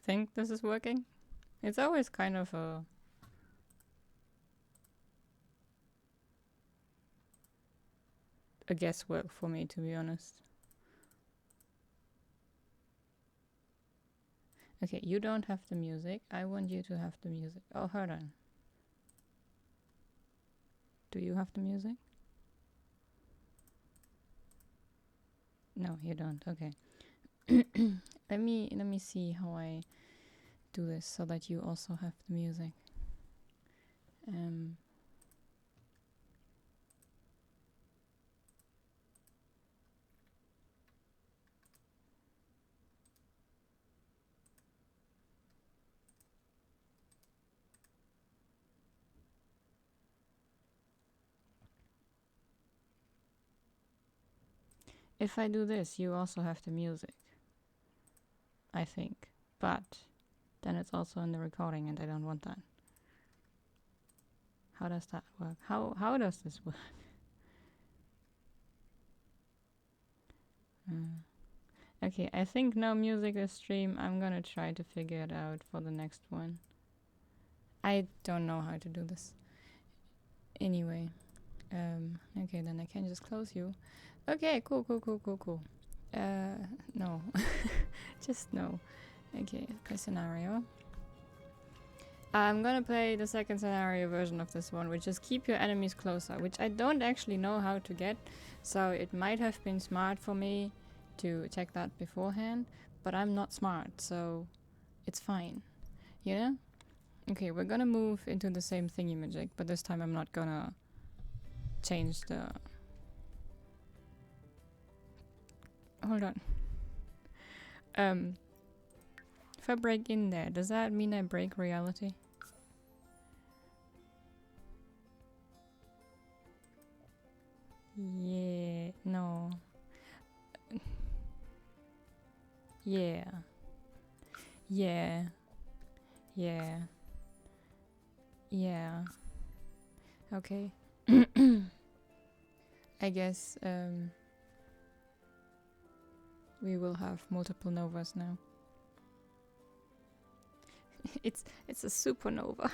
think this is working. It's always kind of a guesswork for me, to be honest. Okay, you don't have the music. I want you to have the music. Oh, hold on. Do you have the music? No, you don't. Okay. let me see how I do this so that you also have the music. If I do this, you also have the music. I think. But then it's also in the recording and I don't want that. How does that work? How does this work? Okay, I think no music is stream. I'm gonna try to figure it out for the next one. I don't know how to do this. Anyway. Okay, then I can just close you. Okay, cool. No. Just no. Okay, play scenario. I'm gonna play the second scenario version of this one, which is keep your enemies closer, which I don't actually know how to get, so it might have been smart for me to check that beforehand, but I'm not smart, so it's fine, you know? Okay, we're gonna move into the same thingy-magic, but this time I'm not gonna change the... Hold on. If I break in there, does that mean I break reality? Yeah, no. Yeah. Yeah. Yeah. Yeah. Okay. I guess we will have multiple novas now. it's a supernova.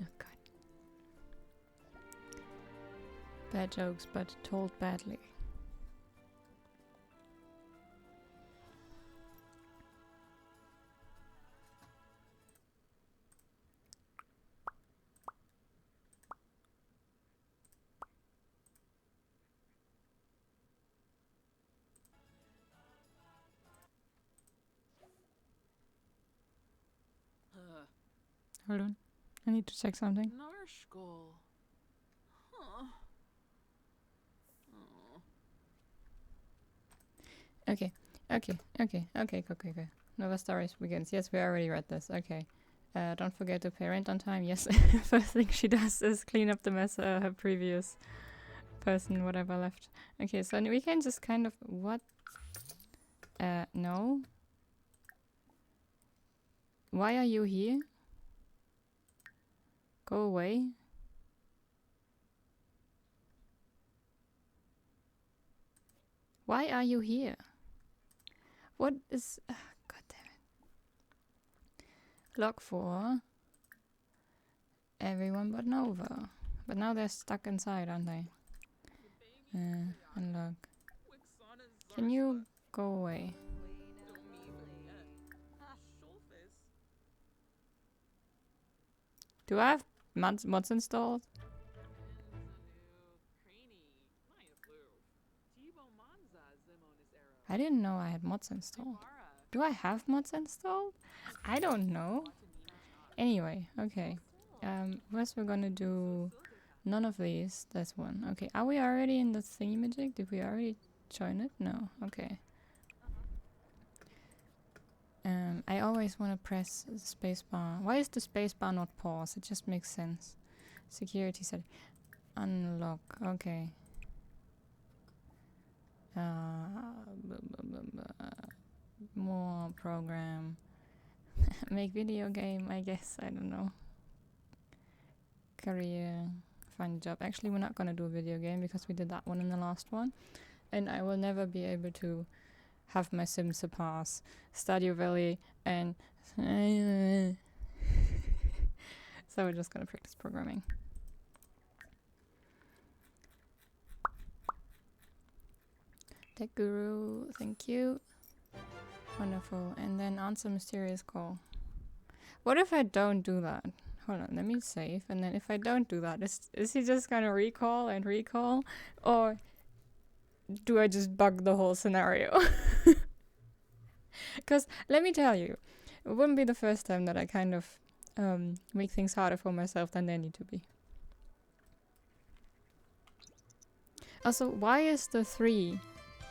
Oh god. Bad jokes, but told badly. Hold on. I need to check something. Narshkol. Huh. Oh. Okay. Nova Stories begins. Yes, we already read this. Okay. Don't forget to pay rent on time. Yes. First thing she does is clean up the mess her previous person, whatever, left. Okay, so we can just kind of... What? No. Why are you here? Go away. Why are you here? What is... God damn it. Log 4. Everyone but Nova. But now they're stuck inside, aren't they? Unlock. Can you go away? Do I have mods installed? I didn't know I had mods installed. Do I have mods installed? I don't know. Anyway, okay. First we're gonna do none of these. This one. Okay, are we already in the thingy-magic? Did we already join it? No. Okay. I always want to press the spacebar. Why is the spacebar not pause? It just makes sense. Security setting. Unlock. Okay. More program. Make video game, I guess. I don't know. Career. Find a job. Actually, we're not gonna do a video game because we did that one in the last one. And I will never be able to have my sim surpass Stardew Valley and so we're just gonna practice programming. Tech Guru, thank you. Wonderful. And then answer mysterious call. What if I don't do that? Hold on, let me save. And then if I don't do that, is he just gonna recall and recall? Or do I just bug the whole scenario? Because let me tell you, it wouldn't be the first time that I kind of make things harder for myself than they need to be. Also, why is the 3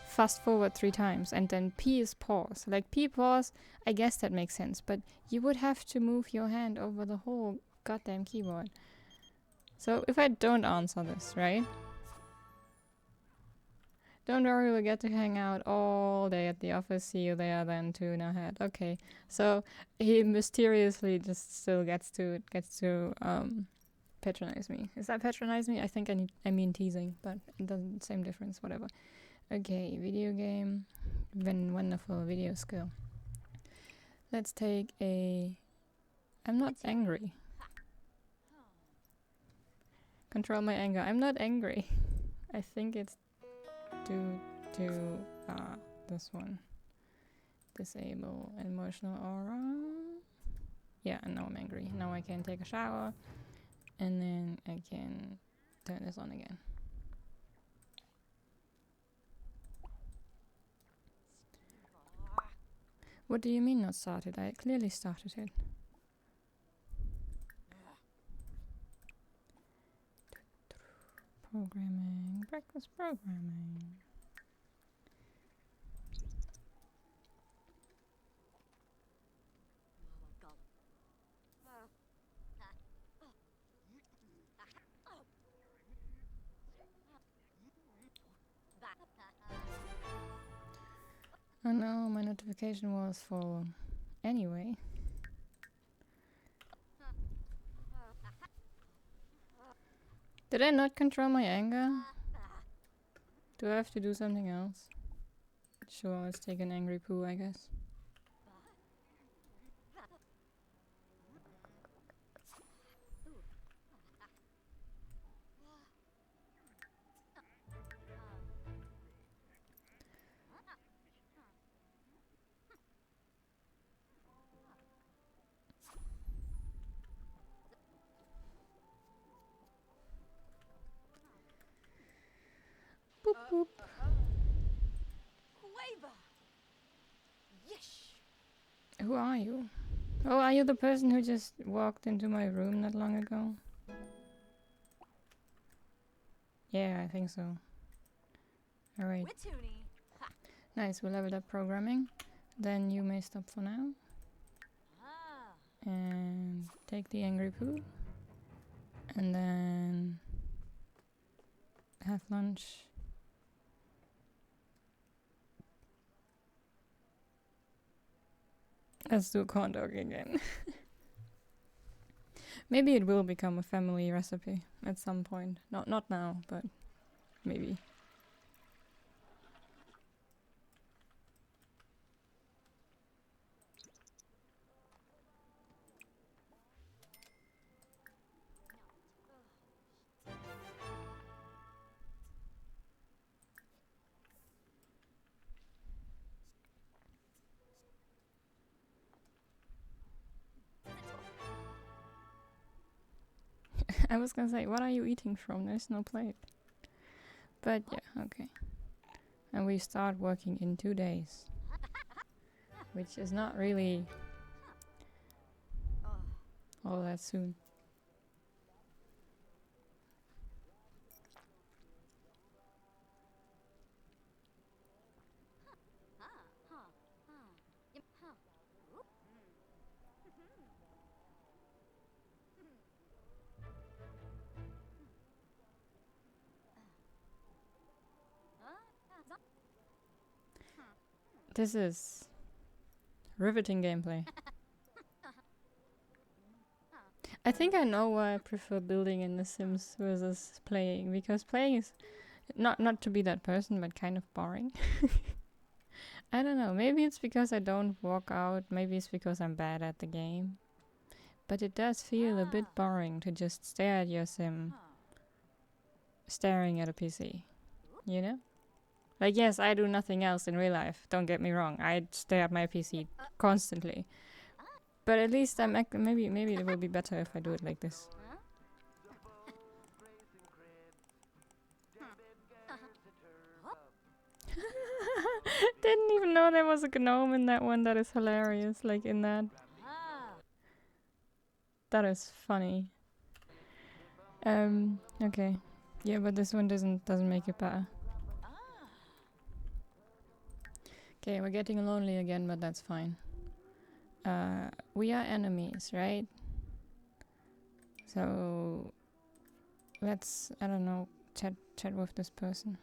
fast forward 3 times and then P is pause? Like P pause, I guess that makes sense, but you would have to move your hand over the whole goddamn keyboard. So if I don't answer this, right? Don't worry, we'll get to hang out all day at the office. See you there then, tune ahead. Okay, so he mysteriously just still gets to patronize me. Is that patronize me? I think I mean teasing, but it doesn't, same difference, whatever. Okay, video game, wonderful video skill. Let's take a. I'm not angry. Control my anger. I'm not angry. I think it's due to this one. Disable emotional aura. Yeah, and now I'm angry. Now I can take a shower, and then I can turn this on again. What do you mean not started? I clearly started it. Programming, breakfast programming. Oh no, my notification was full. Anyway. Did I not control my anger? Do I have to do something else? Sure, let's take an angry poo, I guess. Boop boop. Who are you? Oh, are you the person who just walked into my room not long ago? Yeah, I think so. Alright. Nice, we leveled up programming. Then you may stop for now. And take the angry poo. And then have lunch. Let's do corn dog again. Maybe it will become a family recipe at some point. Not now, but maybe. I was gonna say, what are you eating from? There's no plate. But yeah, okay. And we start working in 2 days. Which is not really all that soon. This is riveting gameplay. I think I know why I prefer building in The Sims versus playing, because playing is not to be that person, but kind of boring. I don't know. Maybe it's because I don't walk out. Maybe it's because I'm bad at the game. But it does feel a bit boring to just stare at your sim, staring at a PC. You know? Like, yes, I do nothing else in real life. Don't get me wrong. I stare at my PC constantly. But at least I'm maybe it will be better if I do it like this. Didn't even know there was a gnome in that one. That is hilarious. Like in that. That is funny. Okay. Yeah, but this one doesn't make it better. Okay, we're getting lonely again, but that's fine. We are enemies, right? So let's, I don't know, chat with this person.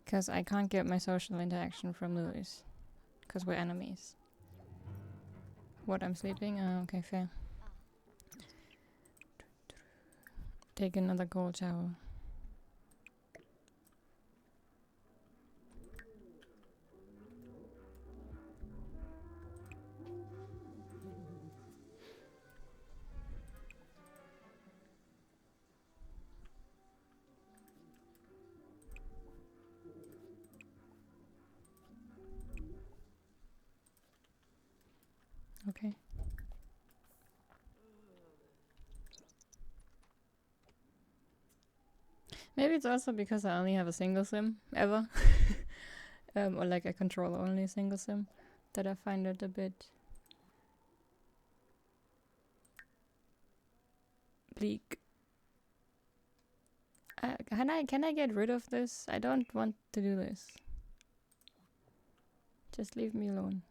Because I can't get my social interaction from Louis. Because we're enemies. What, I'm sleeping? Oh, okay, fair. Take another cold shower. Okay. Maybe it's also because I only have a single sim, ever. Or like a controller only single sim, that I find it a bit bleak. Can I get rid of this? I don't want to do this. Just leave me alone.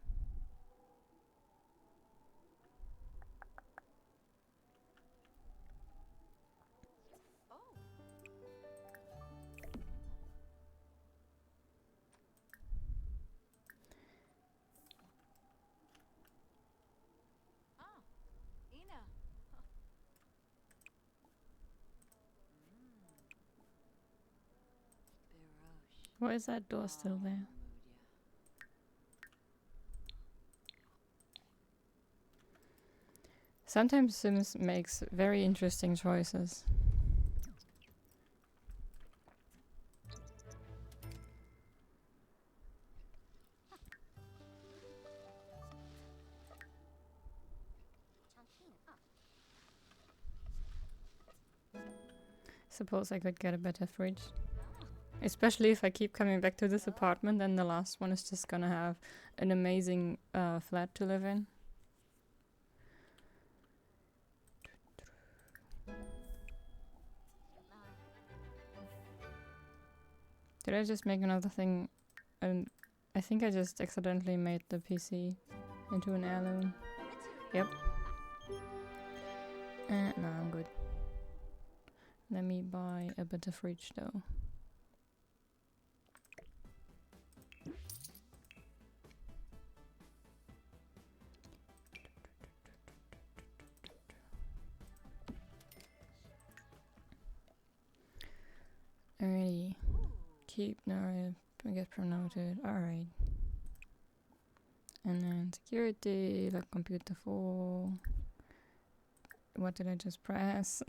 Why is that door still there? Sometimes Sims makes very interesting choices. Suppose I could get a better fridge. Especially if I keep coming back to this apartment, then the last one is just gonna have an amazing flat to live in. Did I just make another thing? And I think I just accidentally made the PC into an heirloom. Yep. No, I'm good. Let me buy a better fridge though. Alrighty. Keep narrative. Get promoted. Alright. And then security, like computer 4. What did I just press?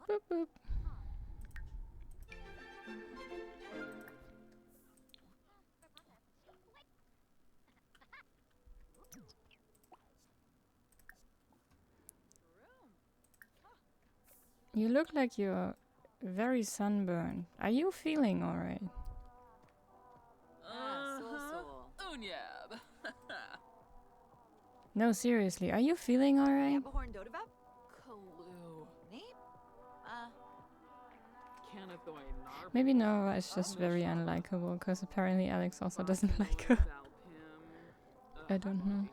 Boop boop. You look like you're very sunburned. Are you feeling alright? No, seriously, are you feeling alright? Maybe Nora is just very unlikable, because apparently Alex also doesn't like her. I don't know.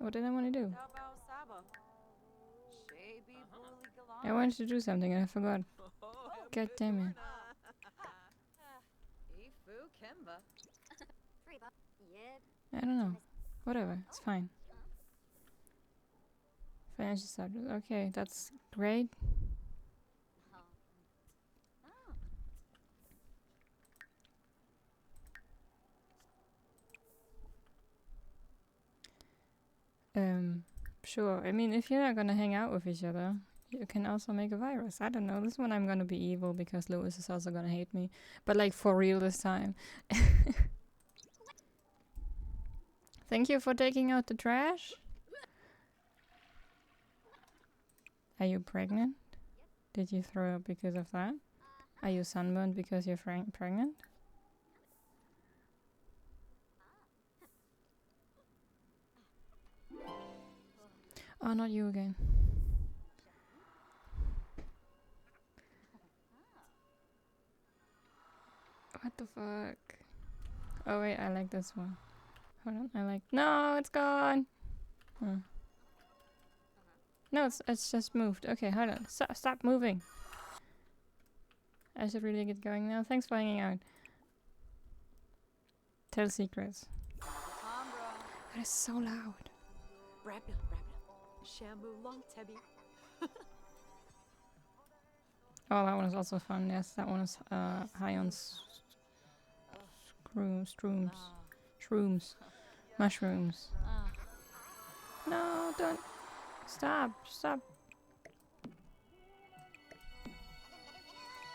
What did I want to do? I wanted to do something and I forgot. God damn it. I don't know. Whatever, it's fine. Financial status. Okay, that's great. Sure. I mean, if you're not gonna hang out with each other, you can also make a virus. I don't know. This one I'm gonna be evil because Lewis is also gonna hate me. But like for real this time. Thank you for taking out the trash. Are you pregnant? Did you throw up because of that? Are you sunburned because you're pregnant? Oh, not you again. What the fuck? Oh wait, I like this one. Hold on, I like... No, it's gone! Oh. No, it's just moved. Okay, hold on. Stop moving! I should really get going now. Thanks for hanging out. Tell secrets. That is so loud. Oh, that one is also fun. Yes, that one is high on shrooms, mushrooms. No, don't. Stop.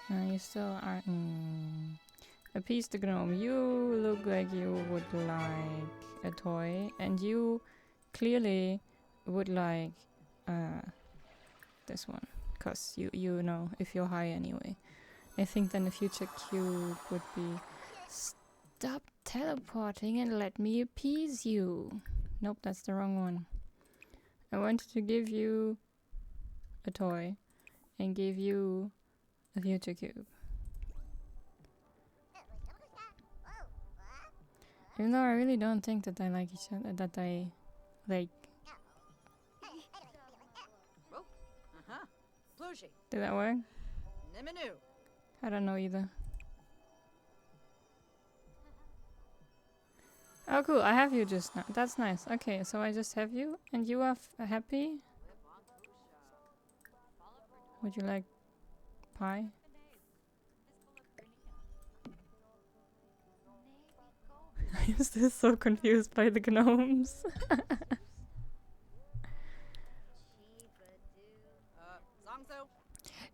You still are. A piece to gnome. You look like you would like a toy, and you clearly would like this one, cause you know if you're high anyway. I think then the future cube would be stop teleporting and let me appease you. Nope, that's the wrong one. I wanted to give you a toy and give you a future cube. Even though I really don't think that I like each other, that I like. Did that work? I don't know either. Oh cool, I have you just now. That's nice. Okay, so I just have you, and you are happy? Would you like pie? I'm still so confused by the gnomes.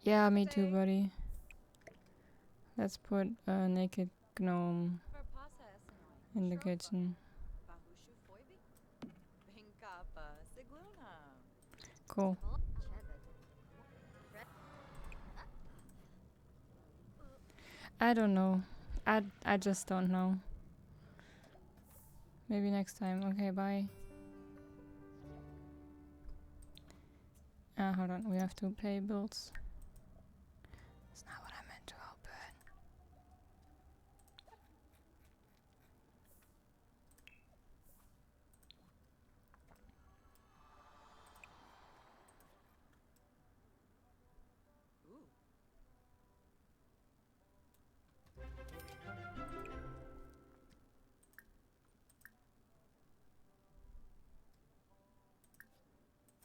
Yeah, me too, buddy. Let's put a naked gnome in the kitchen. Cool. I don't know. I just don't know. Maybe next time. Okay, bye. Hold on. We have to pay bills. That's not what I meant to open.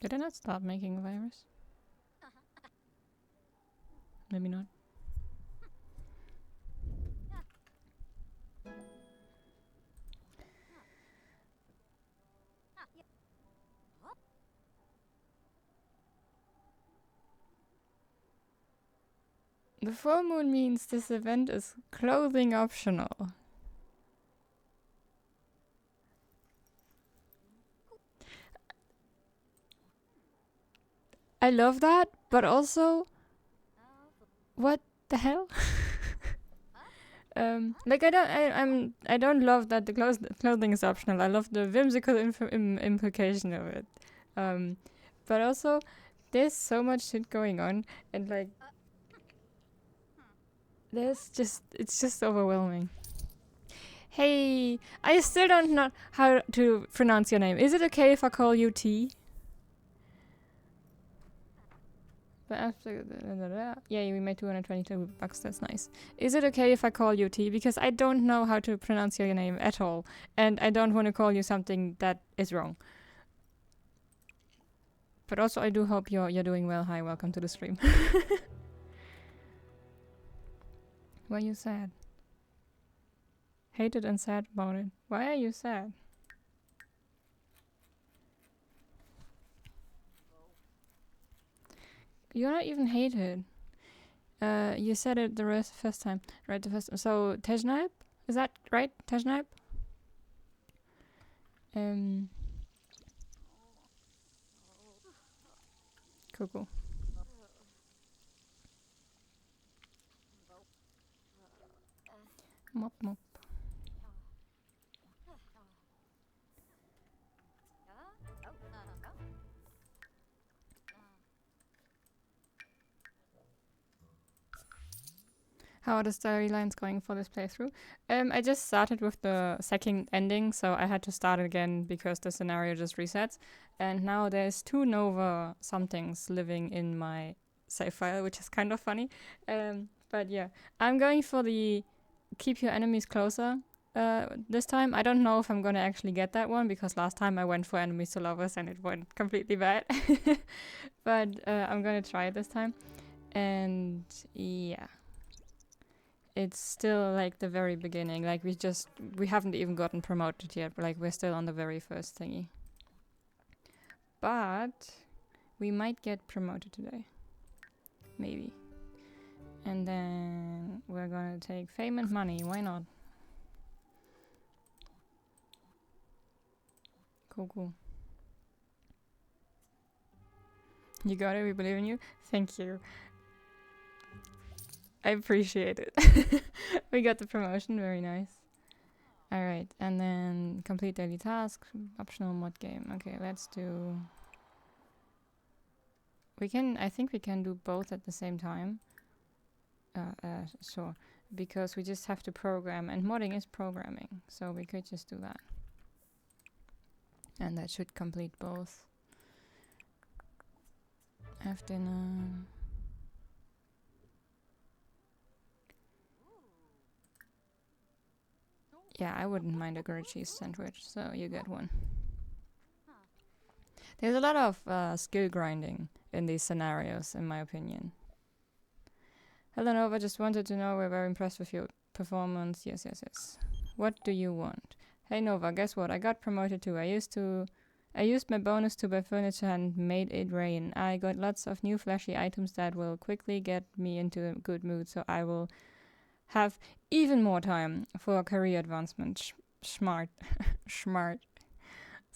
Did I not stop making a virus? Maybe not. The full moon means this event is clothing optional. I love that, but also, what the hell? Like I don't love that the clothing is optional. I love the whimsical implication of it. But also, there's so much shit going on, and like, it's just overwhelming. Hey, I still don't know how to pronounce your name. Is it okay if I call you T? But after yeah, we made 222 bucks. That's nice. Is it okay if I call you T? Because I don't know how to pronounce your name at all, and I don't want to call you something that is wrong. But also, I do hope you're doing well. Hi, welcome to the stream. Why are you sad? Hated and sad about it. Why are you sad? You're not even hated. You said it the first time, right? The first. So Tejnaib, is that right? Tejnaib. Cool. Mop. How are the storylines going for this playthrough? I just started with the second ending, so I had to start again because the scenario just resets. And now there's 2 Nova somethings living in my save file, which is kind of funny. But yeah, I'm going for the keep your enemies closer this time. I don't know if I'm gonna actually get that one because last time I went for enemies to lovers and it went completely bad. But I'm gonna try it this time. And yeah. It's still like the very beginning. Like we haven't even gotten promoted yet. But like we're still on the very first thingy. But we might get promoted today. Maybe. And then we're gonna take fame and money. Why not? Cool. You got it. We believe in you. Thank you. I appreciate it. We got the promotion. Very nice. Alright, and then complete daily task, optional mod game. Okay, let's do... I think we can do both at the same time. Sure. Because we just have to program, and modding is programming. So we could just do that. And that should complete both. Have dinner... Yeah, I wouldn't mind a grilled cheese sandwich, so you get one. There's a lot of skill grinding in these scenarios, in my opinion. Hello Nova, just wanted to know, we're very impressed with your performance. Yes. What do you want? Hey Nova, guess what? I got promoted too. I used my bonus to buy furniture and made it rain. I got lots of new flashy items that will quickly get me into a good mood, so I will have even more time for career advancement. Smart,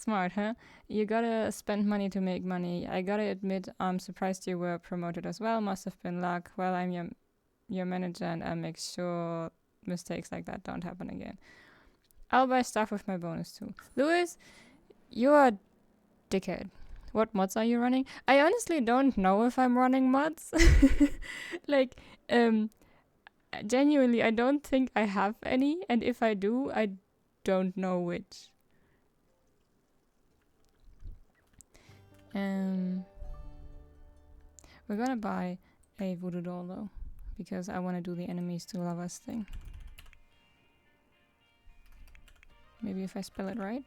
huh? You gotta spend money to make money. I gotta admit, I'm surprised you were promoted as well. Must have been luck. Well, I'm your manager and I'll make sure mistakes like that don't happen again. I'll buy stuff with my bonus too. Lewis, you're a dickhead. What mods are you running? I honestly don't know if I'm running mods. Like, genuinely, I don't think I have any, and if I do, I don't know which. We're gonna buy a voodoo doll though, because I want to do the enemies to lovers thing. Maybe if I spell it right.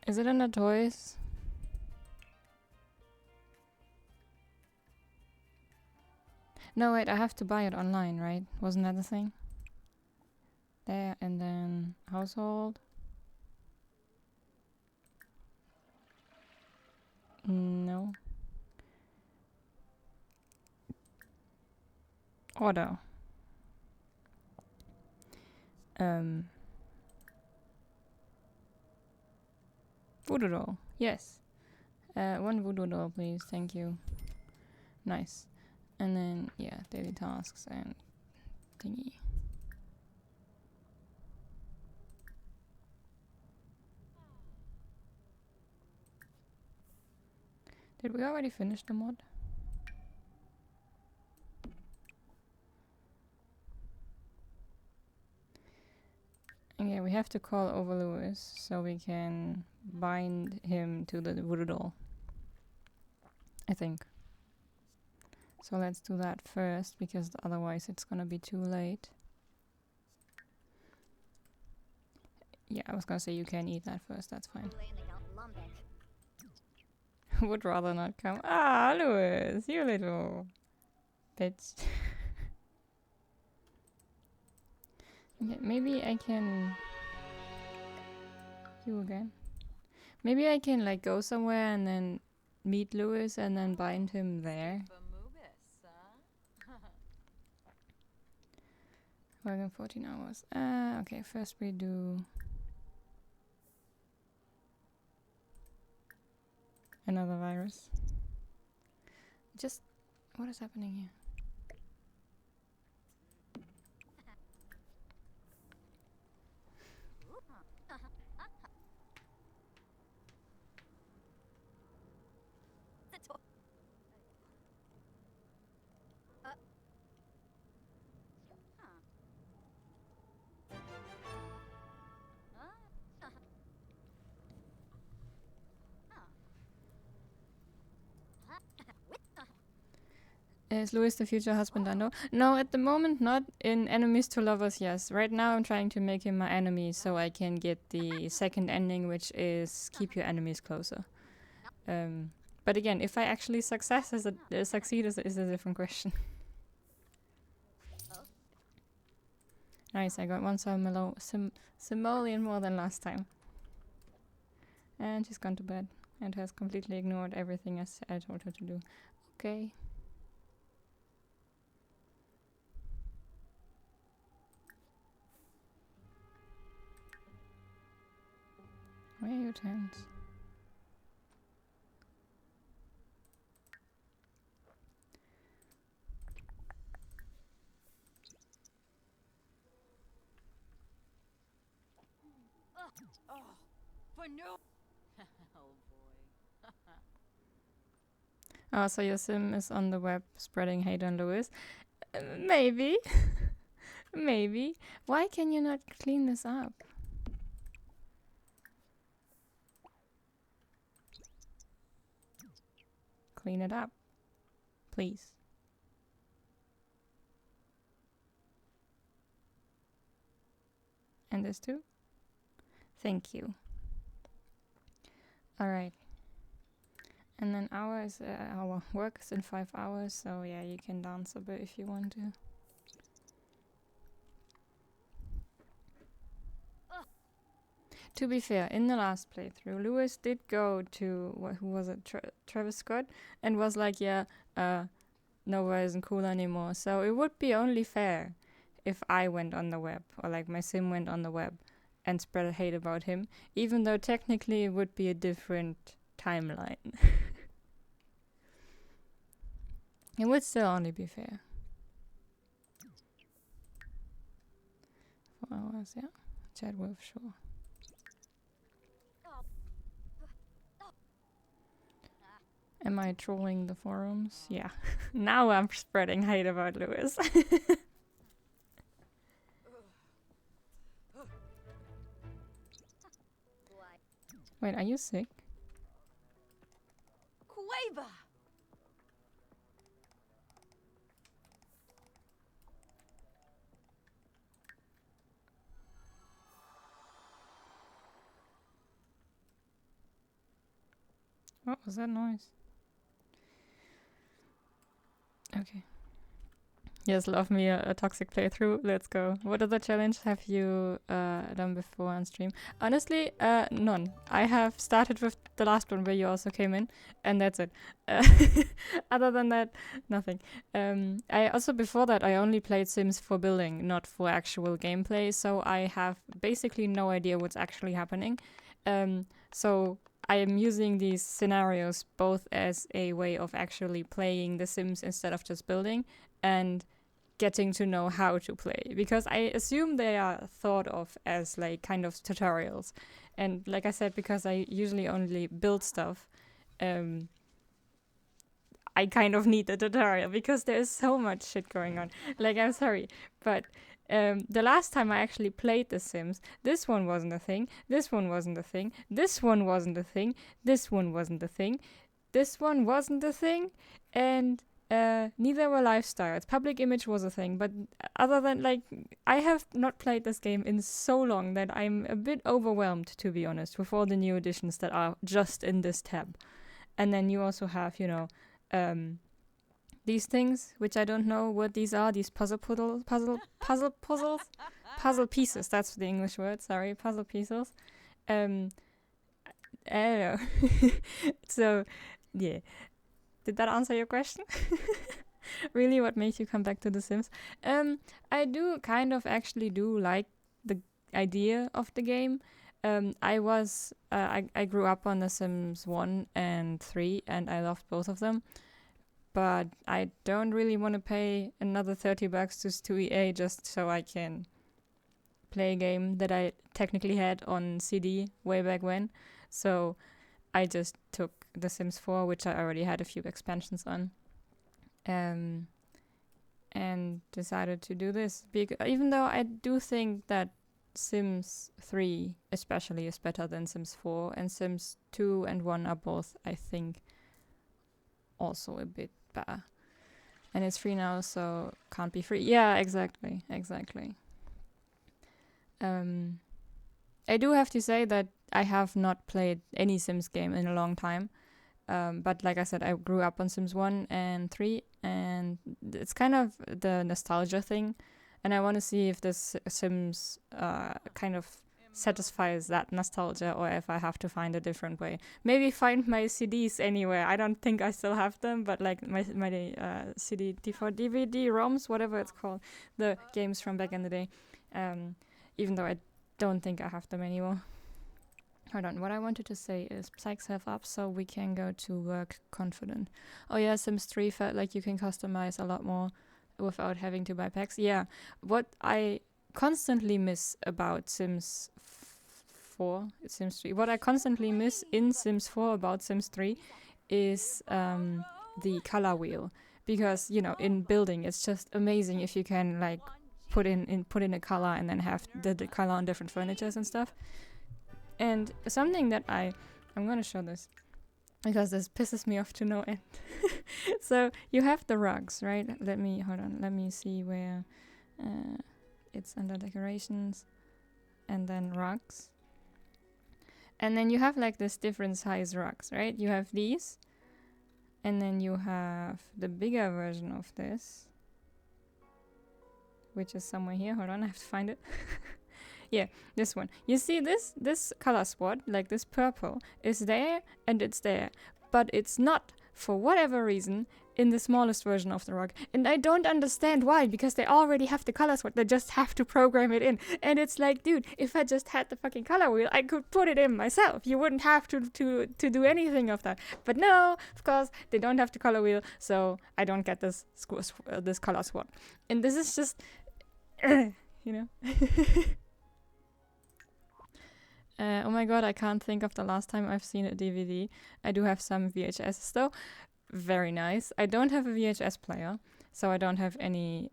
Is it in the toys? No, wait, I have to buy it online, right? Wasn't that the thing? There, and then household. No. Order. Voodoo doll. Yes. One voodoo doll, please. Thank you. Nice. And then, yeah, daily tasks and thingy. Did we already finish the mod? Okay, we have to call over Lewis so we can bind him to the voodoo doll. I think. So let's do that first, because otherwise it's gonna be too late. Yeah, I was gonna say you can eat that first, that's fine. Would rather not come. Ah, Lewis, you little bitch. Okay, maybe I can... You again. Maybe I can like go somewhere and then meet Lewis and then bind him there. Working 14 hours. Okay, first we do another virus. Just, what is happening here? Is Louis the future husband, Dando? No, at the moment not. In Enemies to Lovers, yes. Right now I'm trying to make him my enemy so I can get the second ending, which is keep your enemies closer. But again, if I actually succeed is a different question. Nice, I got one simoleon more than last time. And she's gone to bed and has completely ignored everything I told her to do. Okay. Where are your tents? Oh, for no. Oh boy. Oh, so your sim is on the web spreading hate on Lewis? Maybe. Maybe. Why can you not clean this up? Clean it up. Please. And this too? Thank you. Alright. And then our work is in 5 hours, so yeah, you can dance a bit if you want to. To be fair, in the last playthrough, Lewis did go to, who was it, Travis Scott, and was like, yeah, Nova isn't cool anymore. So it would be only fair if I went on the web, or like my sim went on the web and spread hate about him, even though technically it would be a different timeline. It would still only be fair. 4 hours, yeah. Chat with, sure. Am I trolling the forums? Yeah. Now I'm spreading hate about Lewis. Wait, are you sick? Quava. What was that noise? Okay. Yes, love me a toxic playthrough. Let's go. What other challenge have you done before on stream? Honestly, none. I have started with the last one where you also came in, and that's it. Other than that, nothing. I also, before that, I only played Sims for building, not for actual gameplay, so I have basically no idea what's actually happening. So I am using these scenarios both as a way of actually playing The Sims instead of just building, and getting to know how to play, because I assume they are thought of as like kind of tutorials. And like I said, because I usually only build stuff, I I kind of need the tutorial because there is so much shit going on. Like, I'm sorry, but the last time I actually played The Sims, this one wasn't a thing, this one wasn't a thing, this one wasn't a thing, this one wasn't a thing, this one wasn't a thing, and neither were lifestyles. Public image was a thing, but other than, like, I have not played this game in so long that I'm a bit overwhelmed, to be honest, with all the new additions that are just in this tab. And then you also have, you know, these things, which I don't know what these are, these puzzle pieces, that's the English word, sorry, puzzle pieces. I don't know. So, yeah. Did that answer your question? Really, what makes you come back to The Sims? I do kind of actually do like the idea of the game. I grew up on The Sims 1 and 3, and I loved both of them. But I don't really want to pay another $30 to EA just so I can play a game that I technically had on CD way back when. So I just took The Sims 4, which I already had a few expansions on, and decided to do this. Even though I do think that Sims 3 especially is better than Sims 4, and Sims 2 and 1 are both, I think, also a bit better. And it's free now, so can't be free. Yeah, exactly. I do have to say that I have not played any Sims game in a long time. But like I said, I grew up on Sims 1 and 3, and it's kind of the nostalgia thing. And I want to see if this Sims kind of satisfies that nostalgia, or if I have to find a different way. Maybe find my CDs anywhere. I don't think I still have them, but like my CD, DVD, ROMs, whatever it's called, the games from back in the day. Even though I don't think I have them anymore. Hold on, what I wanted to say is psych self up so we can go to work confident. Oh yeah, Sims 3 felt like you can customize a lot more without having to buy packs. Yeah, what I constantly miss about Sims 4, Sims 3, what I constantly miss in Sims 4 about Sims 3 is the color wheel. Because, you know, in building, it's just amazing if you can, like, put in a color and then have the color on different furnitures and stuff. And something that I'm gonna show this because this pisses me off to no end. So you have the rugs, right? Let me see where it's under decorations and then rugs. And then you have like this different size rugs, right? You have these, and then you have the bigger version of this, which is somewhere here. Hold on, I have to find it. Yeah, this one. You see this color spot, like this purple, is there and it's there. But it's not, for whatever reason, in the smallest version of the rug. And I don't understand why, because they already have the color spot. They just have to program it in. And it's like, dude, if I just had the fucking color wheel, I could put it in myself. You wouldn't have to do anything of that. But no, of course, they don't have the color wheel, so I don't get this color spot. And this is just, you know. Oh my god, I can't think of the last time I've seen a DVD. I do have some VHSs though. Very nice. I don't have a VHS player, so I don't have any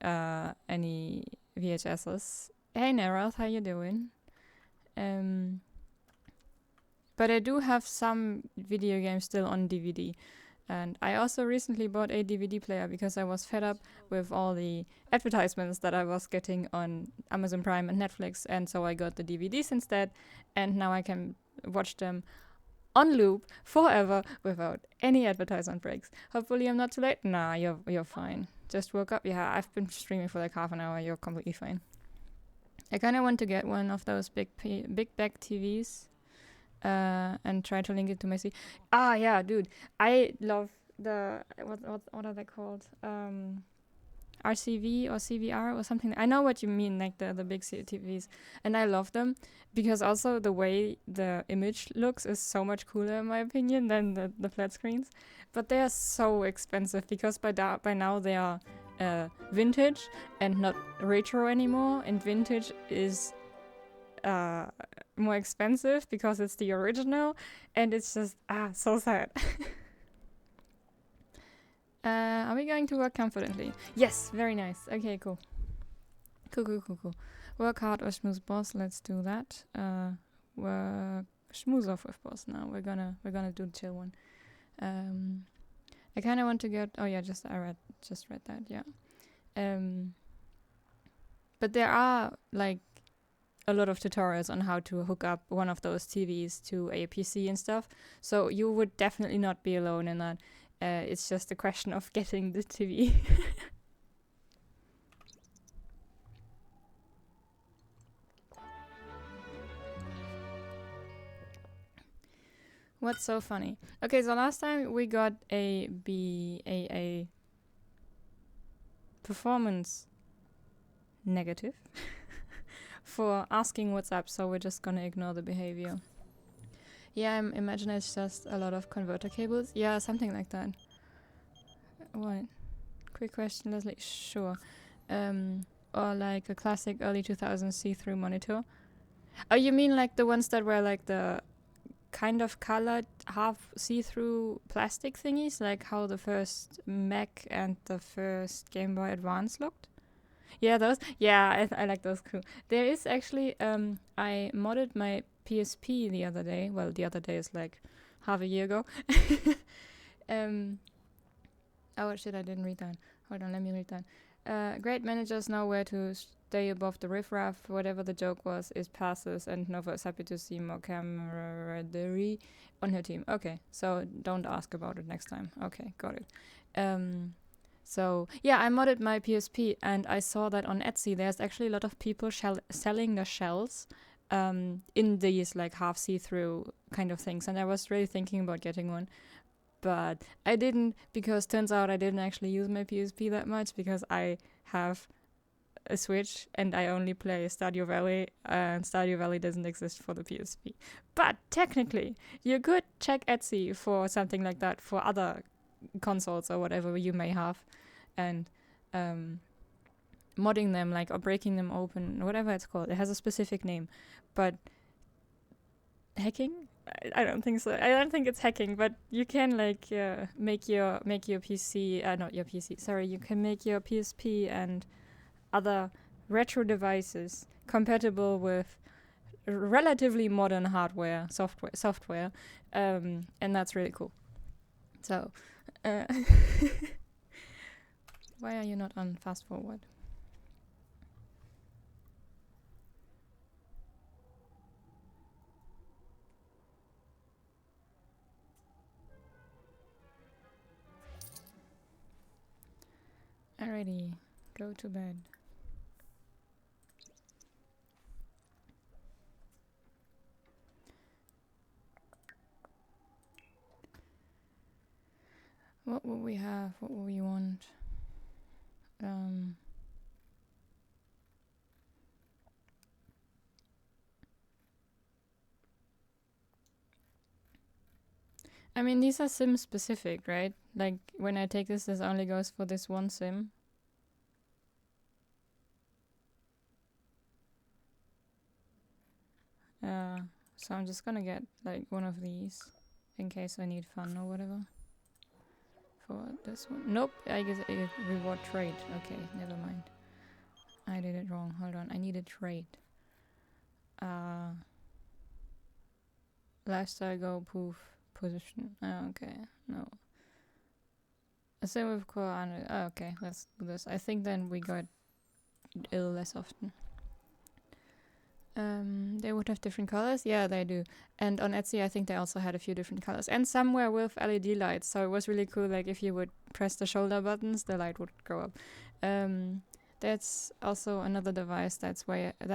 VHSs. Hey Neroth, how you doing? But I do have some video games still on DVD. And I also recently bought a DVD player because I was fed up with all the advertisements that I was getting on Amazon Prime and Netflix, and so I got the DVDs instead, and now I can watch them on loop forever without any advertisement breaks. Hopefully I'm not too late. Nah, you're fine. Just woke up. Yeah, I've been streaming for like half an hour. You're completely fine. I kind of want to get one of those big back TVs. And try to link it to my Ah, yeah, dude. I love the what are they called? RCV or CVR or something. I know what you mean, like the big TVs, and I love them because also the way the image looks is so much cooler in my opinion than the flat screens. But they are so expensive because by now they are vintage and not retro anymore, and vintage is more expensive because it's the original, and it's just so sad. Are we going to work confidently? Yes, very nice. Okay, cool. Cool. Work hard or schmooze boss. Let's do that. Work schmooze off with boss now. We're gonna do the chill one. I kind of want to get. Oh yeah, just read that. Yeah. But there are like a lot of tutorials on how to hook up one of those TVs to a PC and stuff. So you would definitely not be alone in that. It's just a question of getting the TV. What's so funny? Okay, so last time we got a BAA performance negative for asking what's up, so we're just gonna ignore the behavior. Yeah, I imagine it's just a lot of converter cables. Yeah, something like that. What? Quick question, Leslie. Sure. Or like a classic early 2000s see-through monitor. Oh, you mean like the ones that were like the kind of colored half see-through plastic thingies, like how the first Mac and the first Game Boy Advance looked? Yeah, those. Yeah, I like those cool. There is actually I modded my PSP the other day. Well, the other day is like half a year ago. Oh shit, I didn't read that. Hold on, let me read that. Great managers know where to stay above the riffraff. Whatever the joke was, it passes, and Nova is happy to see more camaraderie on her team. Okay, so don't ask about it next time. Okay, got it. So yeah, I modded my PSP, and I saw that on Etsy there's actually a lot of people selling the shells in these like half see-through kind of things, and I was really thinking about getting one. But I didn't, because turns out I didn't actually use my PSP that much, because I have a Switch and I only play Stardew Valley, and Stardew Valley doesn't exist for the PSP. But technically, you could check Etsy for something like that for other consoles or whatever you may have, and modding them, like, or breaking them open, whatever it's called. It has a specific name, but hacking? I don't think so. I don't think it's hacking, but you can like make your PC, not your PC. Sorry, you can make your PSP and other retro devices compatible with relatively modern hardware, software, and that's really cool. So, why are you not on fast forward? Alrighty, go to bed. What will we have? What will we want? I mean, these are sim specific, right? Like, when I take this only goes for this one sim. So I'm just gonna get, like, one of these in case I need fun or whatever. For this one. Nope, I guess a reward trade. Okay, never mind. I did it wrong. Hold on, I need a trade. Lifestyle go poof position. Okay, no. Same with core. Okay, let's do this. I think then we got ill less often. They would have different colors. Yeah, they do. And on Etsy, I think they also had a few different colors. And some were with LED lights, so it was really cool. Like, if you would press the shoulder buttons, the light would go up. That's also another device that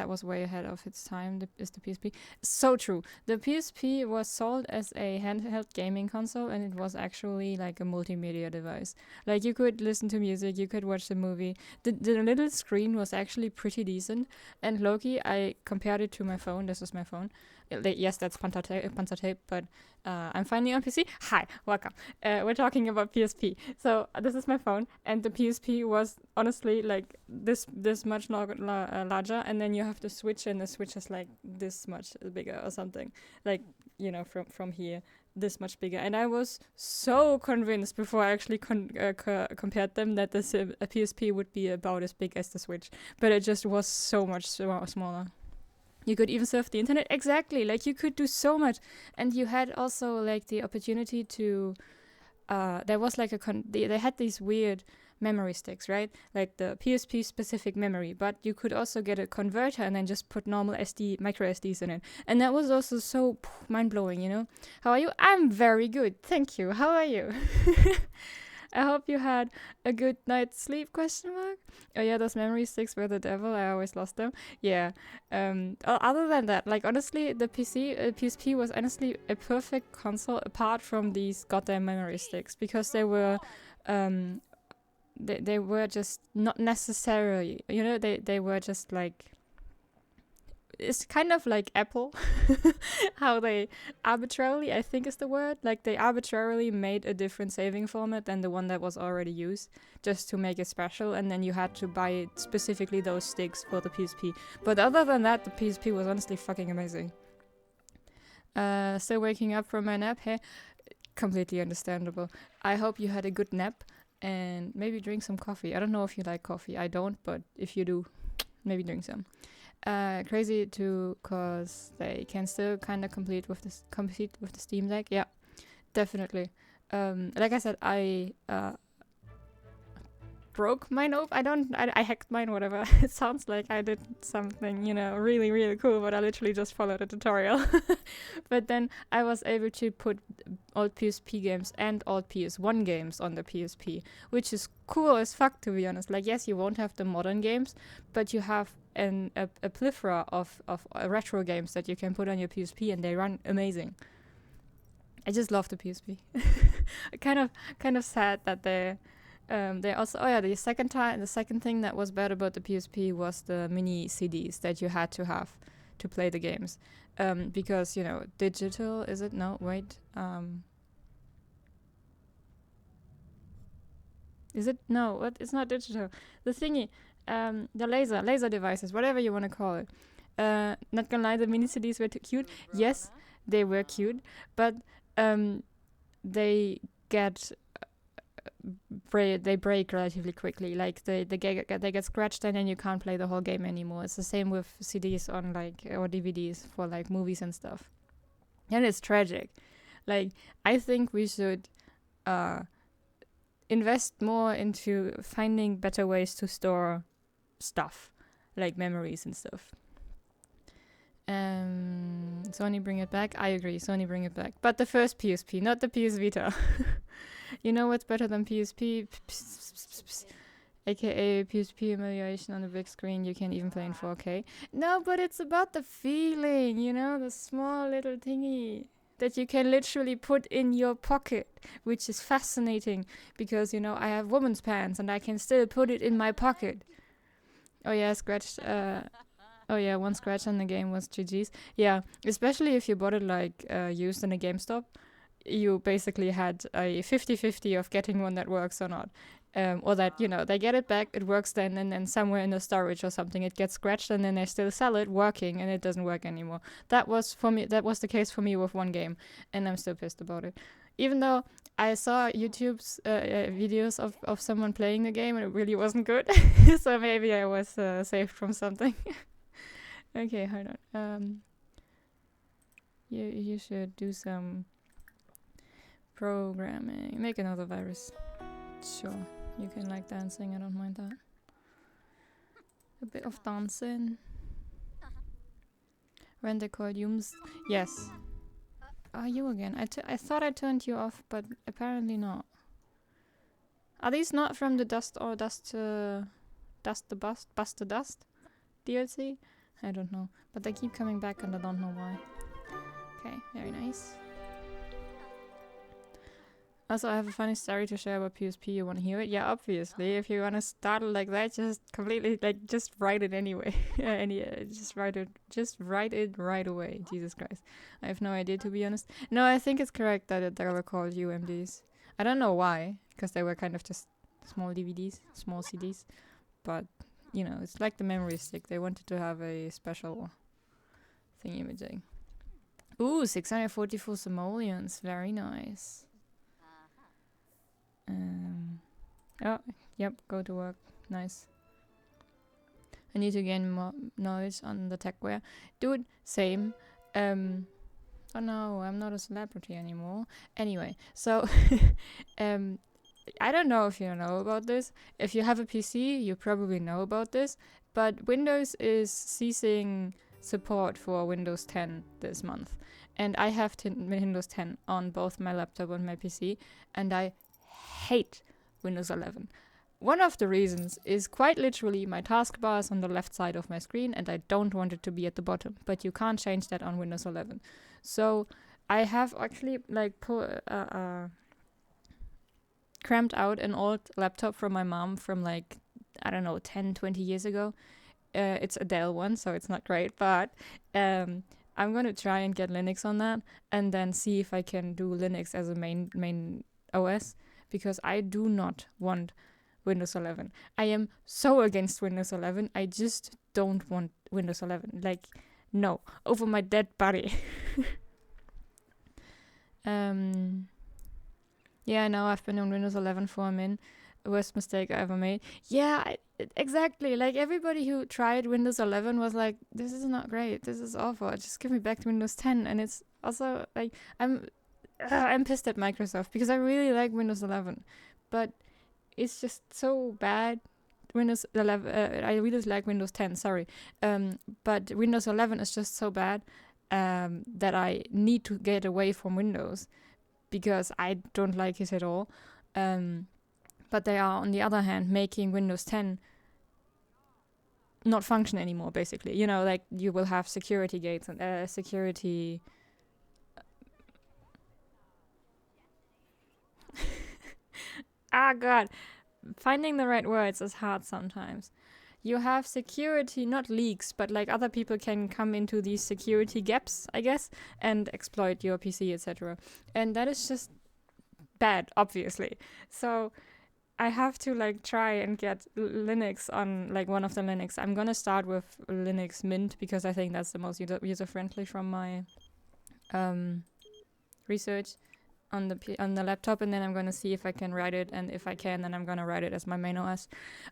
was way ahead of its time, is the PSP. So true. The PSP was sold as a handheld gaming console, and it was actually like a multimedia device. Like, you could listen to music, you could watch the movie. The little screen was actually pretty decent. And Loki, I compared it to my phone. This is my phone. Yes, that's Panzer tape, but I'm finally on PC. Hi, welcome. We're talking about PSP. So this is my phone, and the PSP was honestly like this much larger, and then you have the Switch, and the Switch is like this much bigger or something. Like, you know, from here, this much bigger. And I was so convinced before I actually compared them that a PSP would be about as big as the Switch. But it just was so much smaller. You could even surf the internet. Exactly. Like, you could do so much. And you had also, like, the opportunity to... there was, like, they had these weird memory sticks, right? Like the PSP specific memory, but you could also get a converter and then just put normal micro SDs in it. And that was also so mind-blowing, you know? How are you? I'm very good, thank you. How are you? I hope you had a good night's sleep, question mark? Oh yeah, those memory sticks were the devil, I always lost them. Yeah. Other than that, like, honestly, the PSP was honestly a perfect console apart from these goddamn memory sticks, because they were they were just not necessarily, you know, they were just like, it's kind of like Apple, how they arbitrarily, I think is the word, like they arbitrarily made a different saving format than the one that was already used, just to make it special, and then you had to buy specifically those sticks for the PSP. But other than that, the PSP was honestly fucking amazing. Still waking up from my nap, hey? Completely understandable. I hope you had a good nap. And maybe drink some coffee. I don't know if you like coffee. I don't, but if you do, maybe drink some. Crazy too, cause they can still kind of compete with the Steam Deck. Yeah, definitely. Like I said, I broke mine open. I hacked mine, whatever. It sounds like I did something, you know, really, really cool, but I literally just followed a tutorial. But then I was able to put old PSP games and old PS1 games on the PSP, which is cool as fuck, to be honest. Like, yes, you won't have the modern games, but you have a plethora of retro games that you can put on your PSP, and they run amazing. I just love the PSP. kind of sad that they also, the second thing that was bad about the PSP was the mini CDs that you had to have to play the games, because, you know, digital, is it? No, wait, is it? No, what? It's not digital. The thingy, the laser devices, whatever you want to call it. Not gonna lie, the mini CDs were too cute. Yes, they were cute, but they get they break relatively quickly. Like they get scratched, and then you can't play the whole game anymore. It's the same with CDs on, like, or DVDs for, like, movies and stuff. And it's tragic. Like, I think we should invest more into finding better ways to store stuff, like memories and stuff. Sony, bring it back. I agree, Sony, bring it back. But the first PSP, not the PS Vita. You know what's better than PSP? AKA PSP emulation on the big screen. You can even play in 4K. No, but it's about the feeling, you know, the small little thingy that you can literally put in your pocket, which is fascinating because, you know, I have woman's pants and I can still put it in my pocket. Oh yeah, scratched. Oh yeah, one scratch on the game was GG's. Yeah, especially if you bought it, like, used in a GameStop. You basically had a 50-50 of getting one that works or not. Or that, you know, they get it back, it works then, and then somewhere in the storage or something it gets scratched, and then they still sell it working, and it doesn't work anymore. That was the case for me with one game, and I'm still pissed about it. Even though I saw YouTube's videos of someone playing the game, and it really wasn't good. So maybe I was saved from something. Okay, hold on. You should do some programming. Make another virus. Sure. You can like dancing, I don't mind that. A bit of dancing. Render volumes. Yes. Are you again? I thought I turned you off, but apparently not. Are these not from the Bust the Dust DLC? I don't know. But they keep coming back and I don't know why. Okay, very nice. Also, I have a funny story to share about PSP. You want to hear it? Yeah, obviously. If you want to start it like that, just completely, like, just write it anyway. Just write it right away. Jesus Christ. I have no idea, to be honest. No, I think it's correct that they were called UMDs. I don't know why, because they were kind of just small DVDs, small CDs. But, you know, it's like the memory stick. They wanted to have a special thingy-majig. Ooh, 644 simoleons. Very nice. Oh, yep, go to work. Nice. I need to gain more knowledge on the techware. Dude, same. Oh no, I'm not a celebrity anymore. Anyway, so I don't know if you know about this. If you have a PC, you probably know about this. But Windows is ceasing support for Windows 10 this month. And I have Windows 10 on both my laptop and my PC. And I hate Windows 11. One of the reasons is quite literally my taskbar is on the left side of my screen and I don't want it to be at the bottom. But you can't change that on Windows 11. So I have actually cramped out an old laptop from my mom from like, I don't know, 10, 20 years ago. It's a Dell one, so it's not great, but I'm going to try and get Linux on that and then see if I can do Linux as a main OS, because I do not want Windows 11. I am so against Windows 11. I just don't want Windows 11. Like, no, over my dead body. Yeah, I know I've been on Windows 11 for a minute. Worst mistake I ever made. Yeah, exactly. Like, everybody who tried Windows 11 was like, this is not great. This is awful. Just give me back to Windows 10. And it's also like, I'm pissed at Microsoft because I really like Windows 11. But it's just so bad. Windows 11, I really like Windows 10, sorry. But Windows 11 is just so bad that I need to get away from Windows because I don't like it at all. But they are, on the other hand, making Windows 10 not function anymore, basically. You know, like, you will have security gates and security... Ah, God. Finding the right words is hard sometimes. You have security, not leaks, but like other people can come into these security gaps, I guess, and exploit your PC, etc. And that is just bad, obviously. So I have to like try and get Linux on like one of the Linux. I'm gonna start with Linux Mint because I think that's the most user-friendly from my research on the laptop, and then I'm gonna see if I can write it, and if I can, then I'm gonna write it as my main OS.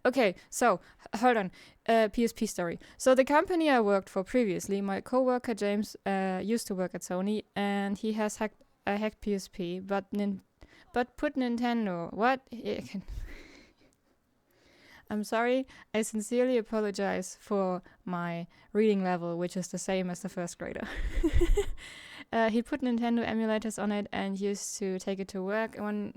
Okay, so hold on. PSP story. So the company I worked for previously, my coworker James used to work at Sony, and he has hacked PSP, but put Nintendo. What? I'm sorry. I sincerely apologize for my reading level, which is the same as the first grader. He put Nintendo emulators on it and used to take it to work. One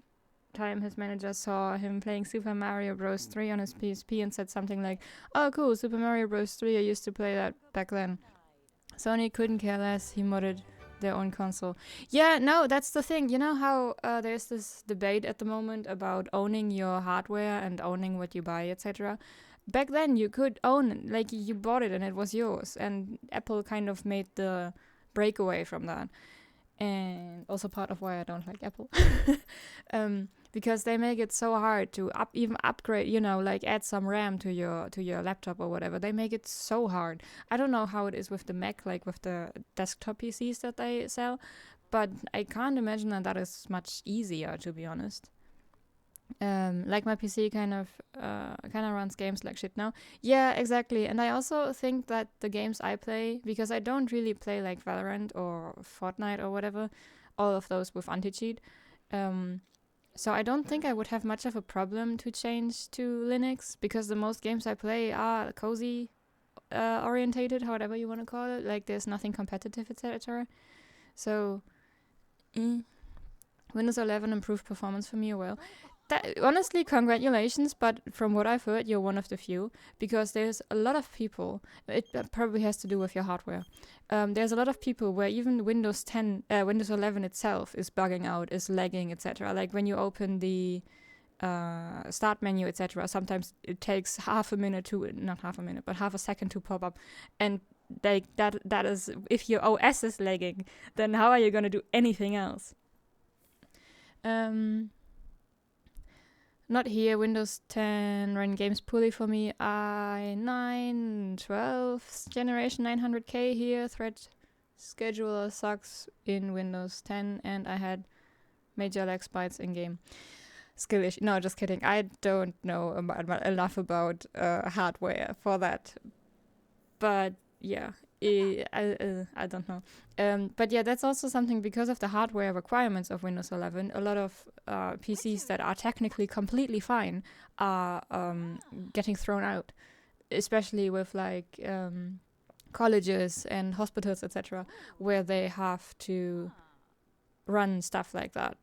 time his manager saw him playing Super Mario Bros. 3 on his PSP and said something like, "Oh cool, Super Mario Bros. 3, I used to play that back then." Sony couldn't care less. He modded their own console. Yeah, no, that's the thing. You know how there's this debate at the moment about owning your hardware and owning what you buy, etc. Back then you could own it, like you bought it and it was yours, and Apple kind of made the breakaway from that, and also part of why I don't like Apple. Because they make it so hard to even upgrade, you know, like add some RAM to your laptop or whatever. They make it so hard. I don't know how it is with the Mac, like with the desktop PCs that they sell, but I can't imagine that is much easier, to be honest. Like my PC kind of runs games like shit now. Yeah, exactly. And I also think that the games I play, because I don't really play like Valorant or Fortnite or whatever, all of those with anti-cheat. So I don't think I would have much of a problem to change to Linux, because the most games I play are cozy orientated, however you want to call it. Like there's nothing competitive, etc. So Windows 11 improved performance for me as well. Honestly, congratulations, but from what I've heard, you're one of the few, because there's a lot of people, it probably has to do with your hardware. There's a lot of people where even Windows 11 itself is bugging out, is lagging, etc. Like when you open the start menu, etc., sometimes it takes half a second to pop up. And like that is, if your OS is lagging, then how are you going to do anything else? Not here. Windows 10 run games poorly for me. i9 12th generation 900K here. Thread scheduler sucks in Windows 10, and I had major lag spikes in game. Skill issue. No, just kidding. I don't know enough about hardware for that. But yeah, I don't know. But yeah, that's also something because of the hardware requirements of Windows 11. A lot of PCs that are technically completely fine are getting thrown out, especially with like colleges and hospitals, etc., where they have to run stuff like that.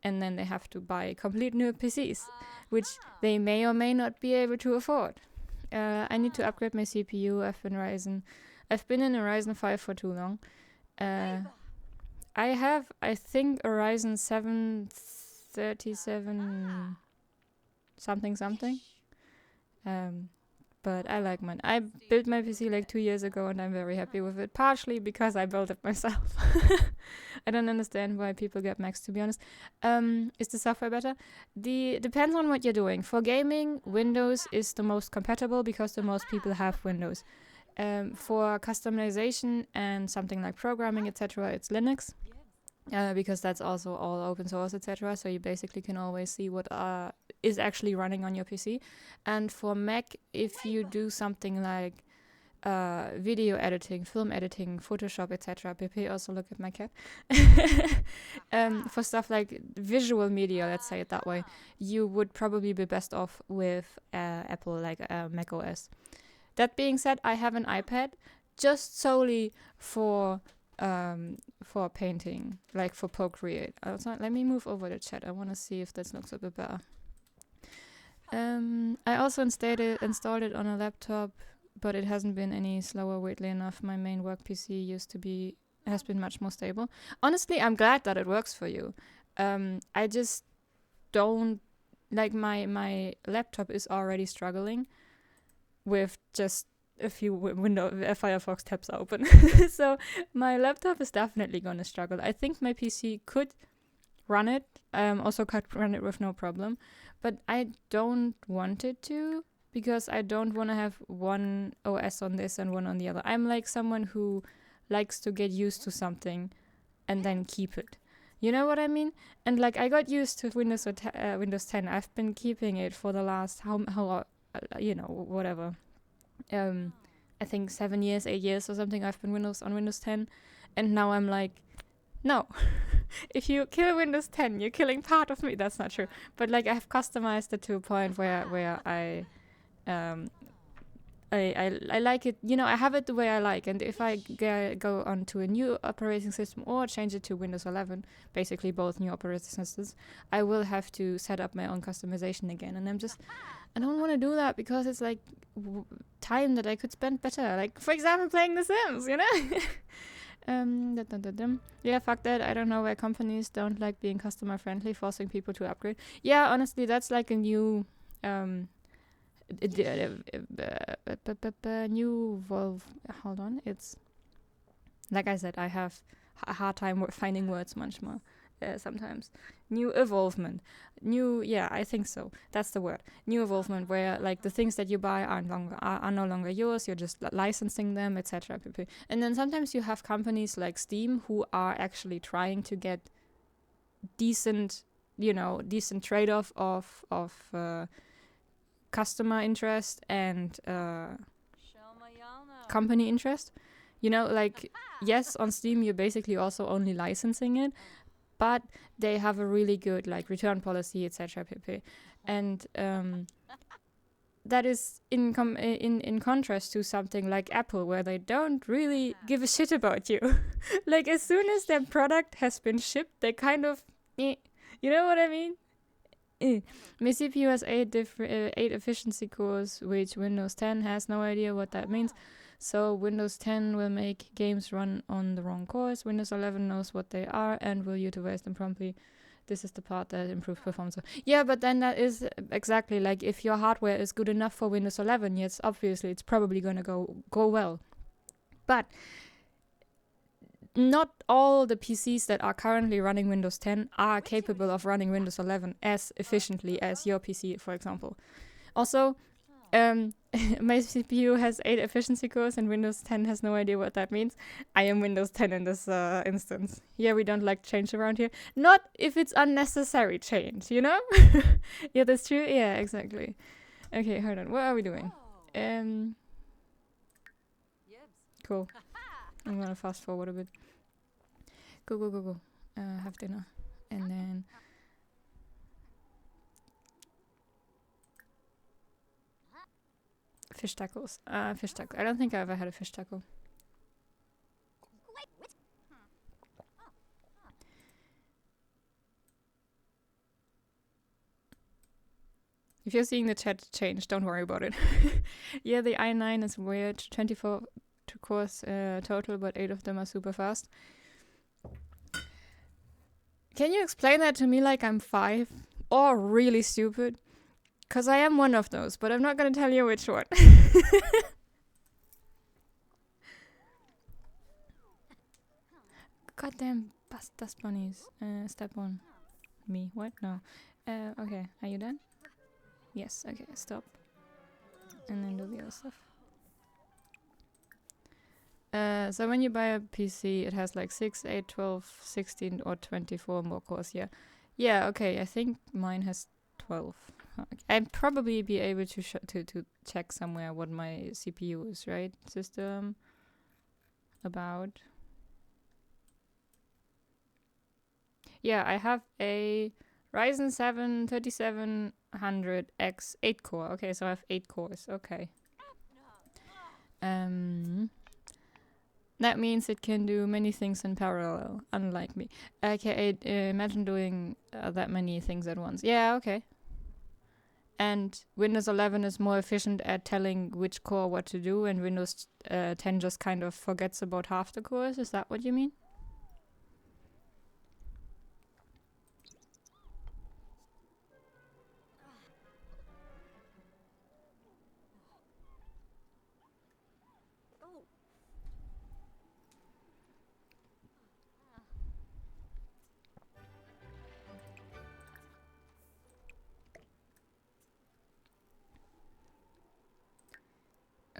And then they have to buy complete new PCs, which they may or may not be able to afford. I need to upgrade my CPU. I've been in a Ryzen 5 for too long. I have, I think, a Ryzen 7 37 something. But I like mine. I built my PC like 2 years ago and I'm very happy with it, partially because I built it myself. I don't understand why people get Macs, to be honest. Is the software better? Depends on what you're doing. For gaming, Windows is the most compatible because the most people have Windows. For customization and something like programming, etc., it's Linux. Because that's also all open source, etc. So you basically can always see what is actually running on your PC. And for Mac, if you do something like video editing, film editing, Photoshop, etc. pp. Also look at my cat. For stuff like visual media, let's say it that way, you would probably be best off with Apple, like Mac OS. That being said, I have an iPad just solely for painting, like for Procreate. Let me move over the chat. I want to see if this looks a bit better. I also installed it on a laptop, but it hasn't been any slower, weirdly enough. My main work PC has been much more stable. Honestly, I'm glad that it works for you. I just don't, like, my laptop is already struggling with just a few Firefox tabs open. So my laptop is definitely going to struggle. I think my PC could run it, also could run it with no problem, but I don't want it to, because I don't want to have one OS on this and one on the other. I'm like someone who likes to get used to something and then keep it. You know what I mean? And like, I got used to Windows 10. I've been keeping it for the last whatever. I think 7 years, 8 years or something. I've been on Windows 10, and now I'm like, no. If you kill Windows 10, you're killing part of me. That's not true. But like, I've customized it to a point where I like it. You know, I have it the way I like. And if I go onto a new operating system or change it to Windows 11, basically both new operating systems, I will have to set up my own customization again. And I don't want to do that because it's like time that I could spend better. Like, for example, playing The Sims, you know? Yeah, fuck that. I don't know why companies don't like being customer friendly, forcing people to upgrade. Yeah, honestly, that's like a new new Volve. Hold on, it's like I said, I have a hard time finding words much more sometimes. New evolvement. I think so. That's the word. New evolvement, where like the things that you buy are no longer yours. You're just licensing them, etc. And then sometimes you have companies like Steam who are actually trying to get decent trade-off of customer interest and company interest. You know, like, yes, on Steam you're basically also only licensing it, but they have a really good like return policy, etc. pp. And that is in contrast to something like Apple, where they don't really give a shit about you. Like, as soon as their product has been shipped, they kind of, you know what I mean? My CPU has 8 efficiency cores, which Windows 10 has no idea what that means. So Windows 10 will make games run on the wrong cores. Windows 11 knows what they are and will utilize them promptly. This is the part that improves performance. Yeah, but then that is exactly like, if your hardware is good enough for Windows 11, yes, obviously it's probably going to go well. But not all the PCs that are currently running Windows 10 are capable of running Windows 11 as efficiently as your PC, for example. Also, My CPU has 8 efficiency cores and Windows 10 has no idea what that means. I am Windows 10 in this instance. Yeah, we don't like change around here. Not if it's unnecessary change, you know? Yeah, that's true. Yeah, exactly. Okay, hold on. What are we doing? Yibs. Cool. I'm gonna fast forward a bit. Go, go, go, go. Have dinner. And then... Fish tacos. Fish taco. I don't think I ever had a fish taco. If you're seeing the chat change, don't worry about it. Yeah, the i9 is weird. 24 cores total, but 8 of them are super fast. Can you explain that to me like I'm 5? Or really stupid? Because I am one of those, but I'm not going to tell you which one. Goddamn dust bunnies. Step 1. Me. What? No. Okay, are you done? Yes, okay, stop. And then do the other stuff. So when you buy a PC, it has like 6, 8, 12, 16 or 24 more cores, yeah. Yeah, okay, I think mine has 12. I'd probably be able to to check somewhere what my CPU is, right? System about. Yeah, I have a Ryzen 7 3700X 8 core. Okay, so I have 8 cores. Okay. That means it can do many things in parallel, unlike me. Okay, imagine doing that many things at once. Yeah, okay. And Windows 11 is more efficient at telling which core what to do, and Windows 10 just kind of forgets about half the cores. Is that what you mean?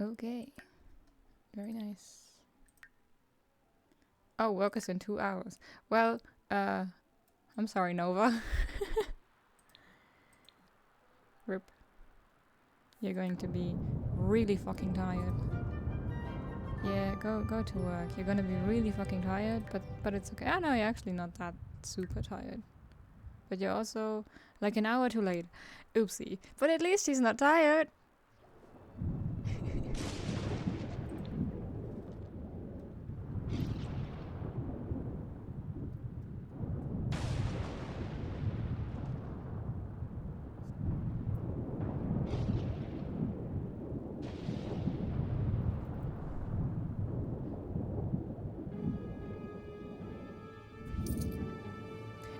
Okay. Very nice. Oh, work is in 2 hours. Well, I'm sorry, Nova. Rip. You're going to be really fucking tired. Yeah, go to work. You're gonna be really fucking tired, but it's okay. Oh no, you're actually not that super tired. But you're also like an hour too late. Oopsie. But at least he's not tired.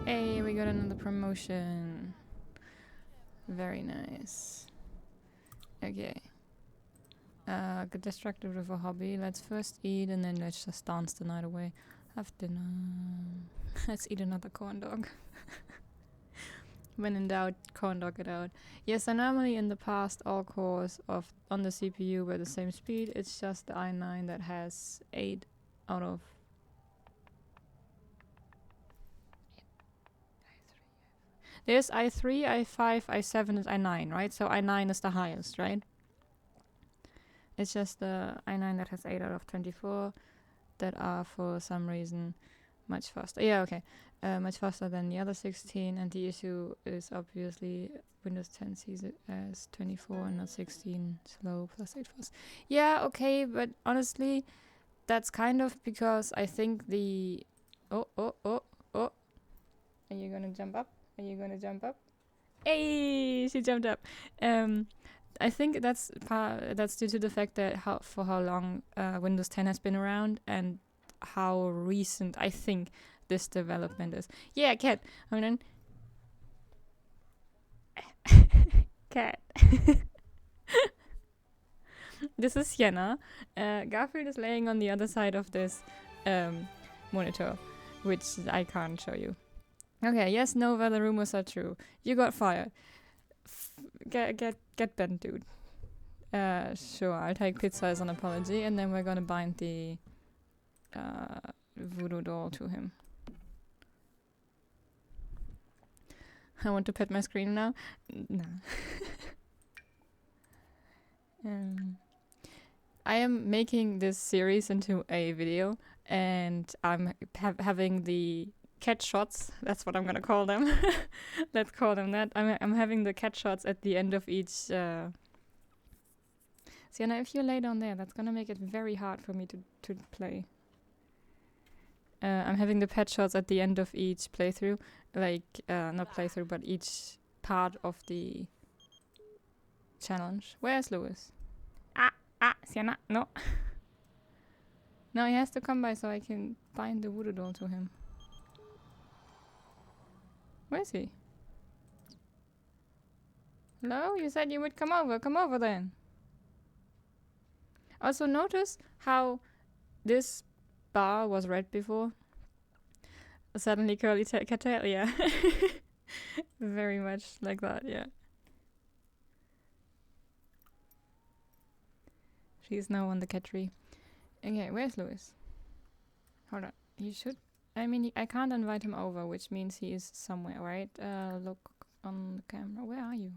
Hey, we got another promotion. Very nice. Okay. Get distracted with a hobby. Let's first eat and then let's just dance the night away. Have dinner. Let's eat another corn dog. When in doubt, corn dog it out. Yes, so normally in the past all cores on the CPU were the same speed. It's just the i9 that has 8 out of... There's i3, i5, i7, and i9, right? So i9 is the highest, right? It's just the i9 that has 8 out of 24 that are, for some reason, much faster. Yeah, okay. Much faster than the other 16, and the issue is obviously Windows 10 sees it as 24 and not 16 slow plus 8 fast. Yeah, okay, but honestly, that's kind of because I think the... Oh. Are you gonna jump up? Are you gonna jump up? Hey, she jumped up. I think that's due to the fact that how long Windows 10 has been around and how recent I think this development is. Yeah, cat. Hold on. Cat. This is Sienna. Garfield is laying on the other side of this monitor, which I can't show you. Okay, yes, Nova, the rumors are true. You got fired. Get bent, dude. Sure, I'll take pizza as an apology, and then we're gonna bind the voodoo doll to him. I want to pet my screen now. No. I am making this series into a video, and I'm having the cat shots. That's what I'm gonna call them. Let's call them that. I'm having the cat shots at the end of each. Sienna, if you lay down there, that's gonna make it very hard for me to play. I'm having the pet shots at the end of each playthrough, like not playthrough, but each part of the challenge. Where's Lewis? Sienna, no. No, he has to come by so I can bind the voodoo doll to him. Where is he? Hello? You said you would come over. Come over then. Also notice how this bar was red before. Suddenly curly cattail, yeah. Very much like that, yeah. She's now on the cat tree. Okay, where's Lewis? Hold on. He should... I mean, I can't invite him over, which means he is somewhere, right? Look on the camera. Where are you?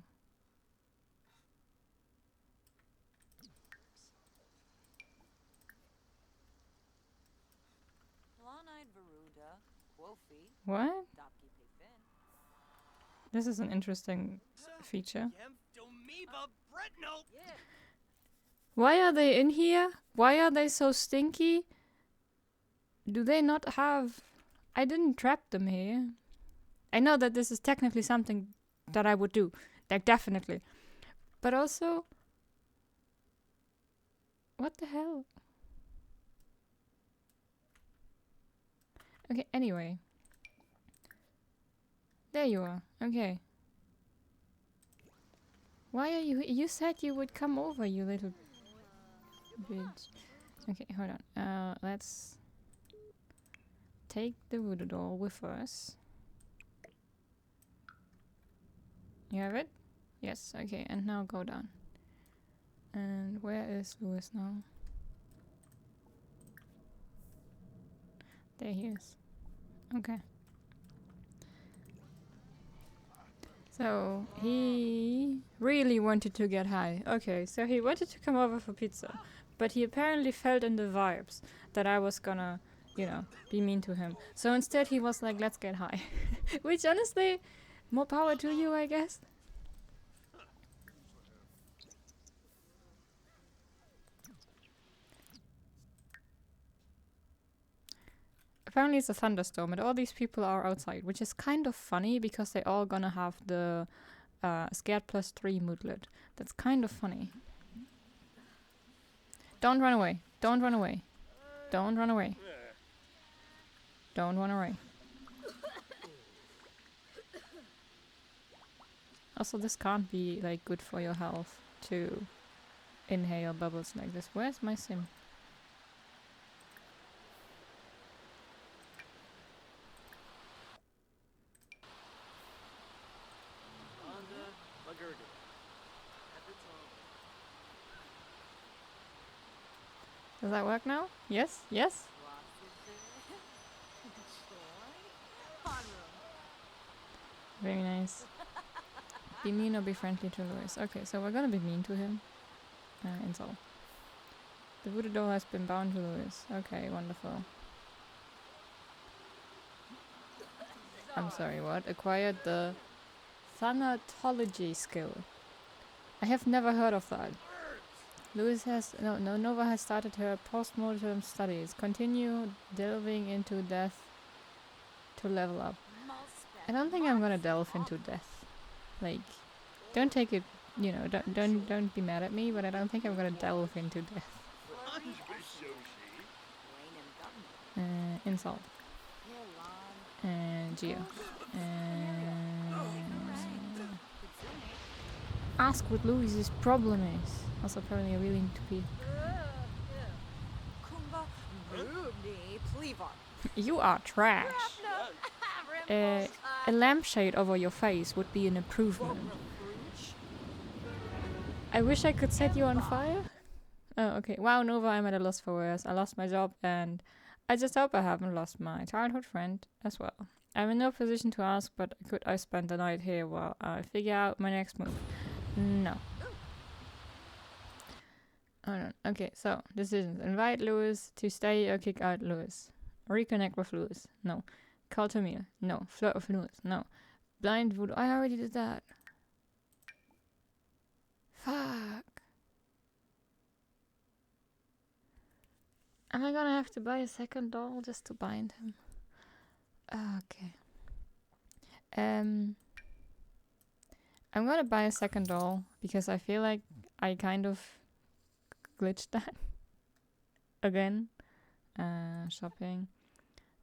What? This is an interesting feature. Why are they in here? Why are they so stinky? Do they not have... I didn't trap them here. I know that this is technically something that I would do. Like, definitely. But also... What the hell? Okay, anyway. There you are. Okay. Why are you... You said you would come over, you little... bitch. Okay, hold on. Let's... take the voodoo doll with us. You have it? Yes, okay, and now go down. And where is Lewis now? There he is. Okay. So, he really wanted to get high. Okay, so he wanted to come over for pizza. But he apparently felt in the vibes that I was gonna, you know, be mean to him. So instead he was like, let's get high. Which honestly, more power to you, I guess. Apparently it's a thunderstorm and all these people are outside, which is kind of funny because they all gonna have the scared +3 moodlet. That's kind of funny. Don't run away. Don't run away. Don't run away. Don't run away. Also, this can't be like good for your health to inhale bubbles like this. Where's my sim? Does that work now? Yes? Yes? Very nice. Be mean or be friendly to Lewis. Okay, so we're gonna be mean to him. Insult. The voodoo doll has been bound to Lewis. Okay, wonderful. I'm sorry, what? Acquired the thanatology skill. I have never heard of that. Lewis has... Nova has started her post-mortem studies. Continue delving into death to level up. I don't think I'm gonna delve into death. Like, don't take it, you know, don't be mad at me, but I don't think I'm gonna delve into death. Insult. Geo. Ask what Louis's problem is. Also, apparently I really need to pee. You are trash. A lampshade over your face would be an improvement. I wish I could set you on fire. Oh, okay. Wow, Nova, I'm at a loss for words. I lost my job, and I just hope I haven't lost my childhood friend as well. I'm in no position to ask, but could I spend the night here while I figure out my next move? No. Oh, no. Okay, so decisions. Invite Lewis to stay or kick out Lewis. Reconnect with Lewis. No. Call Tamir. No. Flirt with Lewis. No. Blind voodoo. I already did that. Fuck. Am I gonna have to buy a second doll just to bind him? Okay. I'm gonna buy a second doll because I feel like I kind of glitched that again. Shopping.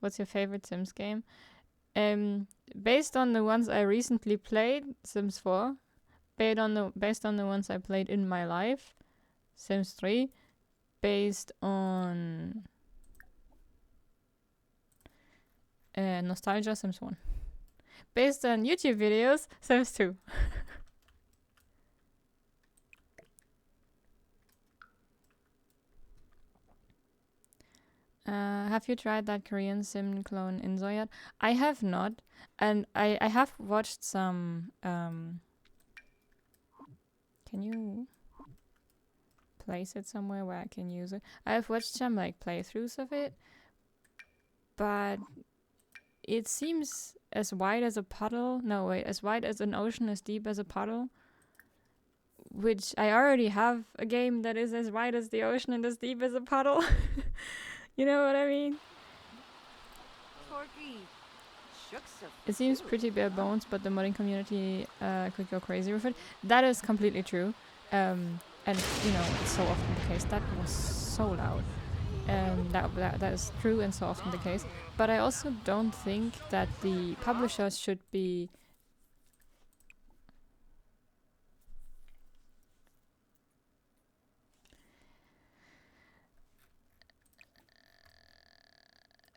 What's your favorite Sims game? Based on the ones I recently played, Sims 4. Based on the ones I played in my life, Sims 3. Based on nostalgia, Sims 1. Based on YouTube videos, Sims 2. Have you tried that Korean sim clone Inzo yet? I have not, and I have watched some. Can you place it somewhere where I can use it? I have watched some like playthroughs of it, but it seems as wide as a puddle. No, wait, as wide as an ocean, as deep as a puddle. Which I already have a game that is as wide as the ocean and as deep as a puddle. You know what I mean? It seems pretty bare bones, but the modding community could go crazy with it. That is completely true. And, you know, it's so often the case. That was so loud. That is true and so often the case. But I also don't think that the publishers should be...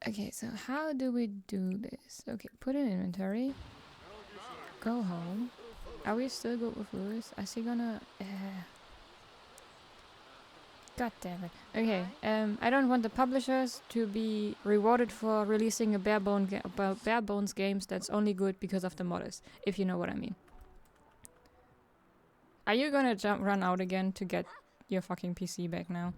Okay, so how do we do this? Okay, put in inventory. Go home. Are we still good with Lewis? Is he gonna... God damn it. Okay, I don't want the publishers to be rewarded for releasing a bare bones games that's only good because of the modders, if you know what I mean. Are you gonna run out again to get your fucking PC back now?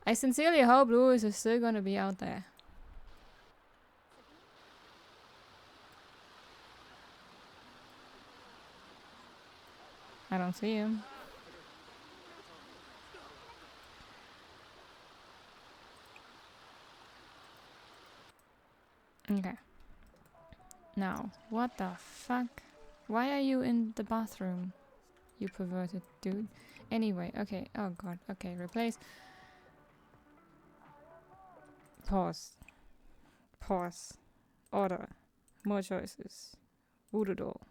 I sincerely hope Lewis is still gonna be out there. I don't see him. Okay. Now, what the fuck? Why are you in the bathroom? You perverted dude. Anyway, okay. Oh god. Okay, replace. Pause. Pause. Order. More choices. Voodoo doll.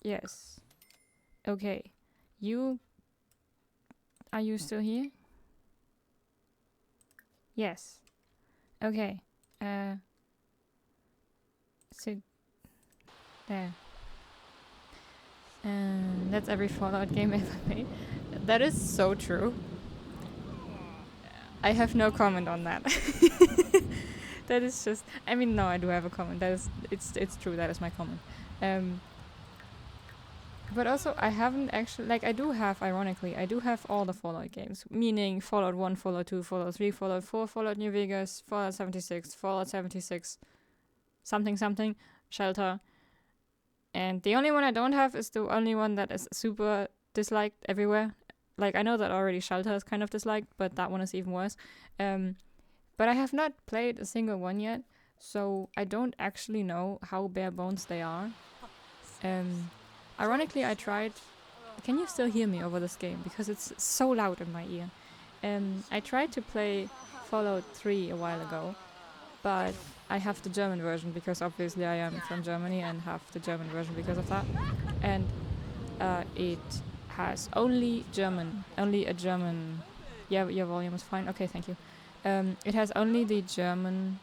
Yes. Okay. You... Are you still here? Yes. Okay. Sit there. That's every Fallout game ever made. That is so true. I have no comment on that. That is just... I mean, no, I do have a comment. That is... It's true. That is my comment. But also, I haven't actually... Like, I do have, ironically, I do have all the Fallout games. Meaning Fallout 1, Fallout 2, Fallout 3, Fallout 4, Fallout New Vegas, Fallout 76, Fallout 76, something, Shelter. And the only one I don't have is the only one that is super disliked everywhere. Like, I know that already Shelter is kind of disliked, but that one is even worse. But I have not played a single one yet, so I don't actually know how bare bones they are. Ironically, I tried... Can you still hear me over this game? Because it's so loud in my ear. I tried to play Fallout 3 a while ago, but I have the German version because obviously I am from Germany and have the German version because of that. And it has only a German... Yeah, your volume is fine. Okay, thank you. It has only the German...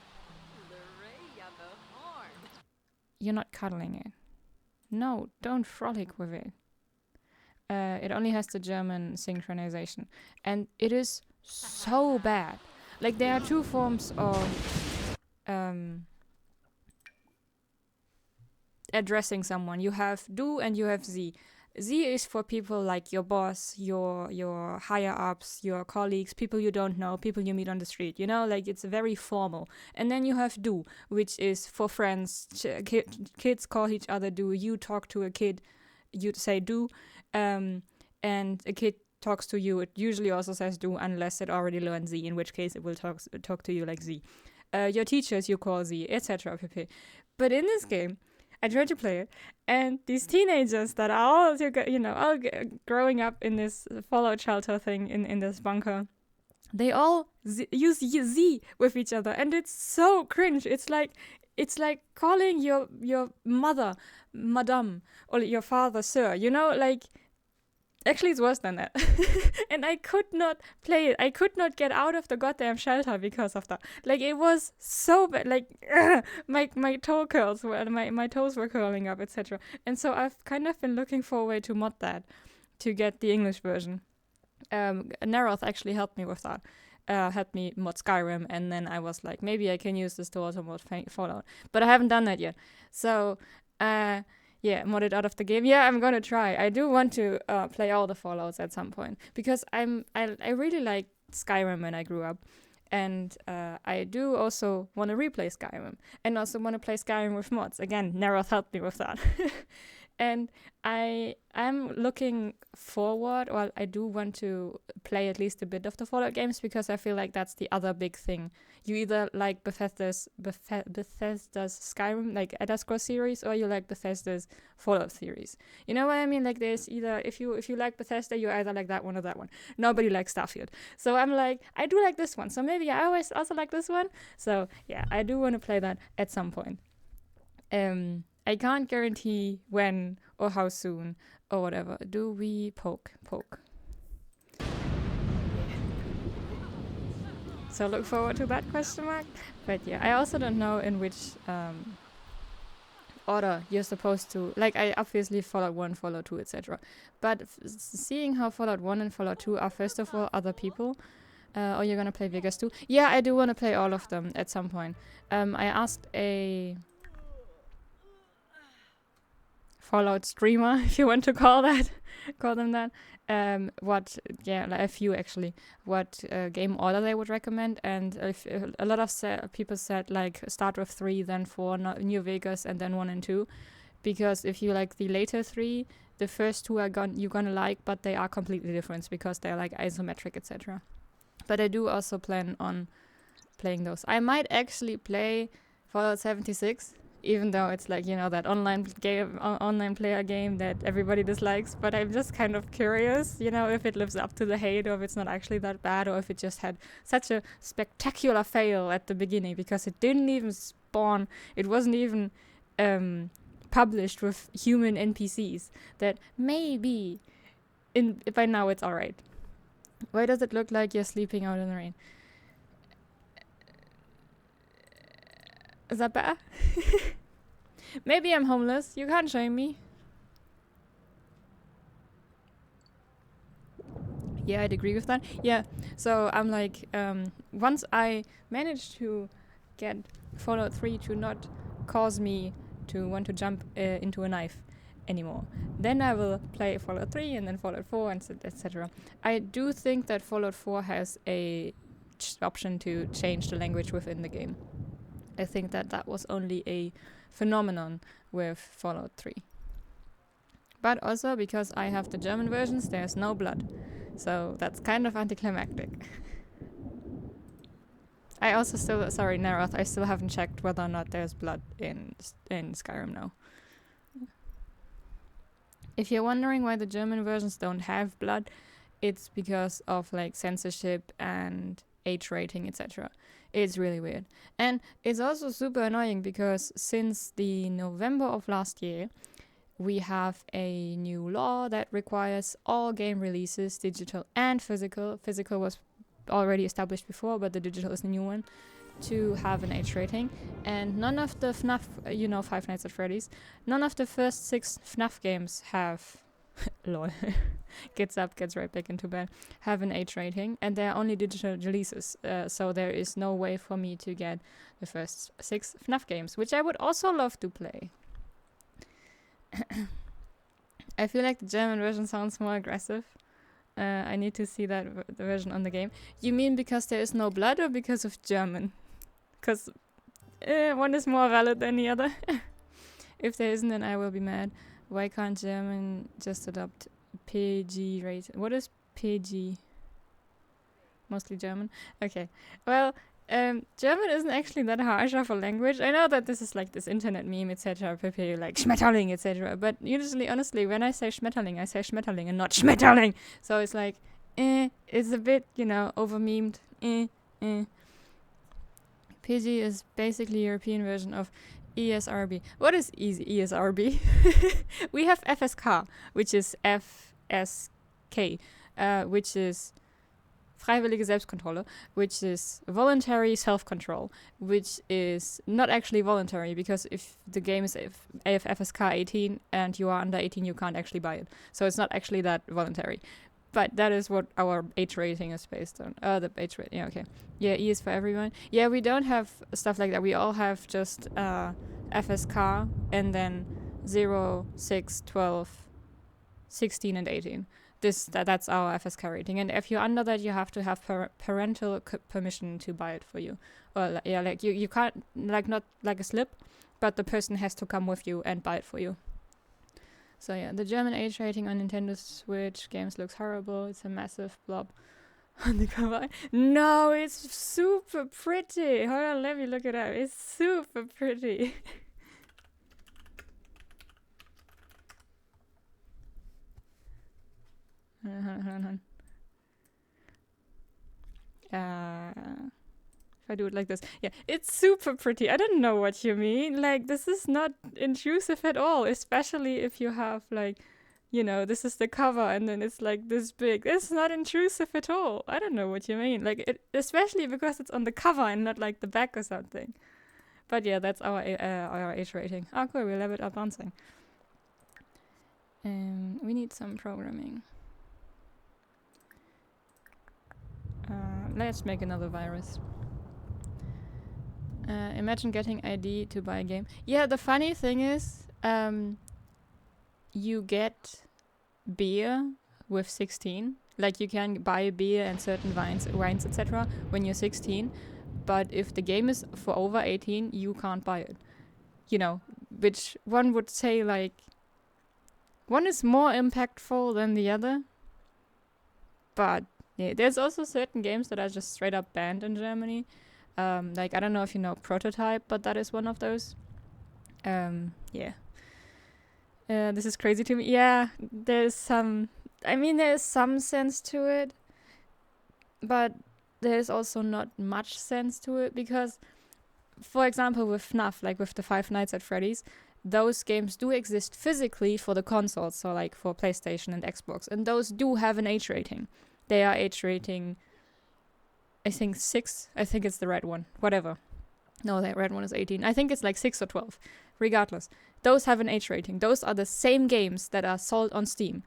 You're not cuddling it. No, don't frolic with it. It only has the German synchronization. And it is so bad. Like, there are two forms of addressing someone. You have du and you have sie. Sie is for people like your boss, your higher ups, your colleagues, people you don't know, people you meet on the street. You know, like, it's very formal. And then you have du, which is for friends. Kids call each other du. You talk to a kid, you say du, and a kid talks to you. It usually also says du, unless it already learned sie, in which case it will talk to you like sie. Your teachers you call sie, etc. pp. But in this game, I tried to play it, and these teenagers that are all, all growing up in this fallout shelter thing in this bunker, they all use Z with each other, and it's so cringe. It's like calling your mother madame or your father sir. You know, like, actually it's worse than that. And I could not play it. I could not get out of the goddamn shelter because of that. Like, it was so bad. Like, my toe curls were, my toes were curling up, etc. And so I've kind of been looking for a way to mod that to get the English version. Naroth actually helped me with that. Helped me mod Skyrim, and then I was like, maybe I can use this to also mod Fallout. But I haven't done that yet. So, yeah, mod it out of the game. Yeah, I'm gonna try. I do want to play all the Fallouts at some point, because I really liked Skyrim when I grew up, and I do also want to replay Skyrim, and also want to play Skyrim with mods. Again, Naroth helped me with that. And I'm looking forward, or I do want to play at least a bit of the Fallout games, because I feel like that's the other big thing. You either like Bethesda's Skyrim, like Elder Scrolls series, or you like Bethesda's Fallout series. You know what I mean? Like, there's either, if you like Bethesda, you either like that one or that one. Nobody likes Starfield. So I'm like, I do like this one, so maybe I always also like this one. So yeah, I do want to play that at some point. I can't guarantee when or how soon or whatever. Do we poke? So look forward to that question mark. But yeah, I also don't know in which order you're supposed to. Like, I obviously Fallout 1, Fallout 2, etc. But seeing how Fallout 1 and Fallout 2 are, first of all, other people. Or you're gonna play Vegas too? Yeah, I do want to play all of them at some point. I asked a Fallout streamer, if you want to call them that, like a few actually, what game order they would recommend, and if a lot of people said, like, start with 3, then 4, New Vegas, and then 1 and 2, because if you like the later 3, the first 2 you're gonna like, but they are completely different because they're like isometric, etc. But I do also plan on playing those. I might actually play Fallout 76, even though it's like, that online player game that everybody dislikes. But I'm just kind of curious, if it lives up to the hate, or if it's not actually that bad, or if it just had such a spectacular fail at the beginning, because it didn't even spawn. It wasn't even published with human NPCs. That maybe by now it's alright. Why does it look like you're sleeping out in the rain? Is that better? Maybe I'm homeless. You can't shame me. Yeah, I'd agree with that. Yeah, so I'm like, once I manage to get Fallout 3 to not cause me to want to jump into a knife anymore, then I will play Fallout 3 and then Fallout 4 and etc. I do think that Fallout 4 has a option to change the language within the game. I think that was only a phenomenon with Fallout 3. But also, because I have the German versions, there's no blood. So that's kind of anticlimactic. I also sorry, Naroth, I still haven't checked whether or not there's blood in Skyrim now. If you're wondering why the German versions don't have blood, it's because of like censorship and age rating, etc. It's really weird. And it's also super annoying because since the November of last year, we have a new law that requires all game releases, digital and physical. Physical was already established before, but the digital is the new one. to have an H rating, and none of the FNAF, Five Nights at Freddy's, none of the first 6 FNAF games have, lol, gets up, gets right back into bed, have an H rating, and they're only digital releases, so there is no way for me to get the first 6 FNAF games, which I would also love to play. I feel like the German version sounds more aggressive. I need to see that the version on the game. You mean because there is no blood or because of German? Because one is more valid than the other. If there isn't, then I will be mad. Why can't German just adopt PG rate? What is PG? Mostly German. Okay. Well, German isn't actually that harsh of a language. I know that this is like this internet meme, etc. People like Schmetterling, etc. But usually, honestly, when I say Schmetterling and not Schmetterling. So it's like, it's a bit, over memed. PG is basically European version of ESRB. What is ESRB? We have FSK, which is FSK, which is Freiwillige Selbstkontrolle, which is voluntary self-control, which is not actually voluntary, because if the game is FSK 18 and you are under 18, you can't actually buy it. So it's not actually that voluntary. But that is what our H rating is based on. The H rating, yeah, okay. Yeah, E is for everyone. Yeah, we don't have stuff like that. We all have just FSK and then 0, 6, 12, 16 and 18. That's our FSK rating, and if you're under that, you have to have parental permission to buy it for you. Or you can't, not like a slip, but the person has to come with you and buy it for you. So yeah, the German H rating on Nintendo Switch games looks horrible. It's a massive blob on the cover. No, it's super pretty. Hold on, let me look it up. It's super pretty. If I do it like this, yeah, it's super pretty. I don't know what you mean. Like, this is not intrusive at all, especially if you have this is the cover and then it's like this big. It's not intrusive at all. I don't know what you mean. Like, especially because it's on the cover and not like the back or something. But yeah, that's our H rating. Oh, cool, we leveled up dancing. We need some programming. Let's make another virus. Imagine getting ID to buy a game. Yeah, the funny thing is, you get beer with 16. Like, you can buy beer and certain wines, etc. when you're 16. But if the game is for over 18, you can't buy it. Which one would say, like, one is more impactful than the other. But yeah, there's also certain games that are just straight up banned in Germany. I don't know if you know Prototype, but that is one of those. Yeah. This is crazy to me. Yeah, there's some sense to it, but there's also not much sense to it because, for example, with FNAF, like with the Five Nights at Freddy's, those games do exist physically for the consoles, so like for PlayStation and Xbox, and those do have an H rating. They are H rating, I think 6. I think it's the red one. Whatever. No, the red one is 18. I think it's like 6 or 12. Regardless. Those have an H rating. Those are the same games that are sold on Steam.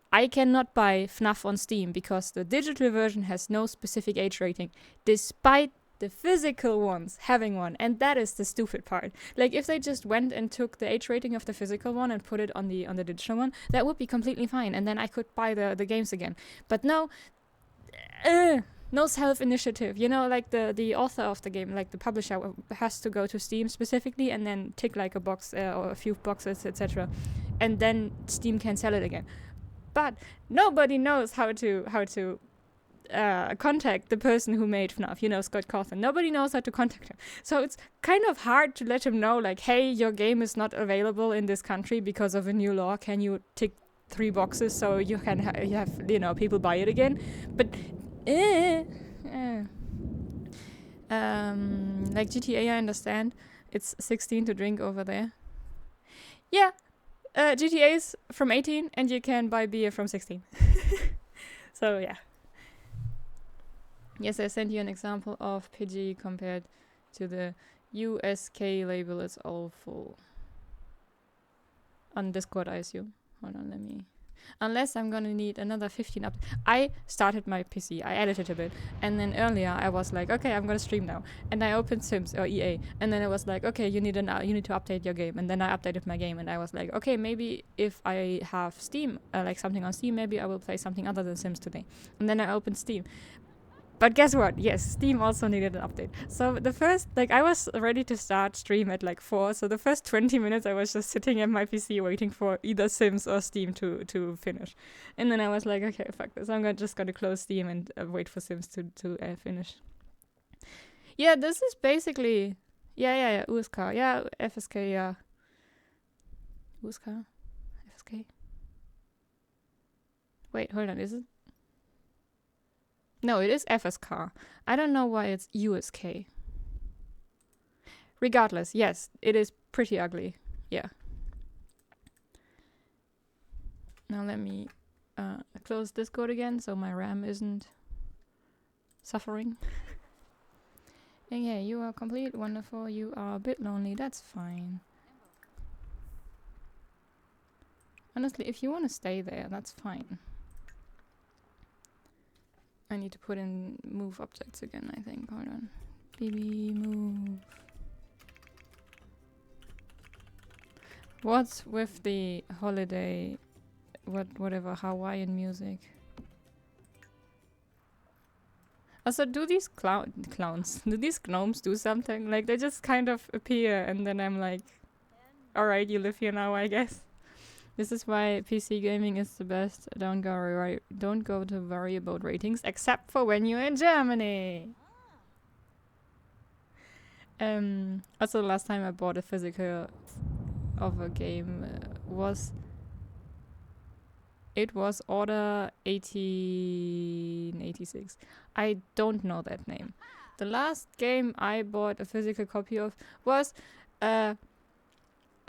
I cannot buy FNAF on Steam because the digital version has no specific H rating, despite the physical ones having one. And that is the stupid part. Like, if they just went and took the H rating of the physical one and put it on the digital one, that would be completely fine. And then I could buy the games again. But no, no self-initiative. Like the author of the game, like the publisher, has to go to Steam specifically and then tick like a box or a few boxes, etc. And then Steam can sell it again. But nobody knows how to contact the person who made FNAF, Scott Cawthon. Nobody knows how to contact him. So it's kind of hard to let him know, like, hey, your game is not available in this country because of a new law. Can you tick 3 boxes so you can have people buy it again? But like GTA, I understand it's 16 to drink over there. Yeah, GTA is from 18 and you can buy beer from 16. So yeah. Yes, I sent you an example of PG compared to the USK label is all full. On Discord, I assume. Hold on, let me... Unless I'm gonna need another 15 up. I started my PC, I edited a bit, and then earlier I was like, okay, I'm gonna stream now, and I opened Sims or EA, and then it was like, okay, you need to update your game, and then I updated my game, and I was like, okay, maybe if I have Steam, like something on Steam, maybe I will play something other than Sims today, and then I opened Steam. But guess what? Yes, Steam also needed an update. So the first, like, I was ready to start stream at like 4. So the first 20 minutes I was just sitting at my PC waiting for either Sims or Steam to finish. And then I was like, okay, fuck this. I'm just gonna close Steam and wait for Sims to finish. Yeah, this is basically... Yeah, USK. Yeah, FSK, yeah. USK? FSK? Wait, hold on, is it? No, it is FSK. I don't know why it's USK. Regardless, yes, it is pretty ugly. Yeah. Now let me close Discord again so my RAM isn't suffering. And yeah, you are complete, wonderful. You are a bit lonely, that's fine. Honestly, if you want to stay there, that's fine. I need to put in move objects again, I think. Hold on. BB move. What's with the holiday, whatever, Hawaiian music? Also, do these clowns, do these gnomes do something? Like, they just kind of appear and then I'm like, alright, you live here now, I guess. This is why PC gaming is the best. Don't go to worry about ratings, except for when you're in Germany. Also, the last time I bought a physical of a game was Order 1886. I don't know that name. The last game I bought a physical copy of was,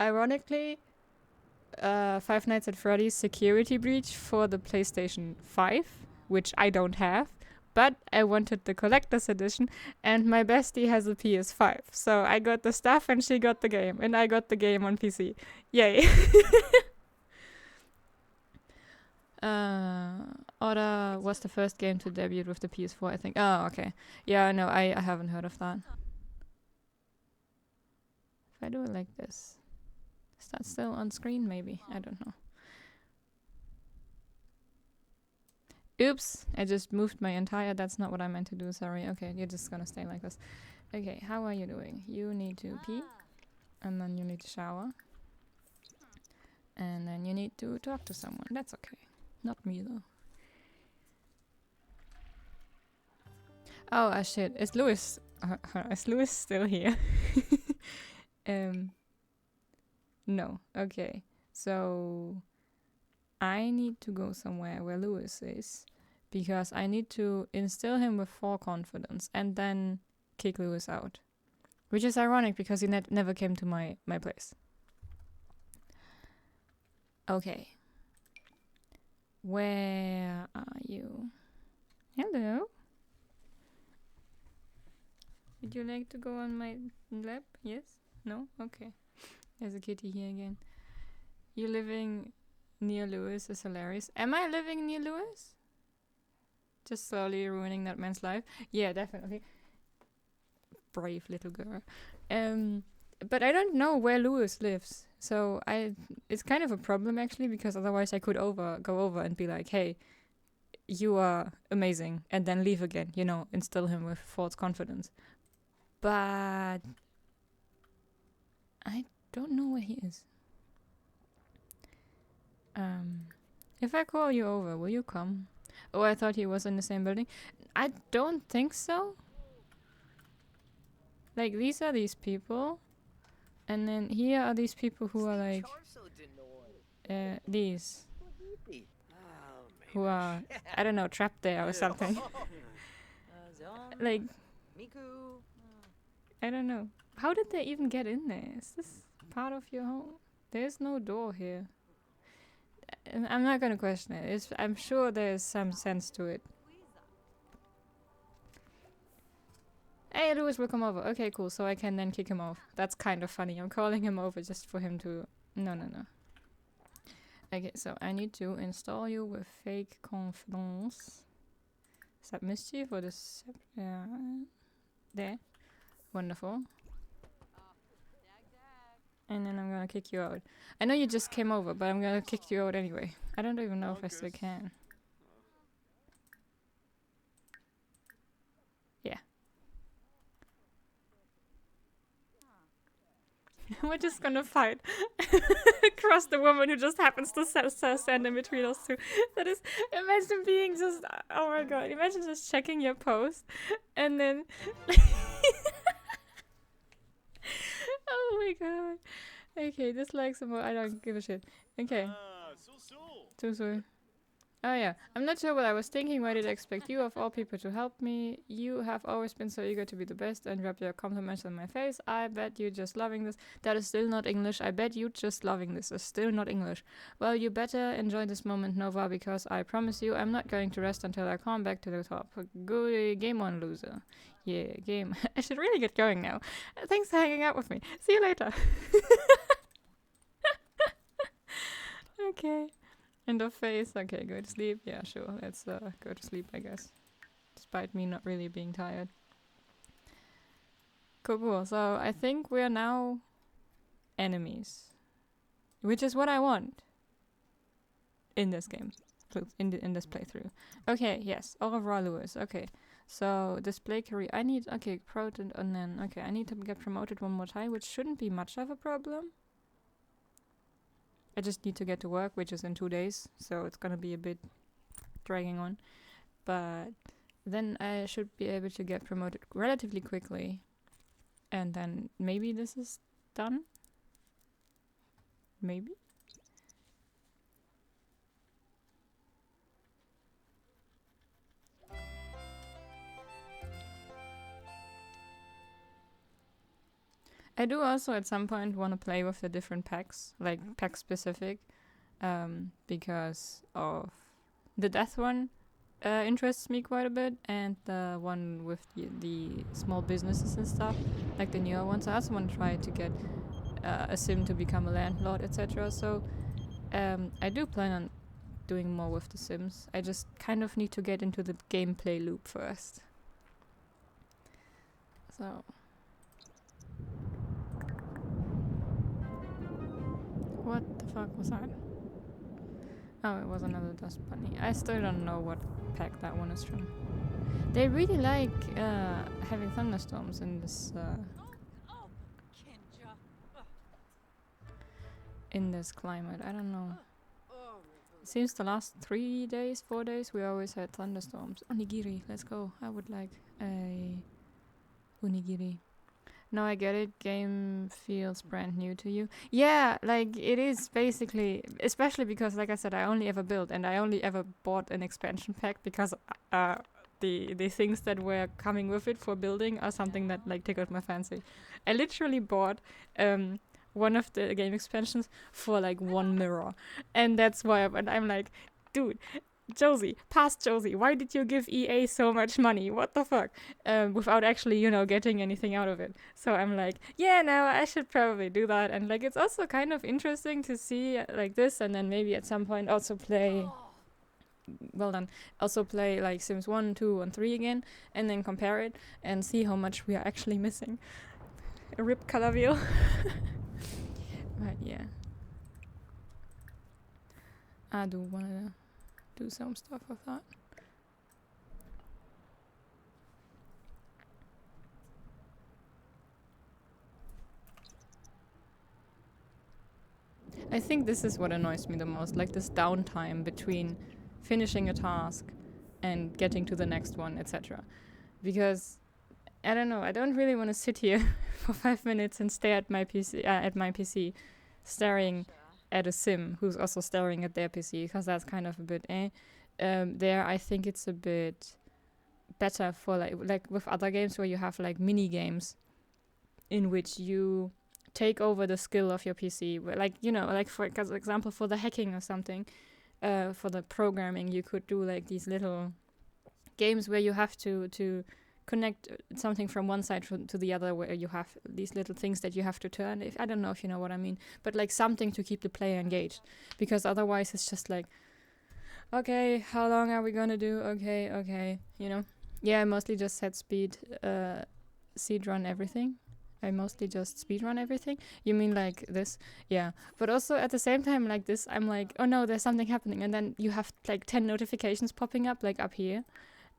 ironically, Five Nights at Freddy's Security Breach for the PlayStation 5, which I don't have, but I wanted the collector's edition, and my bestie has a PS5, so I got the stuff and she got the game, and I got the game on PC. Yay! Order was the first game to debut with the PS4, I think. Oh, okay. Yeah, no, I haven't heard of that. If I do it like this... Is that still on screen? Maybe. I don't know. Oops! I just moved my entire... That's not what I meant to do, sorry. Okay, you're just gonna stay like this. Okay, how are you doing? You need to pee. And then you need to shower. And then you need to talk to someone. That's okay. Not me, though. Oh, shit. Is Louis... is Louis still here? No. Okay. So I need to go somewhere where Louis is because I need to instill him with 4 confidence and then kick Louis out. Which is ironic because he never came to my place. Okay. Where are you? Hello? Would you like to go on my lap? Yes? No? Okay. There's a kitty here again. You living near Lewis is hilarious. Am I living near Lewis? Just slowly ruining that man's life. Yeah, definitely. Brave little girl. But I don't know where Lewis lives. So it's kind of a problem actually, because otherwise I could go over and be like, hey, you are amazing, and then leave again, you know, instill him with false confidence. But I don't know where he is. If I call you over, will you come? Oh, I thought he was in the same building. I don't think so. Like, these are these people. And then here are these people who are like... these. Who are, I don't know, trapped there or something. Like... I don't know. How did they even get in there? Is this part of your home? There's no door here. I'm not gonna question it. I'm sure there's some sense to it. Hey, Lewis will come over. Okay, cool. So I can then kick him off. That's kind of funny. I'm calling him over just for him to... No. Okay, so I need to install you with fake confidence. Is that mischief or this? Yeah. There. Wonderful. And then I'm gonna kick you out. I know you just came over, but I'm gonna kick you out anyway. I don't even know if I still can. Yeah. We're just gonna fight across the woman who just happens to stand in between us two. That is, imagine being just, oh my god, imagine just checking your post and then, oh my god. Okay, dislikes some more, I don't give a shit. Okay. Too. Oh yeah, I'm not sure what I was thinking. Why did I expect you of all people to help me? You have always been so eager to be the best and rub your compliments on my face. I bet you just loving this. That is still not English. I bet you just loving this is still not English. Well, you better enjoy this moment, Nova, because I promise you I'm not going to rest until I come back to the top. Good game on, loser. Yeah, game. I should really get going now. Thanks for hanging out with me. See you later. Okay. End of phase. Okay, go to sleep. Yeah, sure. Let's go to sleep, I guess. Despite me not really being tired. Cool. So I think we're now enemies. Which is what I want. In this game. In this playthrough. Okay, yes. Au revoir, Lewis. Okay. So, display career. I need... Okay, promoted and then... Okay, I need to get promoted one more time, which shouldn't be much of a problem. I just need to get to work, which is in 2 days, so it's gonna be a bit dragging on. But then I should be able to get promoted relatively quickly. And then maybe this is done? Maybe? I do also at some point want to play with the different packs, like pack specific, because of the death one interests me quite a bit, and the one with the small businesses and stuff, like the newer ones. I also want to try to get a sim to become a landlord, etc. So I do plan on doing more with the sims. I just kind of need to get into the gameplay loop first. So... What the fuck was that? Oh, it was another dust bunny. I still don't know what pack that one is from. They really like having thunderstorms in this in this climate. I don't know. It seems the last 3 days, 4 days, we always had thunderstorms. Onigiri, let's go. I would like a onigiri. No, I get it. Game feels brand new to you. Yeah, like it is basically, especially because, like I said, I only ever built and I only ever bought an expansion pack because the things that were coming with it for building are something that like tickled my fancy. I literally bought one of the game expansions for like 1 mirror, and that's why I'm like, dude. Josie, past Josie, why did you give EA so much money? What the fuck? Without actually, getting anything out of it. So I'm like, yeah, no, I should probably do that. And like, it's also kind of interesting to see like this, and then maybe at some point also play, well done, also play like Sims 1, 2, and 3 again, and then compare it and see how much we are actually missing. A rip color wheel. But yeah. I do wanna do some stuff with that. I think this is what annoys me the most, like this downtime between finishing a task and getting to the next one, etc. Because I don't know, I don't really want to sit here for 5 minutes and stare at my PC, staring at a sim who's also staring at their PC, because that's kind of a bit there I think it's a bit better for like with other games where you have like mini games in which you take over the skill of your PC, like like for example for the hacking or something, for the programming you could do like these little games where you have to connect something from one side to the other, where you have these little things that you have to turn. I don't know if you know what I mean, but like something to keep the player engaged, because otherwise it's just like, okay, how long are we gonna do? Okay, you know. Yeah, I mostly just set speed, speed run everything. I mostly just speed run everything. You mean like this? Yeah. But also at the same time, like this, I'm like, oh no, there's something happening, and then you have like 10 notifications popping up, like up here.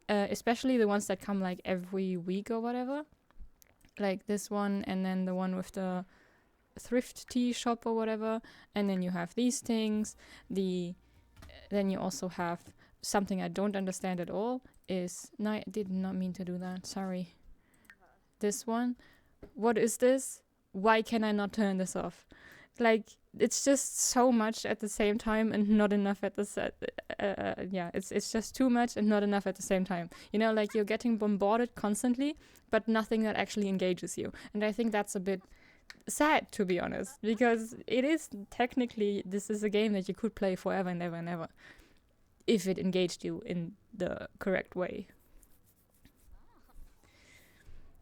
Especially the ones that come like every week or whatever. Like this one, and then the one with the thrift tea shop or whatever. And then you have these things. Then you also have something I don't understand at all. No, I did not mean to do that. Sorry. This one. What is this? Why can I not turn this off? Like, it's just so much at the same time and not enough at the yeah, it's just too much and not enough at the same time. You know, like you're getting bombarded constantly, but nothing that actually engages you. And I think that's a bit sad, to be honest, because it is technically, this is a game that you could play forever and ever and ever if it engaged you in the correct way.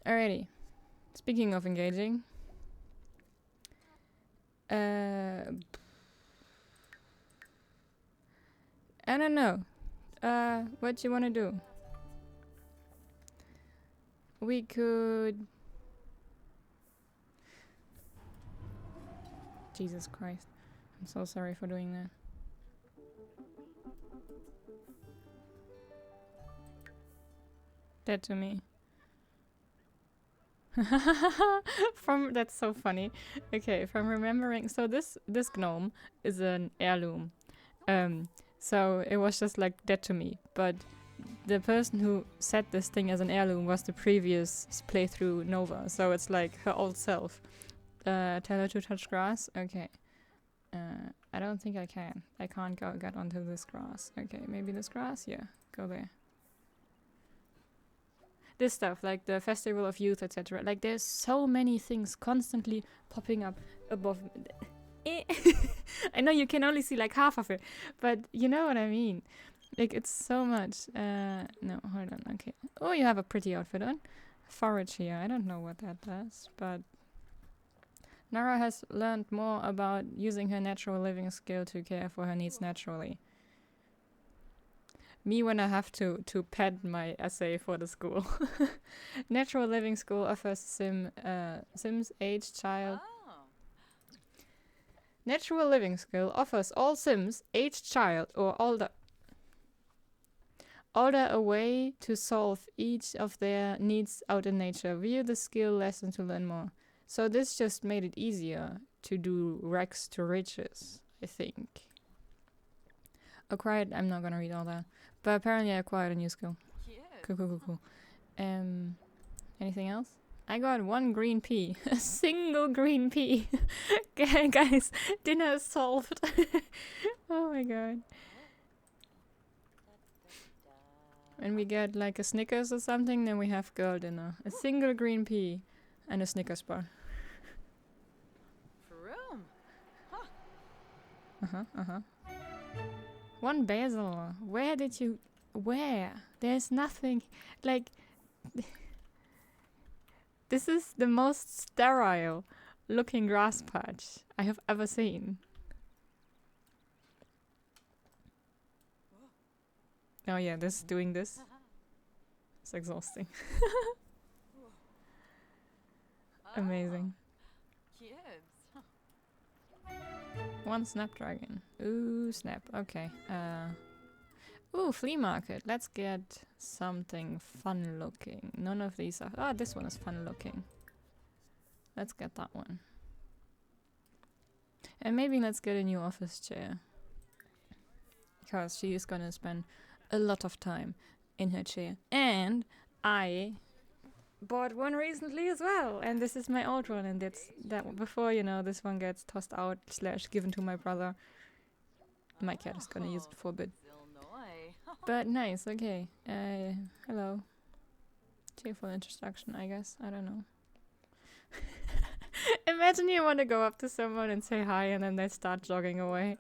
Alrighty. Speaking of engaging, I don't know. What you want to do? We could... Jesus Christ. I'm so sorry for doing that. Dead to me. That's so funny. Okay, from remembering, so this gnome is an heirloom. So it was just like dead to me. But the person who set this thing as an heirloom was the previous playthrough Nova. So it's like her old self. Tell her to touch grass. Okay. I don't think I can. I can't get onto this grass. Okay, maybe this grass? Yeah, go there. This stuff, like the Festival of Youth, etc. Like, there's so many things constantly popping up above. I know you can only see like half of it, but you know what I mean. Like, it's so much. No, hold on. Okay. Oh, you have a pretty outfit on. Forage here. I don't know what that does, but Nara has learned more about using her natural living skill to care for her needs naturally. Me when I have to pad my essay for the school. Natural Living School offers Sims aged child. Oh. Natural Living School offers all Sims aged child or older a way to solve each of their needs out in nature. View the skill lesson to learn more. So this just made it easier to do Rex to riches, I think. Acquired. I'm not gonna read all that. But apparently I acquired a new skill. Yeah. Cool. Anything else? I got 1 green pea. A single green pea. Guys, dinner is solved. Oh my god. When we get like a Snickers or something, then we have girl dinner. A single green pea and a Snickers bar. Vroom. 1 basil. Where? There's nothing. Like, this is the most sterile looking grass patch I have ever seen. Oh yeah, doing this. It's exhausting. Amazing. Kids. 1 snapdragon. Ooh, snap. Okay. Ooh, flea market. Let's get something fun looking. None of these are... Ah, this one is fun looking. Let's get that one. And maybe let's get a new office chair. Because she is gonna spend a lot of time in her chair. And I bought one recently as well. And this is my old one. And that's that before, you know, this one gets tossed out / given to my brother. My cat is gonna use it for a bit. But nice, okay. Hello. Cheerful introduction, I guess. I don't know. Imagine you want to go up to someone and say hi and then they start jogging away.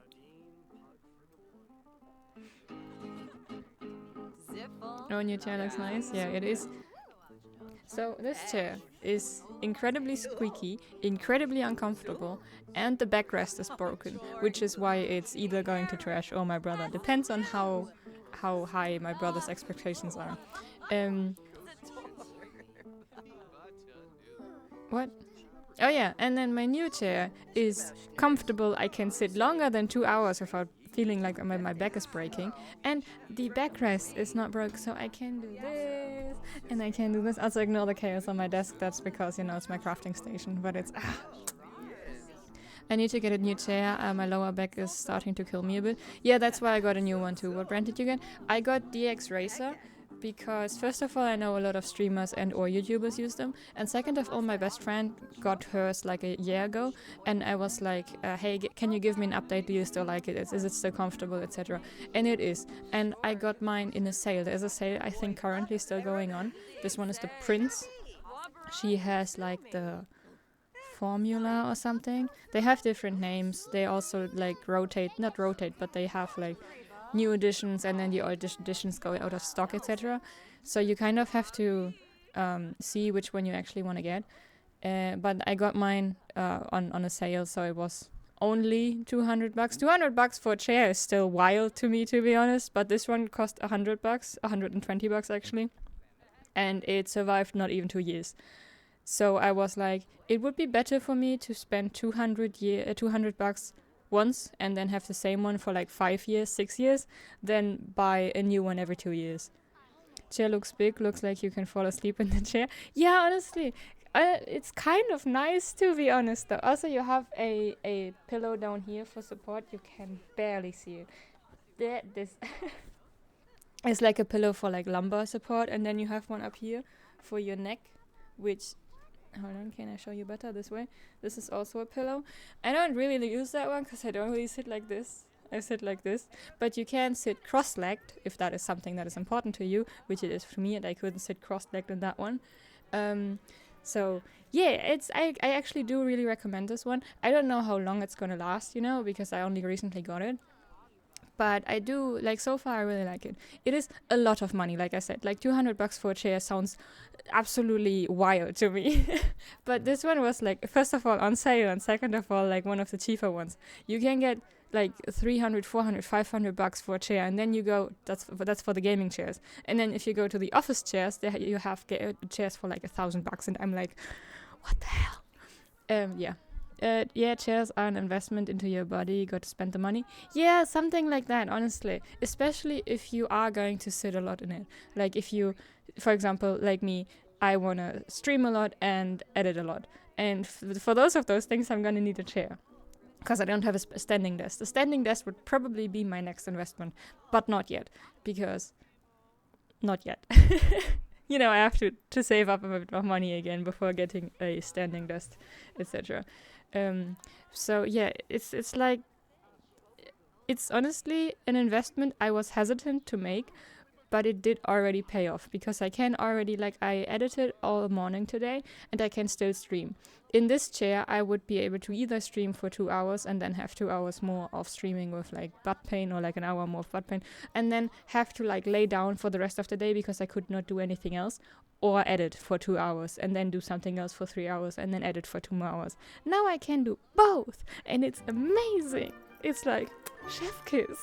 Oh, new chair looks nice. Yeah, it is. So this chair is incredibly squeaky, incredibly uncomfortable, and the backrest is broken, which is why it's either going to trash or my brother. Depends on how high my brother's expectations are. Um, what? Oh yeah, and then my new chair is comfortable. I can sit longer than 2 hours without feeling like my back is breaking. And the backrest is not broke, so I can do this, and I can do this. Also ignore the chaos on my desk. That's because, it's my crafting station, but it's... I need to get a new chair. My lower back is starting to kill me a bit. Yeah, that's why I got a new one too. What brand did you get? I got DX Racer because first of all, I know a lot of streamers and or YouTubers use them, and second of all, my best friend got hers like a year ago, and I was like, hey, can you give me an update? Do you still like it? Is it still comfortable, etc.? And it is. And I got mine in a sale. There's a sale I think currently still going on. This one is the Prince. She has like the Formula or something. They have different names. They also like not rotate, but they have like new editions, and then the old editions go out of stock, etc. So you kind of have to see which one you actually want to get. But I got mine on a sale, so it was only $200. $200 for a chair is still wild to me, to be honest. But this one cost $100, $120 actually, and it survived not even 2 years. So I was like, it would be better for me to spend $200 once and then have the same one for like 5 years, 6 years, than buy a new one every 2 years. Chair looks big, looks like you can fall asleep in the chair. Yeah, honestly, it's kind of nice, to be honest though. Also, you have a pillow down here for support. You can barely see it. This is like a pillow for like lumbar support, and then you have one up here for your neck, which... Hold on, can I show you better this way? This is also a pillow. I don't really use that one because I don't really sit like this. I sit like this. But you can sit cross-legged if that is something that is important to you, which it is for me, and I couldn't sit cross-legged in that one. So yeah, I actually do really recommend this one. I don't know how long it's gonna last, because I only recently got it. But I do, like, so far I really like it. It is a lot of money, like I said. Like, $200 for a chair sounds absolutely wild to me. But this one was, like, first of all, on sale, and second of all, like, one of the cheaper ones. You can get, like, $300, $400, $500 for a chair, and then you go, that's for the gaming chairs. And then if you go to the office chairs, there you have chairs for, like, $1,000, and I'm like, what the hell? Yeah. Chairs are an investment into your body. You got to spend the money. Yeah, something like that, honestly. Especially if you are going to sit a lot in it. Like if you, for example, like me, I want to stream a lot and edit a lot. And for those things, I'm going to need a chair. Because I don't have a standing desk. The standing desk would probably be my next investment. But not yet. Because... not yet. I have to save up a bit of money again before getting a standing desk, etc. So yeah, it's like, it's honestly an investment I was hesitant to make, but it did already pay off because I can already, like, I edited all morning today and I can still stream. In this chair, I would be able to either stream for 2 hours and then have 2 hours more of streaming with like butt pain, or like an hour more of butt pain, and then have to like lay down for the rest of the day because I could not do anything else, or edit for 2 hours and then do something else for 3 hours and then edit for 2 more hours. Now I can do both, and it's amazing. It's like chef kiss.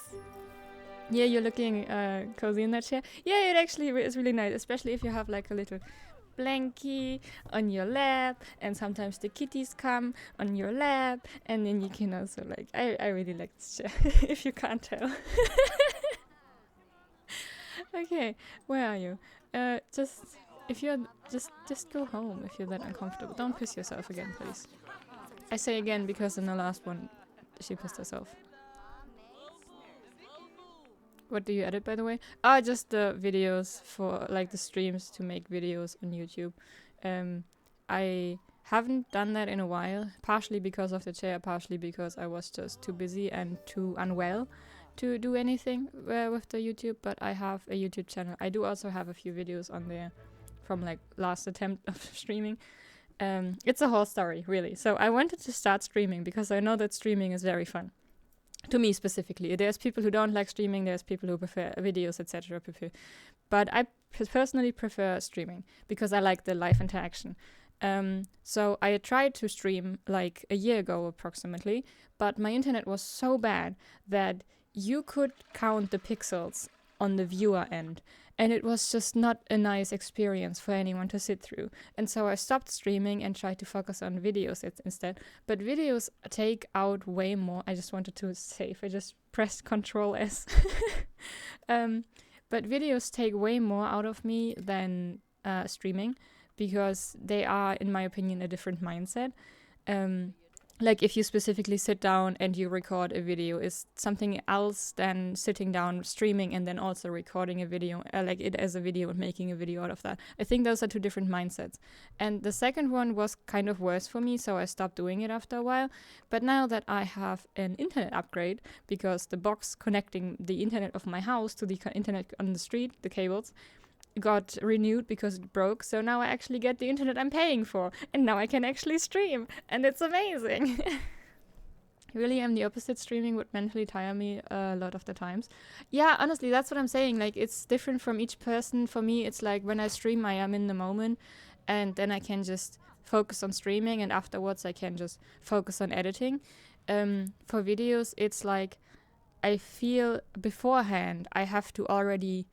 Yeah, you're looking cozy in that chair. Yeah, it actually is really nice, especially if you have like a little blankie on your lap, and sometimes the kitties come on your lap, and then you can also like, I really like this chair, if you can't tell. Okay, where are you? If you're, just go home if you're that uncomfortable. Don't piss yourself again, please. I say again because in the last one, she pissed herself. What do you edit, by the way? Just the videos for, like, the streams to make videos on YouTube. I haven't done that in a while, partially because of the chair, partially because I was just too busy and too unwell to do anything with the YouTube, but I have a YouTube channel. I do also have a few videos on there from, like, last attempt of streaming. It's a whole story, really. So I wanted to start streaming because I know that streaming is very fun. To me specifically, there's people who don't like streaming, there's people who prefer videos, etc. But I personally prefer streaming because I like the live interaction. So I tried to stream like a year ago approximately, but my internet was so bad that you could count the pixels on the viewer end, and it was just not a nice experience for anyone to sit through. And so I stopped streaming and tried to focus on videos instead. But videos take out way more. I just wanted to save. I just pressed Control S. But videos take way more out of me than streaming, because they are, in my opinion, a different mindset. Like if you specifically sit down and you record a video is something else than sitting down streaming and then also recording a video, like it as a video and making a video out of that. I think those are two different mindsets. And the second one was kind of worse for me, so I stopped doing it after a while. But now that I have an internet upgrade, because the box connecting the internet of my house to the internet on the street, the cables, got renewed because it broke, so now I actually get the internet I'm paying for, and now I can actually stream, and it's amazing. Really, I'm the opposite. Streaming would mentally tire me a lot of the times. Yeah, honestly, that's what I'm saying. Like, it's different from each person. For me, it's like when I stream, I am in the moment, and then I can just focus on streaming, and afterwards I can just focus on editing. For videos, it's like I feel beforehand I have to already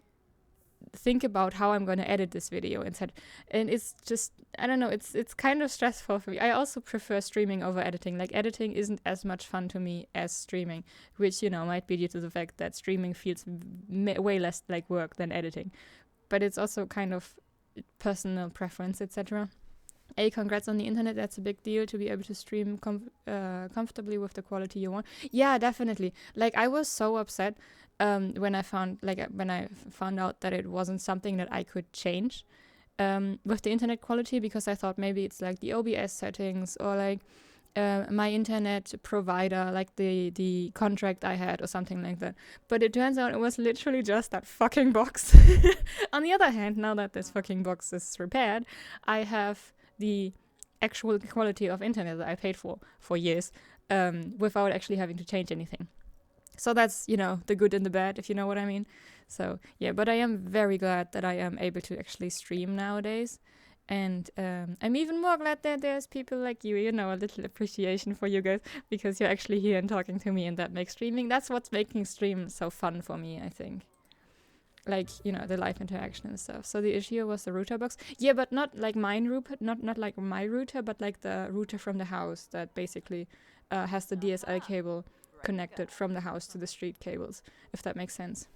think about how I'm going to edit this video instead, and it's just, I don't know, it's kind of stressful for me. I also prefer streaming over editing. Like, editing isn't as much fun to me as streaming, which, you know, might be due to the fact that streaming feels way less like work than editing, but it's also kind of personal preference, etc. Congrats on the internet. That's a big deal, to be able to stream comfortably with the quality you want. Yeah, definitely. Like, I was so upset when I found out that it wasn't something that I could change with the internet quality, because I thought maybe it's like the OBS settings or like my internet provider, like the contract I had or something like that. But it turns out it was literally just that fucking box. On the other hand, now that this fucking box is repaired, I have the actual quality of internet that I paid for years without actually having to change anything. So that's, you know, the good and the bad, if you know what I mean. So, yeah, but I am very glad that I am able to actually stream nowadays. And I'm even more glad that there's people like you know, a little appreciation for you guys, because you're actually here and talking to me, and that makes streaming, that's what's making stream so fun for me, I think. Like, you know, the live interaction and stuff. So the issue was the router box. Yeah, but not like mine router, not like my router, but like the router from the house that basically has the DSL cable connected from the house to the street cables, if that makes sense.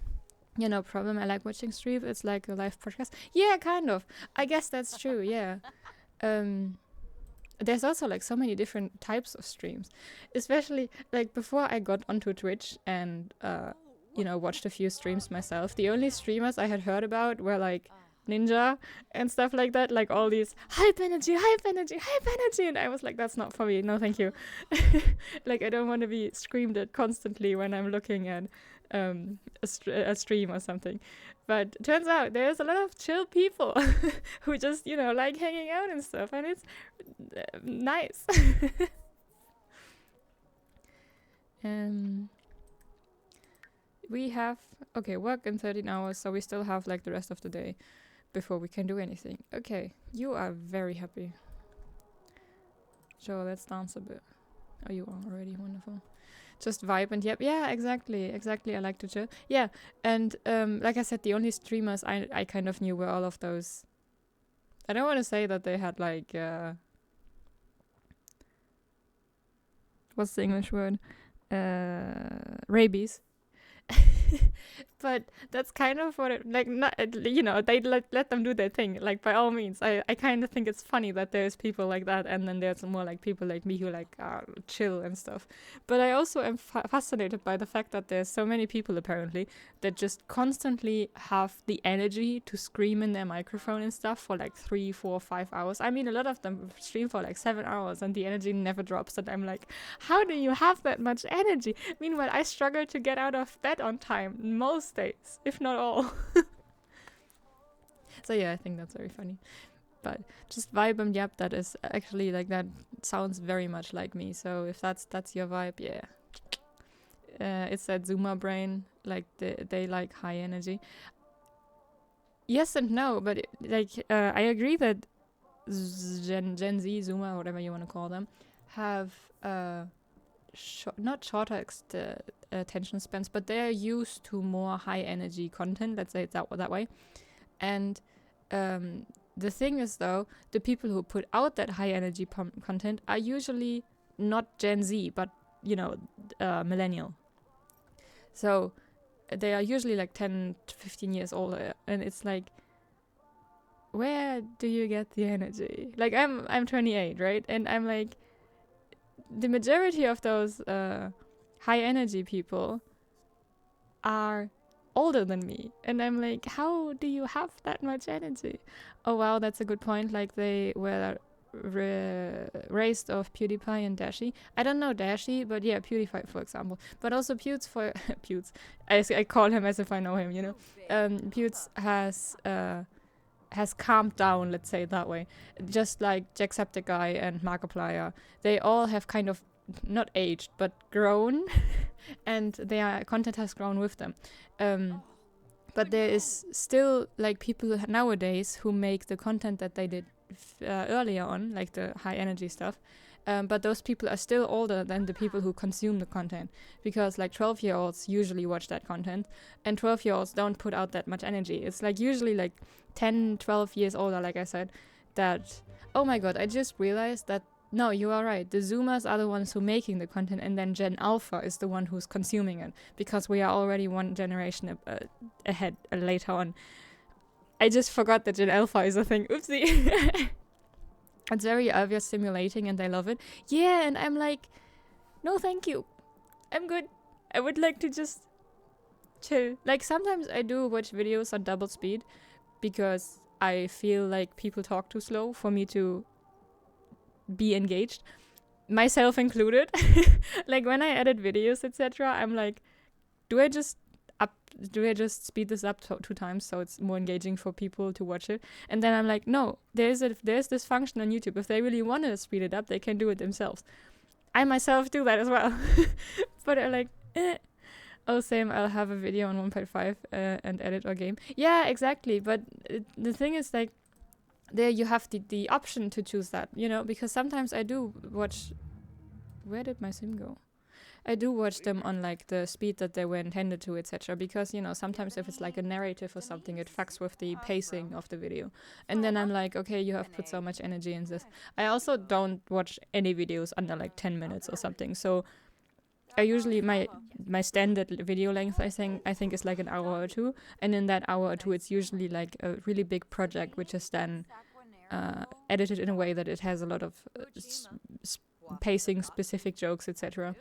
Yeah, no problem. I like watching stream. It's like a live podcast. Yeah, kind of. I guess that's true, yeah. There's also like so many different types of streams. Especially like before I got onto Twitch and you know, watched a few streams myself, the only streamers I had heard about were like Ninja and stuff like that, like all these hype energy, and I was like, that's not for me, no thank you. Like, I don't want to be screamed at constantly when I'm looking at a stream or something. But turns out there's a lot of chill people who just, you know, like hanging out and stuff, and it's nice. We have work in 13 hours, so we still have like the rest of the day before we can do anything. Okay, you are very happy. So let's dance a bit. Oh, you are already wonderful. Just vibe and yep, yeah, exactly. I like to chill. Yeah, and like I said, the only streamers I kind of knew were all of those. I don't want to say that they had like what's the English word? Rabies. But that's kind of what it, like, not, you know, they let them do their thing, like, by all means. I kind of think it's funny that there's people like that, and then there's more like people like me who like chill and stuff. But I also am fascinated by the fact that there's so many people apparently that just constantly have the energy to scream in their microphone and stuff for like 3, 4, 5 hours. I mean, a lot of them stream for like 7 hours and the energy never drops, and I'm like, how do you have that much energy? Meanwhile, I struggle to get out of bed on time most days, if not all. So yeah, I think that's very funny. But just vibe and yep, that is actually like, that sounds very much like me. So if that's your vibe, yeah, it's that Zoomer brain, like they like high energy. Yes and no, but I agree that Gen Z, Zoomer, whatever you want to call them, have not shorter attention spans, but they are used to more high energy content. Let's say it that way. And the thing is, though, the people who put out that high energy content are usually not Gen Z, but millennial. So they are usually like 10 to 15 years older, and it's like, where do you get the energy? Like I'm 28, right? And I'm like, the majority of those high energy people are older than me, and I'm like, how do you have that much energy? Oh wow, that's a good point. Like they were raised off PewDiePie and Dashi. I don't know Dashi, but yeah, PewDiePie for example. But also Pewds for Pewds. I call him as if I know him. Pewds has calmed down, let's say it that way. Just like Jacksepticeye and Markiplier, they all have kind of not aged but grown, and their content has grown with them. But there is still like people nowadays who make the content that they did earlier on, like the high energy stuff. But those people are still older than the people who consume the content, because like 12-year-olds usually watch that content, and 12-year-olds don't put out that much energy. It's like usually like 10, 12 years older, like I said, that, oh my god, I just realized that, no, you are right. The Zoomers are the ones who are making the content, and then Gen Alpha is the one who's consuming it, because we are already one generation ahead later on. I just forgot that Gen Alpha is a thing. Oopsie. It's very obvious stimulating, and I love it. Yeah, and I'm like, no thank you. I'm good. I would like to just chill. Like sometimes I do watch videos on double speed because I feel like people talk too slow for me to be engaged, myself included. Like when I edit videos, etc., I'm like, do I just speed this up 2 times so it's more engaging for people to watch it? And then I'm like, no, there's this function on YouTube. If they really want to speed it up, they can do it themselves. I myself do that as well. But I'm like, oh, same, I'll have a video on 1.5 and edit or game. Yeah, exactly. But the thing is, like, there you have the option to choose that, because sometimes I do watch... Where did my sim go? I do watch them on like the speed that they were intended to, etc. Because, sometimes if it's like a narrative or something, it fucks with the pacing of the video. And then I'm like, okay, you have put so much energy in this. I also don't watch any videos under like 10 minutes or something. So I usually, my standard video length, I think is like an hour or 2. And in that hour or 2, it's usually like a really big project, which is then edited in a way that it has a lot of pacing, specific jokes, etc.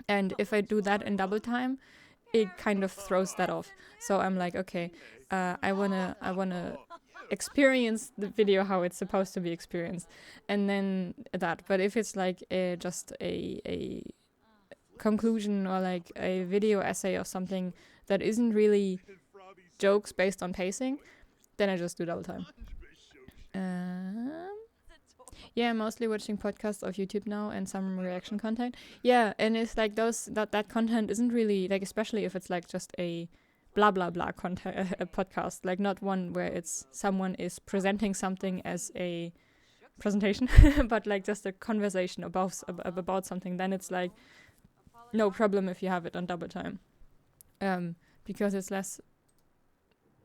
And if I do that in double time, it kind of throws that off. So I'm like, okay, I wanna experience the video how it's supposed to be experienced, and then that. But if it's like just a conclusion or like a video essay or something that isn't really jokes based on pacing, then I just do double time. Yeah, I'm mostly watching podcasts of YouTube now and some reaction content. Yeah, and it's like that content isn't really like, especially if it's like just a blah blah blah content, a podcast, like not one where it's someone is presenting something as a presentation, but like just a conversation about something. Then it's like no problem if you have it on double time, because it's less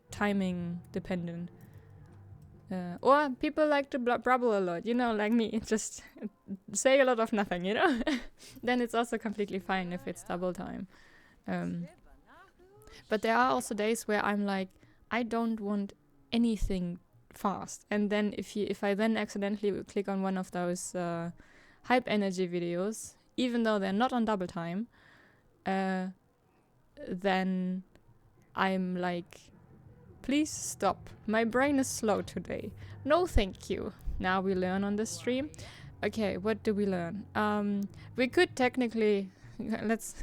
timing dependent. Or people like to brabble a lot, like me, just say a lot of nothing, Then it's also completely fine if it's double time. But there are also days where I'm like, I don't want anything fast. And then if I then accidentally click on one of those hype energy videos, even though they're not on double time, then I'm like, please stop. My brain is slow today. No, thank you. Now we learn on the stream. Okay, what do we learn? We could technically... Let's...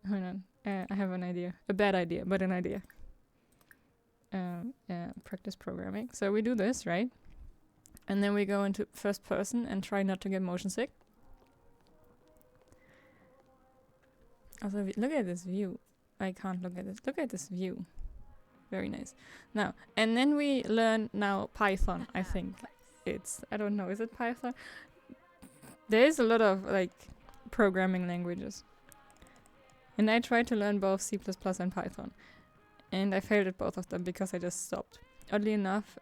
Hold on. I have an idea. A bad idea, but an idea. Practice programming. So we do this, right? And then we go into first person and try not to get motion sick. Also, look at this view. I can't look at this. Look at this view. Very nice. Now, and then we learn now Python, I think. I don't know, is it Python? There is a lot of, like, programming languages. And I tried to learn both C++ and Python. And I failed at both of them because I just stopped. Oddly enough,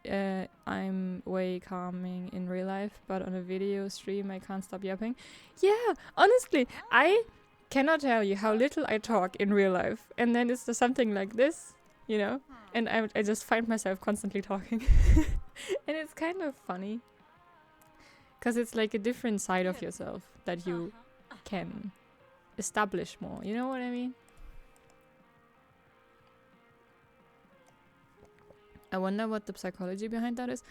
I'm way calming in real life, but on a video stream I can't stop yapping. Yeah, honestly, I cannot tell you how little I talk in real life. And then it's just something like this, you know? And I just find myself constantly talking. And it's kind of funny. Because it's like a different side of yourself that you can establish more. You know what I mean? I wonder what the psychology behind that is.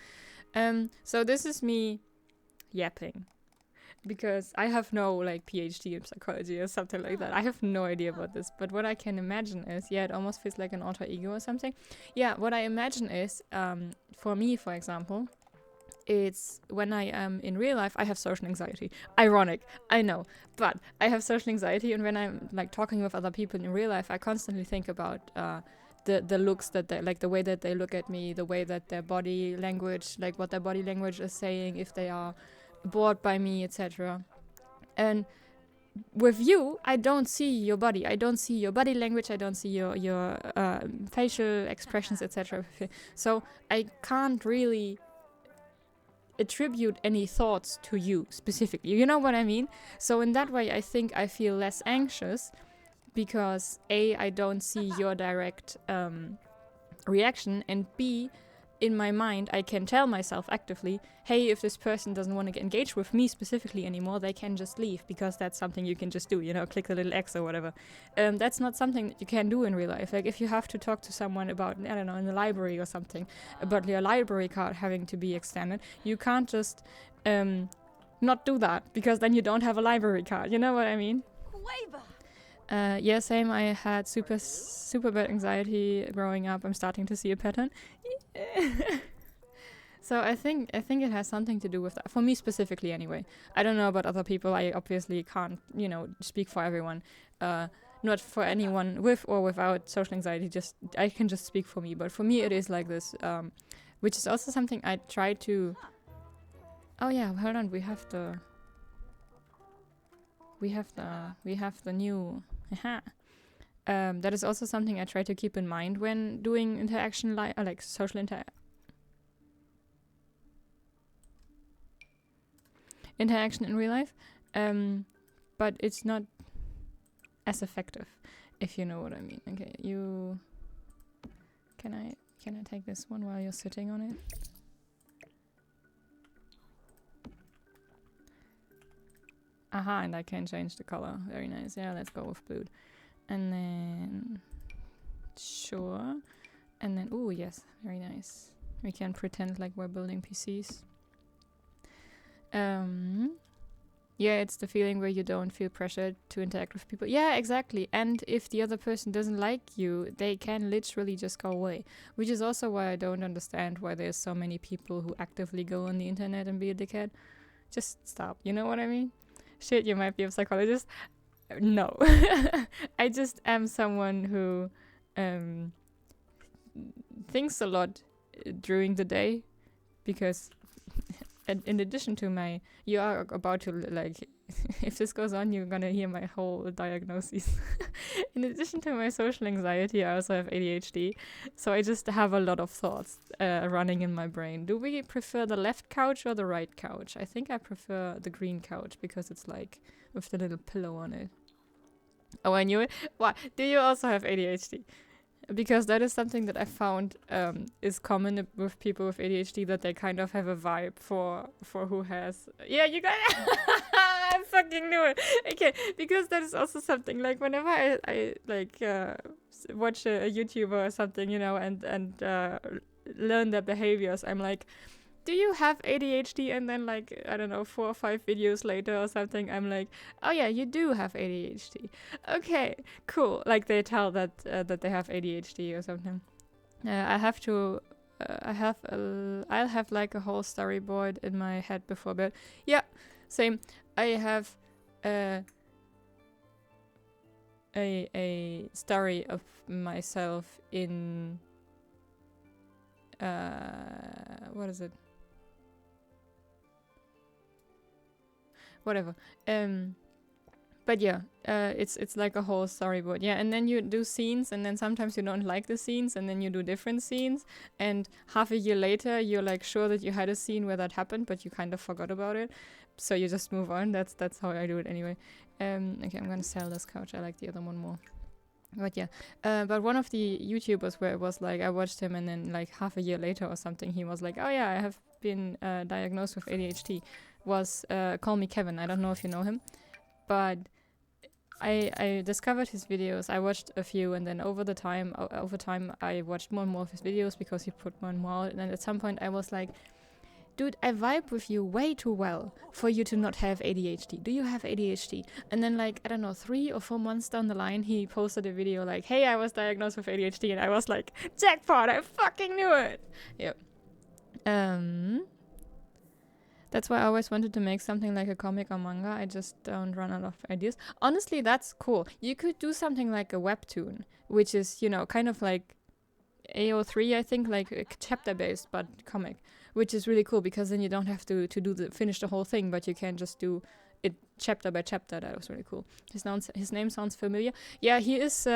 So this is me yapping. Because I have no, like, PhD in psychology or something like that. I have no idea about this. But what I can imagine is, yeah, it almost feels like an alter ego or something. Yeah, what I imagine is, for me, for example, it's when I am in real life, I have social anxiety. Ironic, I know. But I have social anxiety, and when I'm, like, talking with other people in real life, I constantly think about the looks that they, like, the way that they look at me, the way that their body language, like, what their body language is saying, if they are bored by me, etc. And with you, I don't see your body. I don't see your body language. I don't see your facial expressions, etc. So I can't really attribute any thoughts to you specifically. You know what I mean? So in that way, I think I feel less anxious because A, I don't see your direct reaction, and B, in my mind, I can tell myself actively, hey, if this person doesn't want to engage with me specifically anymore, they can just leave, because that's something you can just do, you know, click the little X or whatever. That's not something that you can do in real life. Like, if you have to talk to someone about, I don't know, in the library or something, about your library card having to be extended, you can't just not do that, because then you don't have a library card. You know what I mean? Yeah, same. I had super bad anxiety growing up. I'm starting to see a pattern. So I think it has something to do with that. For me specifically, anyway. I don't know about other people. I obviously can't, you know, speak for everyone. Not for anyone with or without social anxiety. I can just speak for me. But for me, it is like this, which is also something I try to. Oh yeah, hold on. We have the new. That is also something I try to keep in mind when doing interaction, like social interaction in real life. But it's not as effective, if you know what I mean. Okay, can I take this one while you're sitting on it? Aha, and I can change the color. Very nice. Yeah, let's go with blue. And then, sure. And then, oh yes, very nice. We can pretend like we're building PCs. Yeah, it's the feeling where you don't feel pressured to interact with people. Yeah, exactly. And if the other person doesn't like you, they can literally just go away. Which is also why I don't understand why there's so many people who actively go on the internet and be a dickhead. Just stop. You know what I mean? Shit, you might be a psychologist. No. I just am someone who thinks a lot during the day, because in addition to you are about to, like, if this goes on, you're gonna hear my whole diagnosis. In addition to my social anxiety, I also have ADHD, so I just have a lot of thoughts running in my brain. Do we prefer the left couch or the right couch? I think I prefer the green couch, because it's like with the little pillow on it. Oh, I knew it. Why? Do you also have ADHD? Because that is something that I found is common with people with ADHD, that they kind of have a vibe for who has. Yeah, you got it. I fucking knew it. Okay, because that is also something, like, whenever I watch a YouTuber or something, you know, and learn their behaviors, I'm like, do you have ADHD? And then, like, I don't know, 4 or 5 videos later or something, I'm like, oh yeah, you do have ADHD. Okay, cool. Like, they tell that they have ADHD or something. I'll have like a whole storyboard in my head before bed. Yeah, same. I have a story of myself in what is it? Whatever. But yeah, it's like a whole storyboard. Yeah, and then you do scenes, and then sometimes you don't like the scenes, and then you do different scenes, and half a year later you're like sure that you had a scene where that happened, but you kind of forgot about it, so you just move on. That's how I do it anyway. Okay, I'm gonna sell this couch. I like the other one more. But yeah, but one of the YouTubers where it was like I watched him, and then like half a year later or something, he was like, "Oh yeah, I have been diagnosed with ADHD." Was Call Me Kevin. I don't know if you know him, but I discovered his videos. I watched a few, and then over time, I watched more and more of his videos because he put more and more out. And then at some point, I was like, dude, I vibe with you way too well for you to not have ADHD. Do you have ADHD? And then, like, I don't know, 3 or 4 months down the line, he posted a video like, hey, I was diagnosed with ADHD. And I was like, jackpot, I fucking knew it. Yep. That's why I always wanted to make something like a comic or manga. I just don't run out of ideas. Honestly, that's cool. You could do something like a webtoon, which is, you know, kind of like AO3, I think, like chapter-based, but comic, which is really cool because then you don't have to finish the whole thing, but you can just do it chapter by chapter. That was really cool. His name sounds familiar. Yeah, he is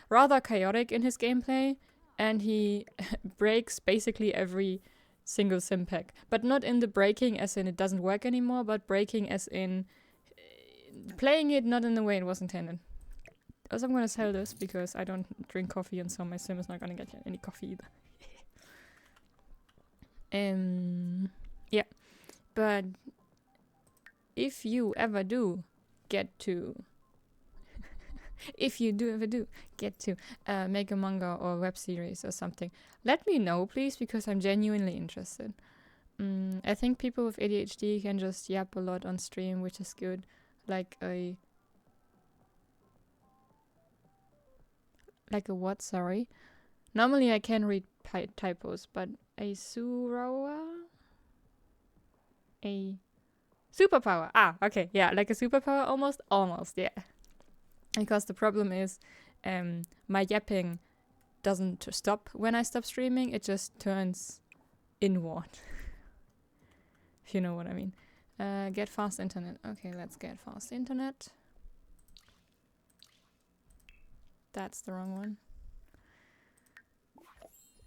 rather chaotic in his gameplay, and he breaks basically every single sim pack, but not in the breaking as in it doesn't work anymore, but breaking as in playing it not in the way it was intended. Also, I'm gonna sell this because I don't drink coffee, and so my sim is not gonna get any coffee either. Yeah, but if you ever do get to make a manga or web series or something, let me know, please, because I'm genuinely interested. I think people with ADHD can just yap a lot on stream, which is good. Like a what? Sorry. Normally I can read typos, but a superpower. Ah, okay, yeah, like a superpower, almost, yeah. Because the problem is, my yapping doesn't stop when I stop streaming. It just turns inward. If you know what I mean. Get fast internet. Okay, let's get fast internet. That's the wrong one.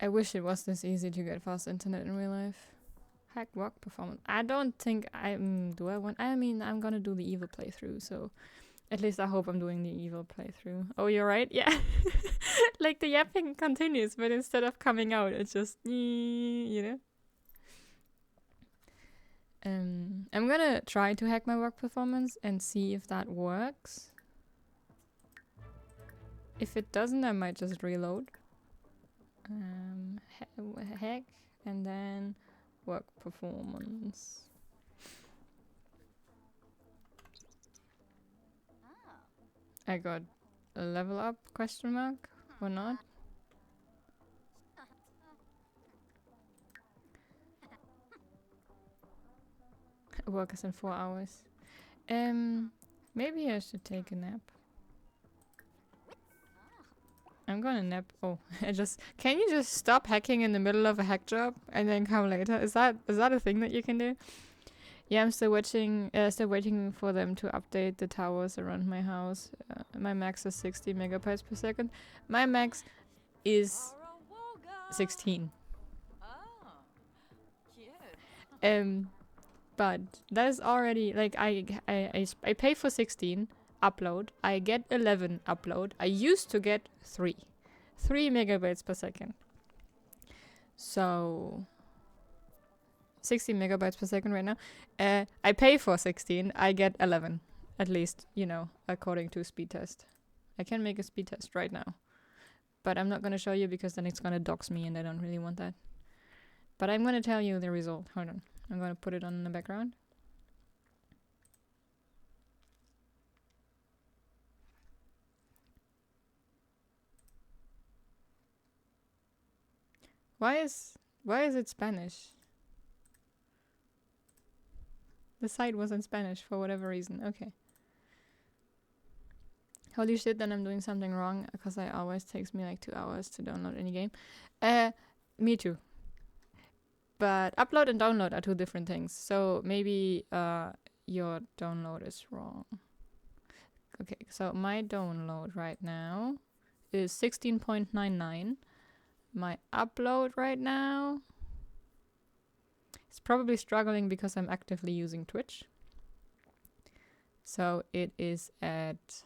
I wish it was this easy to get fast internet in real life. Hack work performance. I don't think I'm gonna do the evil playthrough, so at least I hope I'm doing the evil playthrough. Oh, you're right? Yeah. Like the yapping continues, but instead of coming out, it's just, you know? I'm gonna try to hack my work performance and see if that works. If it doesn't, I might just reload. Hack and then work performance. I got a level up question mark or not? Work is in 4 hours. Maybe I should take a nap. I'm gonna nap. Oh, can you just stop hacking in the middle of a hack job and then come later? Is that a thing that you can do? Yeah, I'm still waiting for them to update the towers around my house. My max is 60 megabytes per second. My max is 16. But that is already like I pay for 16 upload. I get 11 upload. I used to get 3 megabytes per second. So 16 megabytes per second right now. I pay for 16. I get 11, at least, you know, according to speed test. I can make a speed test right now, but I'm not gonna show you because then it's gonna dox me, and I don't really want that. But I'm gonna tell you the result. Hold on. I'm gonna put it on in the background. Why is it Spanish? The site was in Spanish for whatever reason. Okay. Holy shit, then I'm doing something wrong, because it always takes me like 2 hours to download any game. Me too. But upload and download are two different things. So maybe your download is wrong. Okay, so my download right now is 16.99. My upload right now is probably struggling because I'm actively using Twitch. So it is at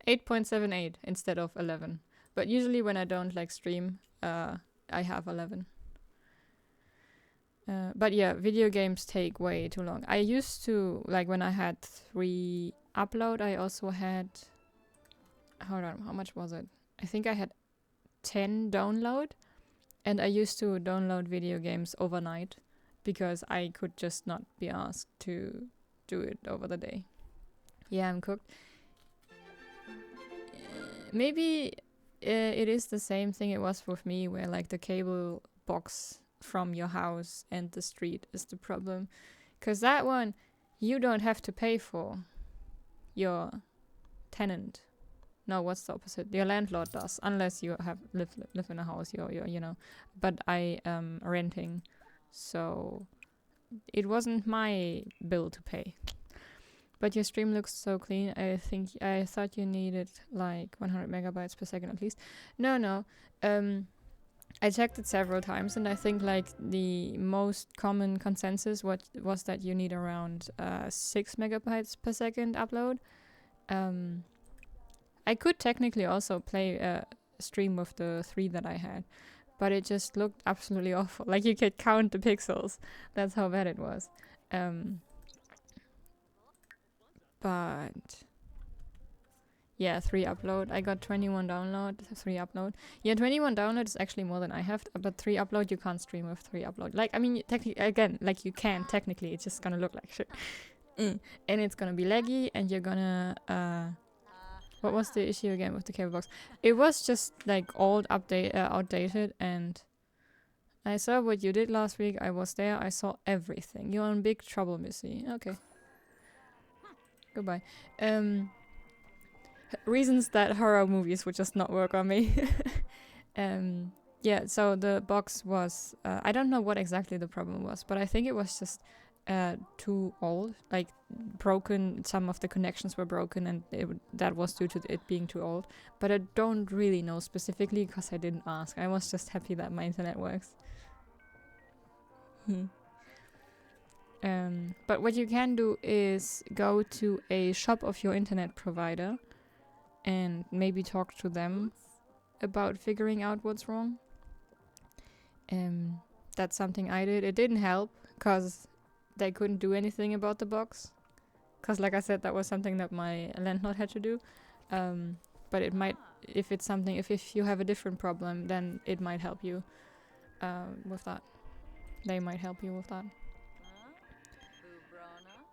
8.78 instead of 11. But usually when I don't like stream, I have 11. But yeah, video games take way too long. I used to, like when I had 3 upload, I also had, hold on, how much was it? I think I had 10 download, and I used to download video games overnight because I could just not be asked to do it over the day. Yeah, I'm cooked. Maybe it is the same thing it was with me, where like the cable box from your house and the street is the problem. Because that one, you don't have to pay for. Your tenant. No, what's the opposite? Your landlord does, unless you have live in a house. You're you know. But I am renting, so it wasn't my bill to pay. But your stream looks so clean. I thought you needed like 100 megabytes per second at least. No. I checked it several times, and I think like the most common consensus was that you need around 6 megabytes per second upload. I could technically also play a stream with the 3 that I had, but it just looked absolutely awful. Like you could count the pixels. That's how bad it was. But yeah, 3 upload. I got 21 download, 3 upload. Yeah, 21 download is actually more than I have, but 3 upload you can't stream with 3 upload. Like, I mean, technically, again, like you can technically, it's just gonna look like shit. And it's gonna be laggy, and you're gonna what was the issue again with the cable box? It was just like outdated, and I saw what you did last week. I was there. I saw everything. You're in big trouble, Missy. Okay. Goodbye. Reasons that horror movies would just not work on me. Yeah, so the box was... I don't know what exactly the problem was, but I think it was just too old. Like, broken. Some of the connections were broken, and that was due to it being too old. But I don't really know specifically because I didn't ask. I was just happy that my internet works. But what you can do is go to a shop of your internet provider and maybe talk to them about figuring out what's wrong. That's something I did. It didn't help because they couldn't do anything about the box. Because like I said, that was something that my landlord had to do. But it might, if it's something, if you have a different problem, then it might help you with that. They might help you with that.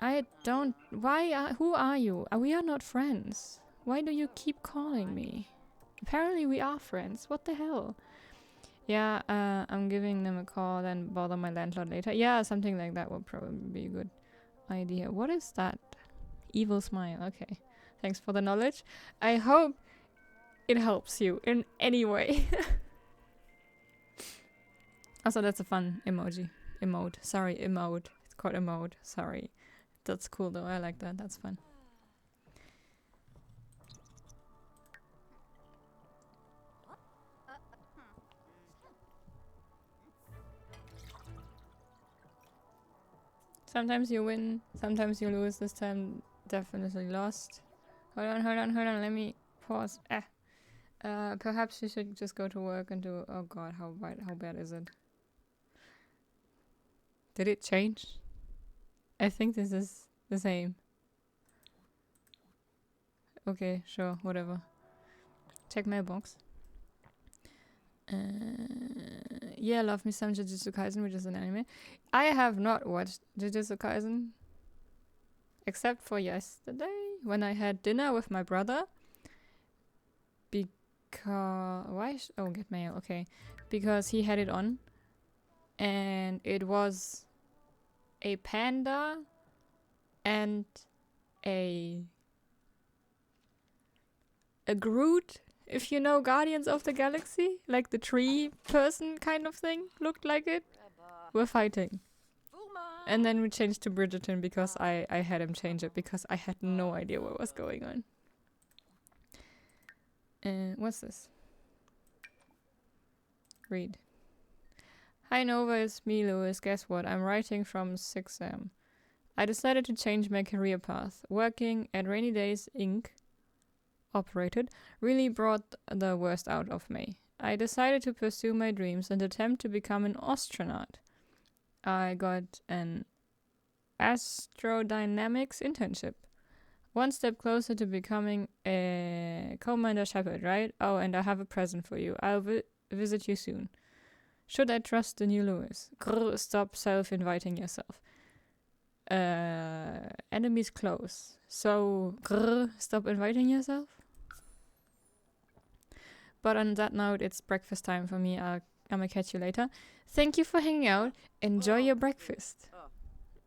I don't... who are you? We are not friends. Why do you keep calling me? Apparently we are friends. What the hell? Yeah, I'm giving them a call and bother my landlord later. Yeah, something like that would probably be a good idea. What is that? Evil smile. Okay. Thanks for the knowledge. I hope it helps you in any way. Also, that's a fun emoji. Emote. Sorry, emote. It's called emote. Sorry. That's cool though. I like that. That's fun. Sometimes you win, sometimes you lose. This time, definitely lost. Hold on. Let me pause. Perhaps you should just go to work and do... Oh god, how bad is it? Did it change? I think this is the same. Okay, sure, whatever. Check mailbox. Yeah, love me some Jujutsu Kaisen, which is an anime. I have not watched Jujutsu Kaisen. Except for yesterday, when I had dinner with my brother. Because... Why? Oh, get mail, okay. Because he had it on. And it was a panda and a Groot, if you know Guardians of the Galaxy, like the tree person kind of thing, looked like it. We're fighting. And then we changed to Bridgerton because I had him change it because I had no idea what was going on. What's this? Read. Hi Nova, it's me Lewis. Guess what? I'm writing from 6am. I decided to change my career path. Working at Rainy Days Inc. operated really brought the worst out of me. I decided to pursue my dreams and attempt to become an astronaut. I got an astrodynamics internship. One step closer to becoming a Commander Shepard, right? Oh, and I have a present for you. I'll visit you soon. Should I trust the new Lewis? Grr, stop self-inviting yourself. Enemies close. So, grr, stop inviting yourself? But on that note, it's breakfast time for me. I'm gonna catch you later. Thank you for hanging out. Enjoy your breakfast.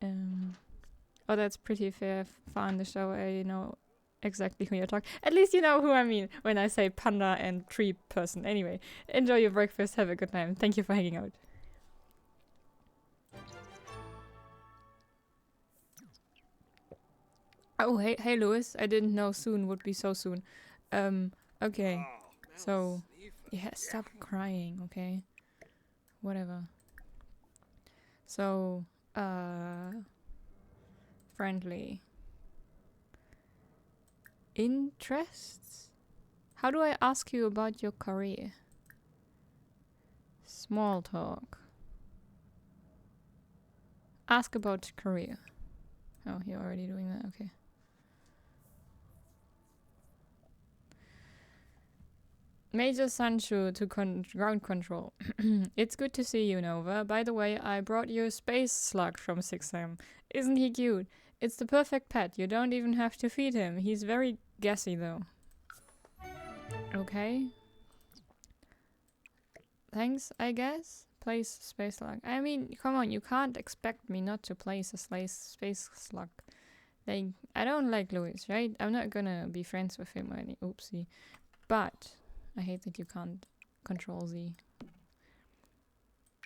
Oh, that's pretty far in the show. I know exactly who you're talking. At least you know who I mean when I say panda and tree person. Anyway, enjoy your breakfast. Have a good time. Thank you for hanging out. Oh, hey, Lewis. I didn't know soon would be so soon. Okay. So, yeah, stop crying, okay? Whatever. So, friendly. Interests? How do I ask you about your career? Small talk. Ask about career. Oh, you're already doing that, okay. Major Sancho to ground control. It's good to see you, Nova. By the way, I brought you a space slug from 6M. Isn't he cute? It's the perfect pet. You don't even have to feed him. He's very gassy, though. Okay. Thanks, I guess. Place space slug. I mean, come on, you can't expect me not to place a space slug. Like, I don't like Louis, right? I'm not gonna be friends with him or any oopsie. But I hate that you can't control Z.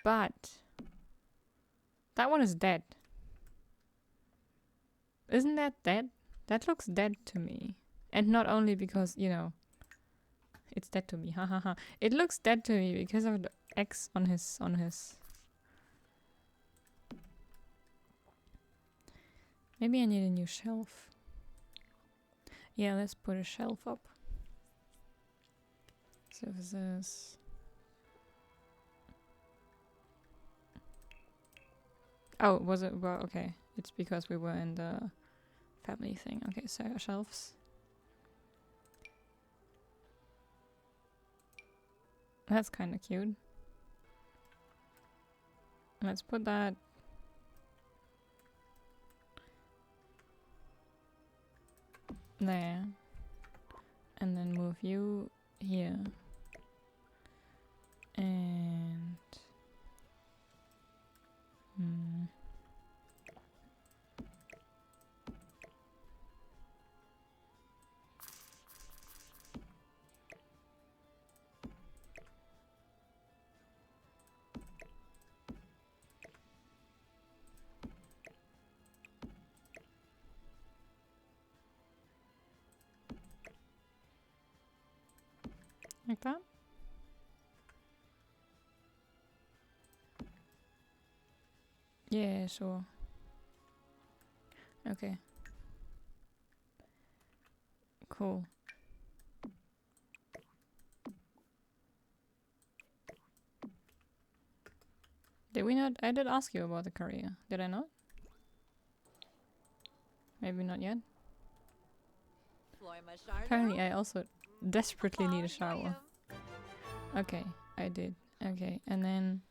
But that one is dead. Isn't that dead? That looks dead to me. And not only because, you know, it's dead to me. Ha ha ha. It looks dead to me because of the X on his Maybe I need a new shelf. Yeah, let's put a shelf up. Services. Oh, was it? Well, okay. It's because we were in the family thing. Okay, so shelves. That's kind of cute. Let's put that there. And then move you here. And like that. Yeah, sure. Okay. Cool. Did we not? I did ask you about the career. Did I not? Maybe not yet. Apparently I also desperately need a shower. Okay, I did. Okay, and then...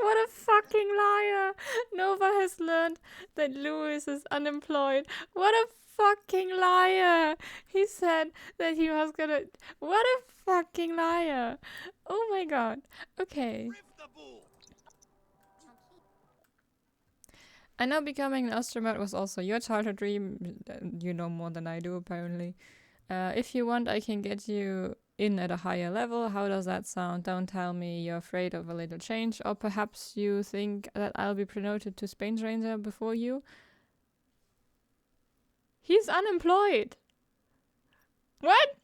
What a fucking liar! Nova has learned that Lewis is unemployed. What a fucking liar! He said that he was gonna... What a fucking liar! Oh my god. Okay. I know becoming an astronaut was also your childhood dream. You know more than I do, apparently. If you want, I can get you in at a higher level. How does that sound? Don't tell me you're afraid of a little change. Or perhaps you think that I'll be promoted to Spain's Ranger before you? He's unemployed! What?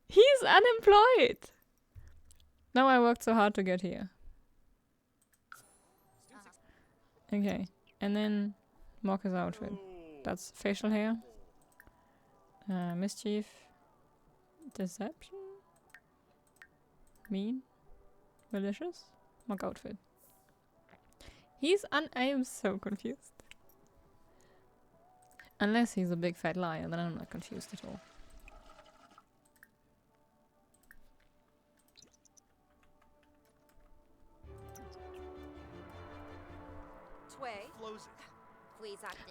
He's unemployed! Now I worked so hard to get here. Okay, and then Mocha's outfit. That's facial hair. Mischief. Deception? Mean? Malicious? Mock outfit. I am so confused. Unless he's a big fat liar, then I'm not confused at all.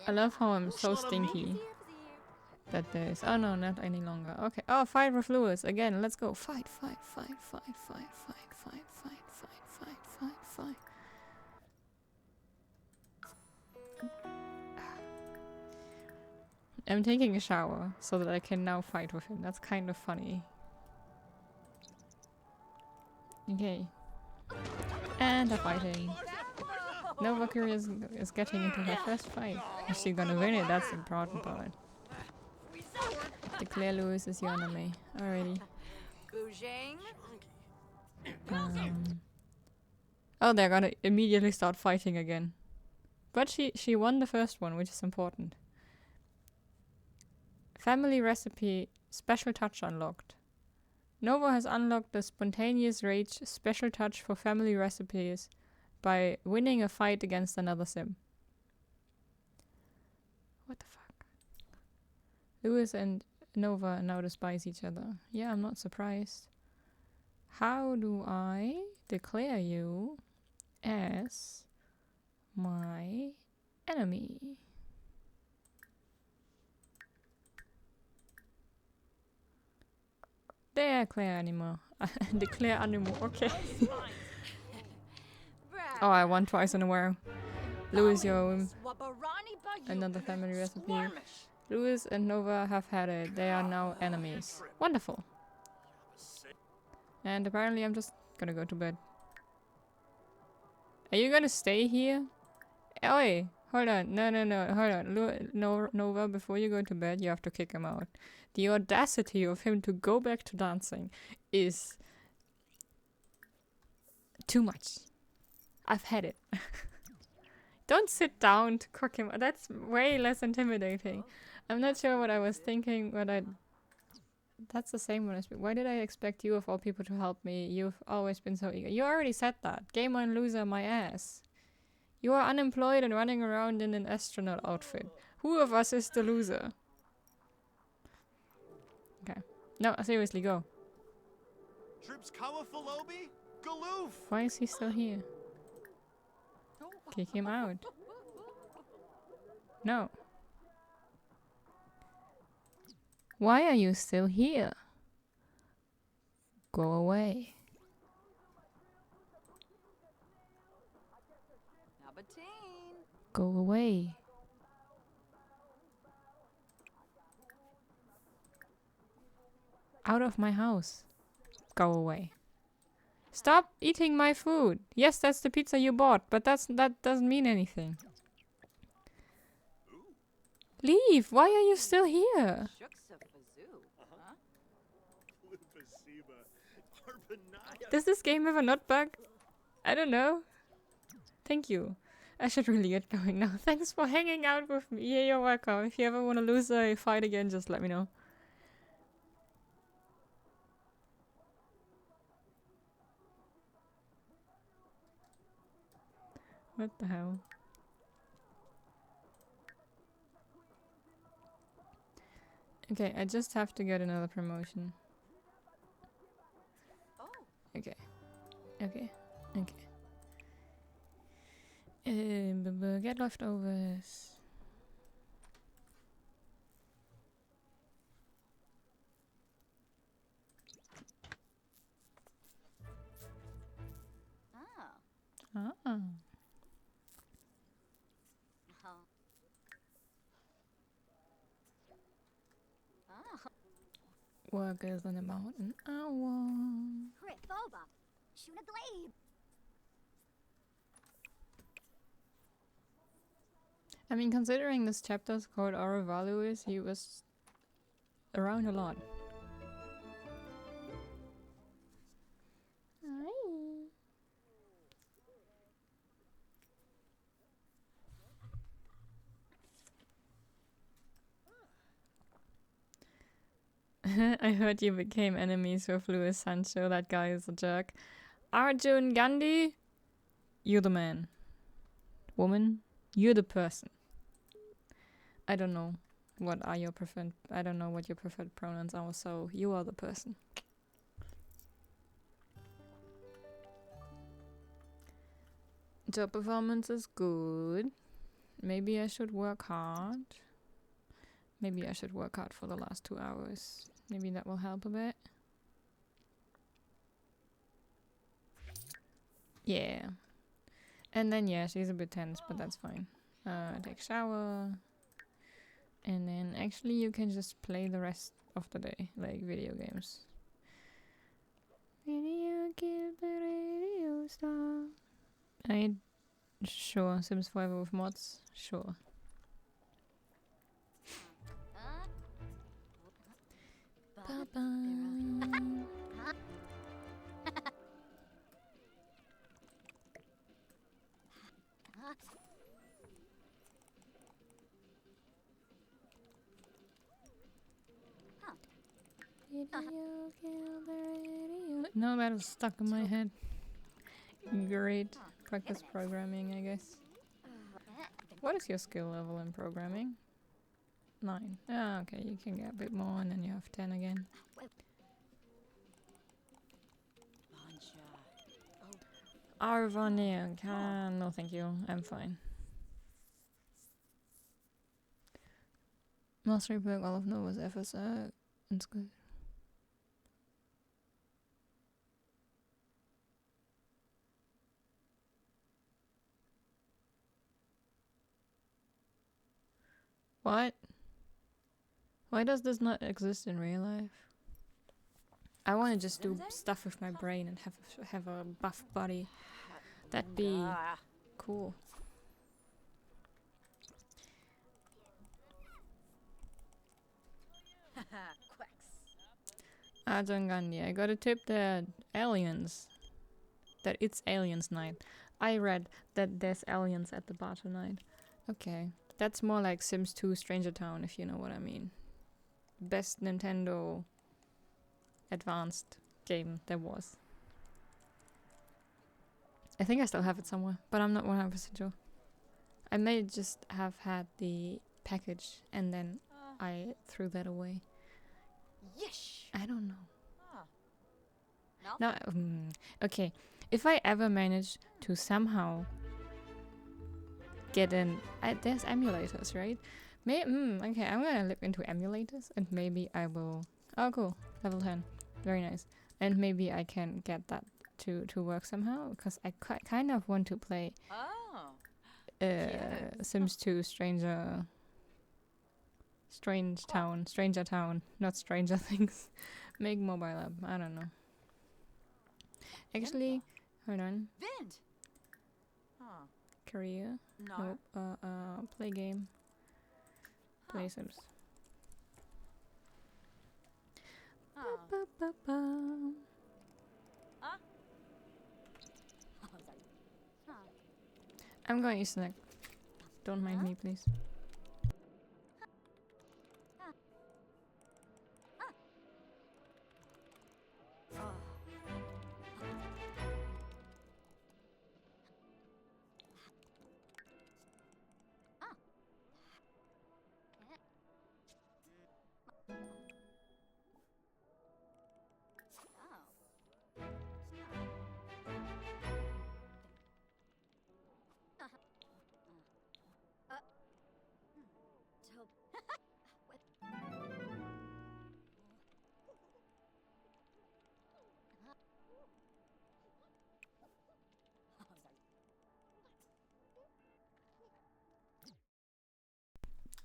I love how I'm so stinky that there's... Oh no, not any longer. Okay. Oh, fight with Lewis. Again, let's go. Fight, fight, fight, fight, fight, fight, fight, fight, fight, fight, fight, fight. I'm taking a shower so that I can now fight with him. That's kind of funny. Okay. And they're fighting. Nova Curious is getting into her first fight. Is she gonna win it? That's the important part. Declare Lewis is your enemy. Alrighty. Oh, they're gonna immediately start fighting again. But she won the first one, which is important. Family recipe special touch unlocked. Nova has unlocked the spontaneous rage special touch for family recipes by winning a fight against another sim. What the fuck? Lewis and Nova now despise each other. Yeah, I'm not surprised. How do I declare you as my enemy? Declare animal. Declare animal, okay. Oh, I won twice in a row. Lewis, yo. Another family recipe. Lewis and Nova have had it. They are now enemies. Wonderful. And apparently I'm just gonna go to bed. Are you gonna stay here? Oi! Hold on. No, hold on. Nova, before you go to bed, you have to kick him out. The audacity of him to go back to dancing is too much. I've had it. Don't sit down to cook him. That's way less intimidating. I'm not sure what I was thinking, but that's the same one as me. Why did I expect you of all people to help me? You've always been so eager. You already said that. Game on loser, my ass. You are unemployed and running around in an astronaut outfit. Who of us is the loser? Okay. No, seriously, go. Why is he still here? Kick him out. No. Why are you still here? Go away. Go away. Out of my house. Go away. Stop eating my food. Yes, that's the pizza you bought, but that doesn't mean anything. Leave. Why are you still here? Does this game have a nut bug? I don't know. Thank you. I should really get going now. Thanks for hanging out with me. Yeah, you're welcome. If you ever want to lose a fight again, just let me know. What the hell? Okay, I just have to get another promotion. Okay. Okay. Okay. Get leftovers. Ah. Work is in about an hour. Crithoba. Shoot a glaive. I mean, considering this chapter's called Aurevaluis, he was around a lot. I heard you became enemies with Luis Sancho. That guy is a jerk. Arjun Gandhi, you're the man. Woman, you're the person. I don't know what are your preferred. I don't know what your preferred pronouns are. So you are the person. Job performance is good. Maybe I should work hard. Maybe I should work hard for the last 2 hours. Maybe that will help a bit. Yeah. And then, yeah, she's a bit tense, but that's fine. Take a shower. And then, actually, you can just play the rest of the day, like video games. Video kill the radio star. Sure, Sims 5 with mods? Sure. Ba-ba. Video kill the radio. No, that was stuck in my head. Great. Practice programming, I guess. What is your skill level in programming? 9. Ah, okay, you can get a bit more and then you have 10 again. Arvania, no thank you, I'm fine. Mastery perk, all of Nova's FSR. It's good. What? Why does this not exist in real life? I want to just do stuff with my brain and have a buff body. That'd be cool. Arjun Gandhi, I got a tip that aliens. That it's aliens night. I read that there's aliens at the bar tonight. Okay. That's more like Sims 2 Stranger Town, if you know what I mean. Best Nintendo advanced game there was. I think I still have it somewhere, but I'm not 100% sure. I may just have had the package and then I threw that away. Yes. I don't know. No, okay. If I ever manage to somehow get in, there's emulators, right? Okay, I'm gonna look into emulators and maybe I will. Oh, cool, level 10, very nice. And maybe I can get that to work somehow because I kind of want to play. Sims 2 Stranger Town, not Stranger Things. Make mobile app. I don't know. Actually, hold on. Vind. Career. No. Nope. Play game. Play Sims. Ba-ba-ba-ba. I'm going to snack. Don't mind me, please.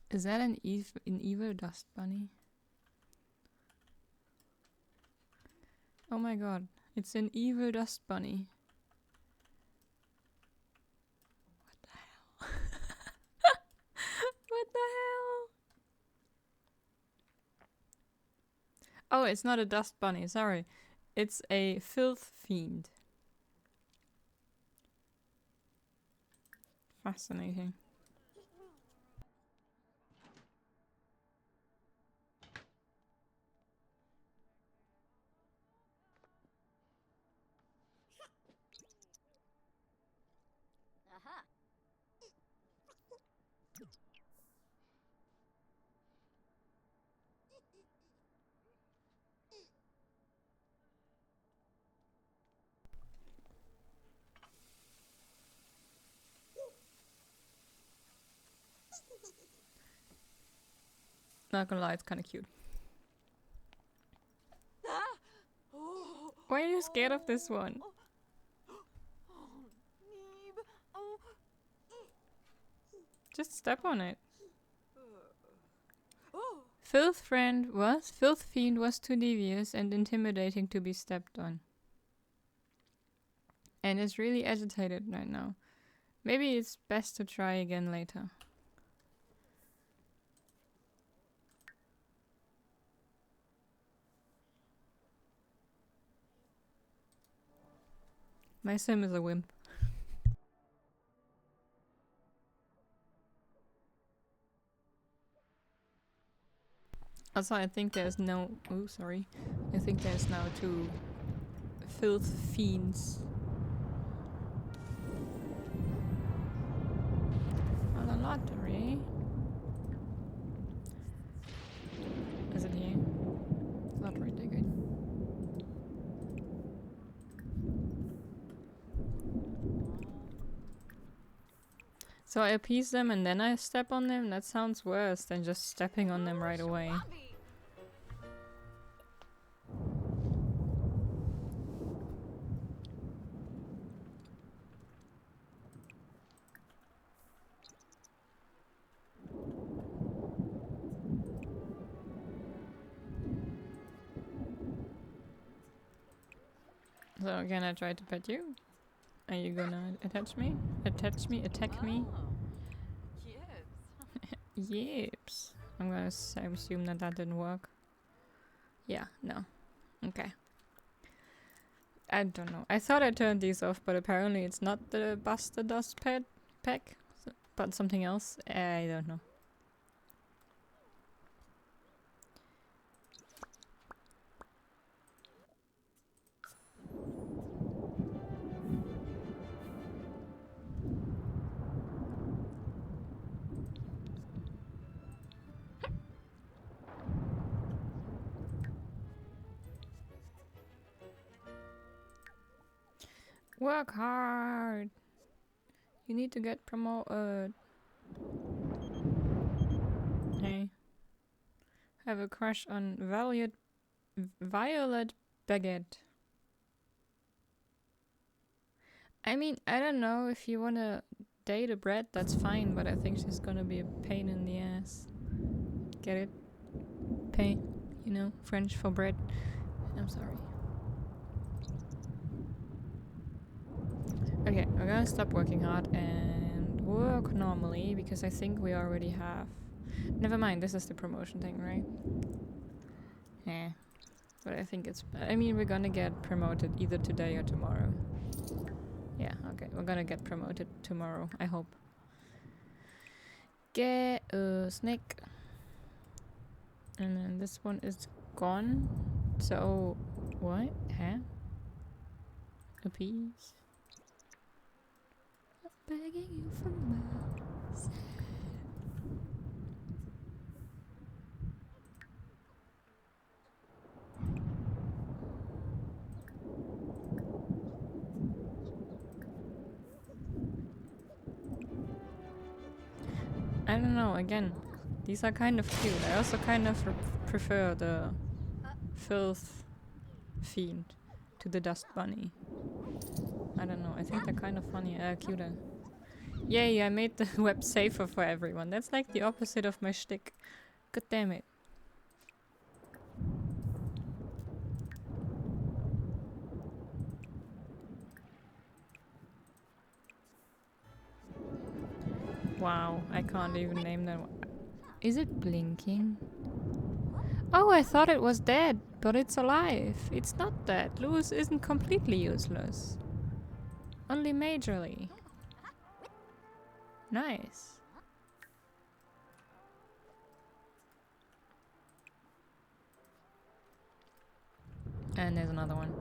Is that an evil dust bunny? Oh my god. It's an evil dust bunny. What the hell? What the hell? Oh, it's not a dust bunny, sorry. It's a filth fiend. Fascinating. Aha. Not gonna lie, it's kinda cute. Why are you scared of this one? Just step on it. Filth fiend was too devious and intimidating to be stepped on. And is really agitated right now. Maybe it's best to try again later. My sim is a wimp. Also, I think there's no... Oh, sorry. I think there's now 2 filth fiends. On a lottery. Is it here? Lottery ticket. So I appease them and then I step on them? That sounds worse than just stepping on them right away. So can I try to pet you? Are you gonna attach me? Attach me? Attack me? Yips. I'm gonna assume that that didn't work. Yeah, no. Okay. I don't know. I thought I turned these off, but apparently it's not the Buster Dust pack, but something else. I don't know. Work hard. You need to get promoted. Hey. Have a crush on Violet Baguette. I mean, I don't know if you wanna date a bread, that's fine, but I think she's gonna be a pain in the ass. Get it? Pain, you know, French for bread. I'm sorry. Okay, we're gonna stop working hard and work normally because I think we already have... Never mind, this is the promotion thing, right? Yeah. But I think it's... I mean, we're gonna get promoted either today or tomorrow. Yeah, okay, we're gonna get promoted tomorrow, I hope. Get a snake. And then this one is gone. So, what? Huh? A piece? Begging you for miles. I don't know, again, these are kind of cute. I also kind of prefer the filth fiend to the dust bunny. I don't know, I think they're kind of funny, cuter. Yay, I made the web safer for everyone. That's like the opposite of my shtick. God damn it. Wow, I can't even name them. Is it blinking? Oh, I thought it was dead, but it's alive. It's not dead. Lewis isn't completely useless. Only majorly. Nice. And there's another one.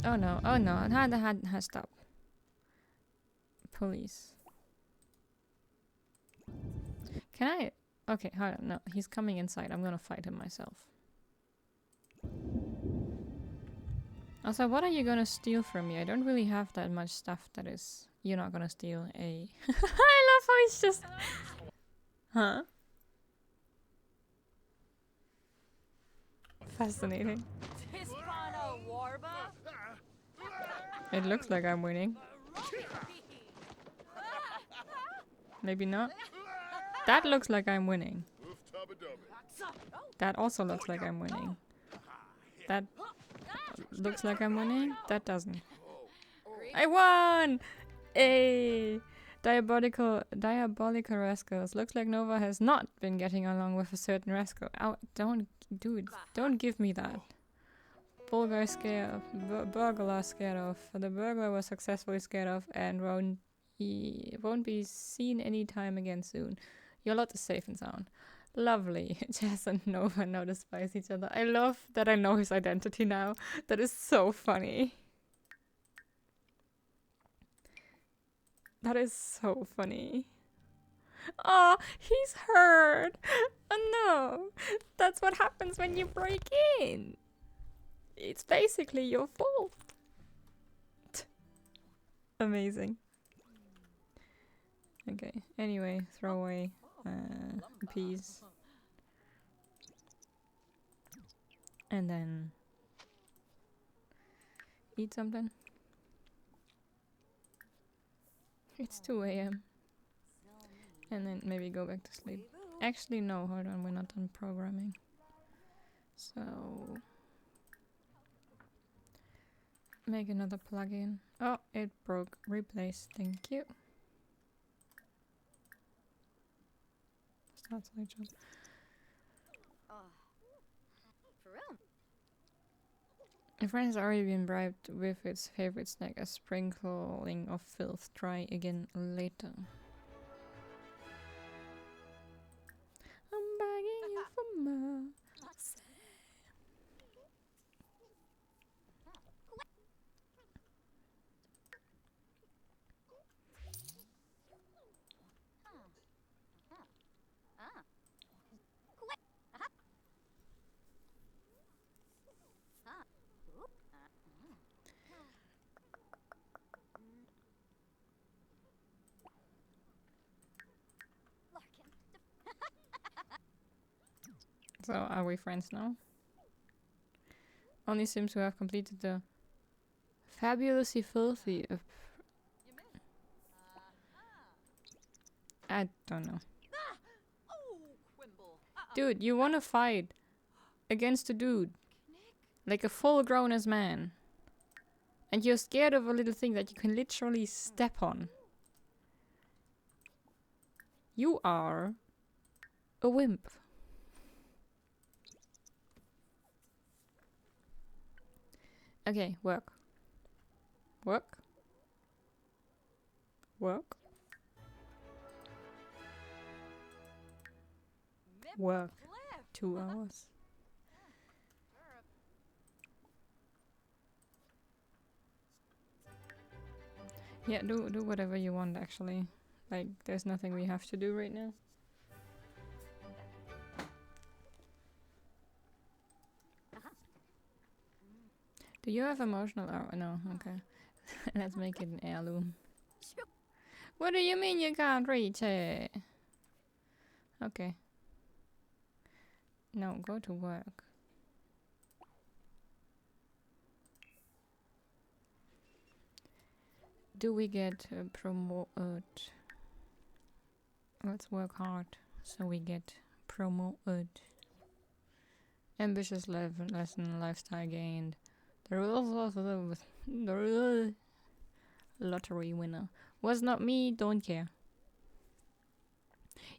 Oh no, oh no, stop. Police. Can I? Okay, hold on, no, he's coming inside. I'm gonna fight him myself. Also, what are you gonna steal from me? I don't really have that much stuff that is... You're not gonna steal a... I love how he's just... Huh? Fascinating. It looks like I'm winning. Maybe not. That looks like I'm winning. That also looks like I'm winning. That looks like I'm winning. That doesn't. I won! Hey! Diabolical rascals. Looks like Nova has not been getting along with a certain rascal. Ow, don't give me that. Burglar scared of. The burglar was successfully scared of and won't be seen anytime again soon. Your lot is safe and sound. Lovely. Jazz and Nova now despise each other. I love that I know his identity now. That is so funny. That is so funny. Oh, he's hurt. Oh no. That's what happens when you break in. It's basically your fault. Amazing. Okay, anyway, throw away peas. And then eat something. It's 2 AM. And then maybe go back to sleep. Actually, no, hold on, we're not done programming. So... make another plugin. Oh, it broke. Replace, thank you. Start slideshow. A friend has already been bribed with its favorite snack, a sprinkling of filth. Try again later. I'm begging you for more. So, are we friends now? Only seems to have completed the fabulously filthy. I don't know. Dude, you wanna fight against a dude. Like a full grown ass man. And you're scared of a little thing that you can literally step on. You are a wimp. Okay, work. Work. Work. Work. 2 hours. Yeah, do whatever you want actually. Like, there's nothing we have to do right now. Do you have emotional? Oh, no, okay. Let's make it an heirloom. What do you mean you can't reach it? Okay. No, go to work. Do we get promoted? Let's work hard so we get promoted. Ambitious lesson, lifestyle gained. The rules also Lottery winner. Was not me, don't care.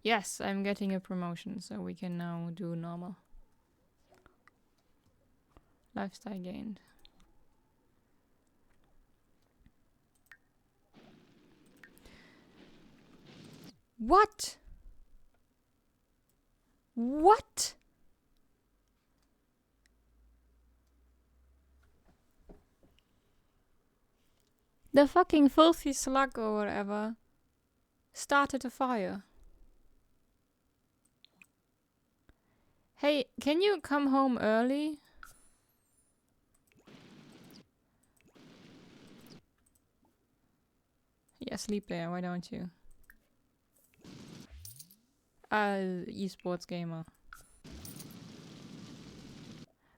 Yes, I'm getting a promotion, so we can now do normal. Lifestyle gained. What? What? The fucking filthy slug or whatever started a fire. Hey, can you come home early? Yeah, sleep there, why don't you? Esports gamer.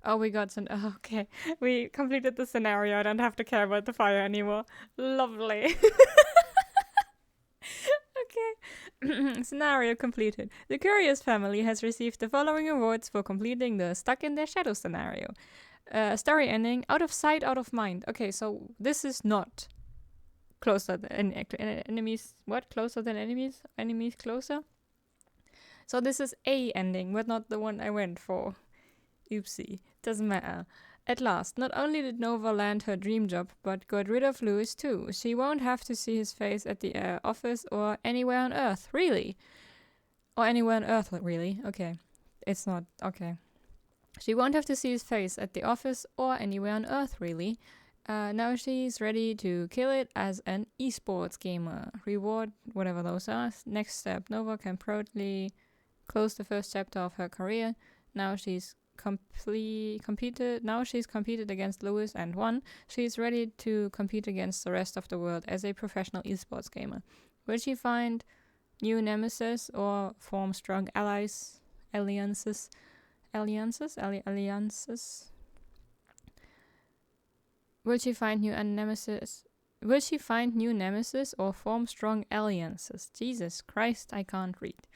Oh, we got some. Oh, okay, we completed the scenario. I don't have to care about the fire anymore. Lovely. Okay. Scenario completed. The Curious family has received the following awards for completing the Stuck in Their Shadow scenario. Story ending, out of sight, out of mind. Okay, so this is not closer than enemies. What? Closer than enemies? Enemies closer? So this is a ending, but not the one I went for. Oopsie. Doesn't matter. At last, not only did Nova land her dream job, but got rid of Lewis too. She won't have to see his face at the office or anywhere on Earth, really. Or anywhere on Earth, really. Okay. It's not. Okay. She won't have to see his face at the office or anywhere on Earth, really. Now she's ready to kill it as an esports gamer. Reward, whatever those are. Next step, Nova can proudly close the first chapter of her career. Now she's competed against Lewis and won. She's ready to compete against the rest of the world as a professional esports gamer. Will she find new nemesis or form strong alliances? Will she find new nemesis? Will she find new nemesis or form strong alliances? Jesus Christ, I can't read.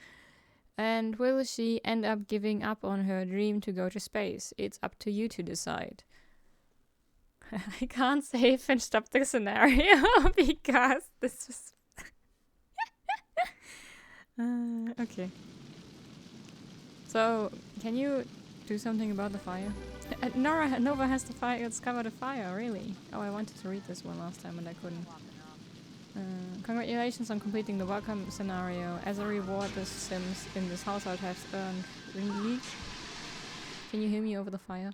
And will she end up giving up on her dream to go to space? It's up to you to decide. I can't save and stop the scenario because this was... okay. So, can you do something about the fire? Nova has the fire. It's covered a fire, really. Oh, I wanted to read this one last time and I couldn't. Congratulations on completing the welcome scenario. As a reward, the Sims in this household have earned unique. Can you hear me over the fire?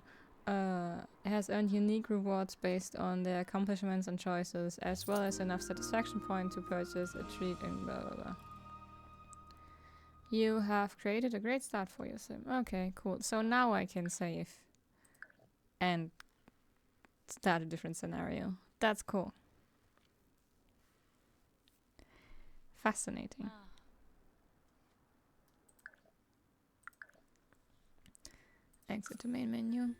Has earned unique rewards based on their accomplishments and choices, as well as enough satisfaction point to purchase a treat and blah blah blah. You have created a great start for your sim. Okay, cool. So now I can save and start a different scenario. That's cool. Fascinating. Exit to main menu.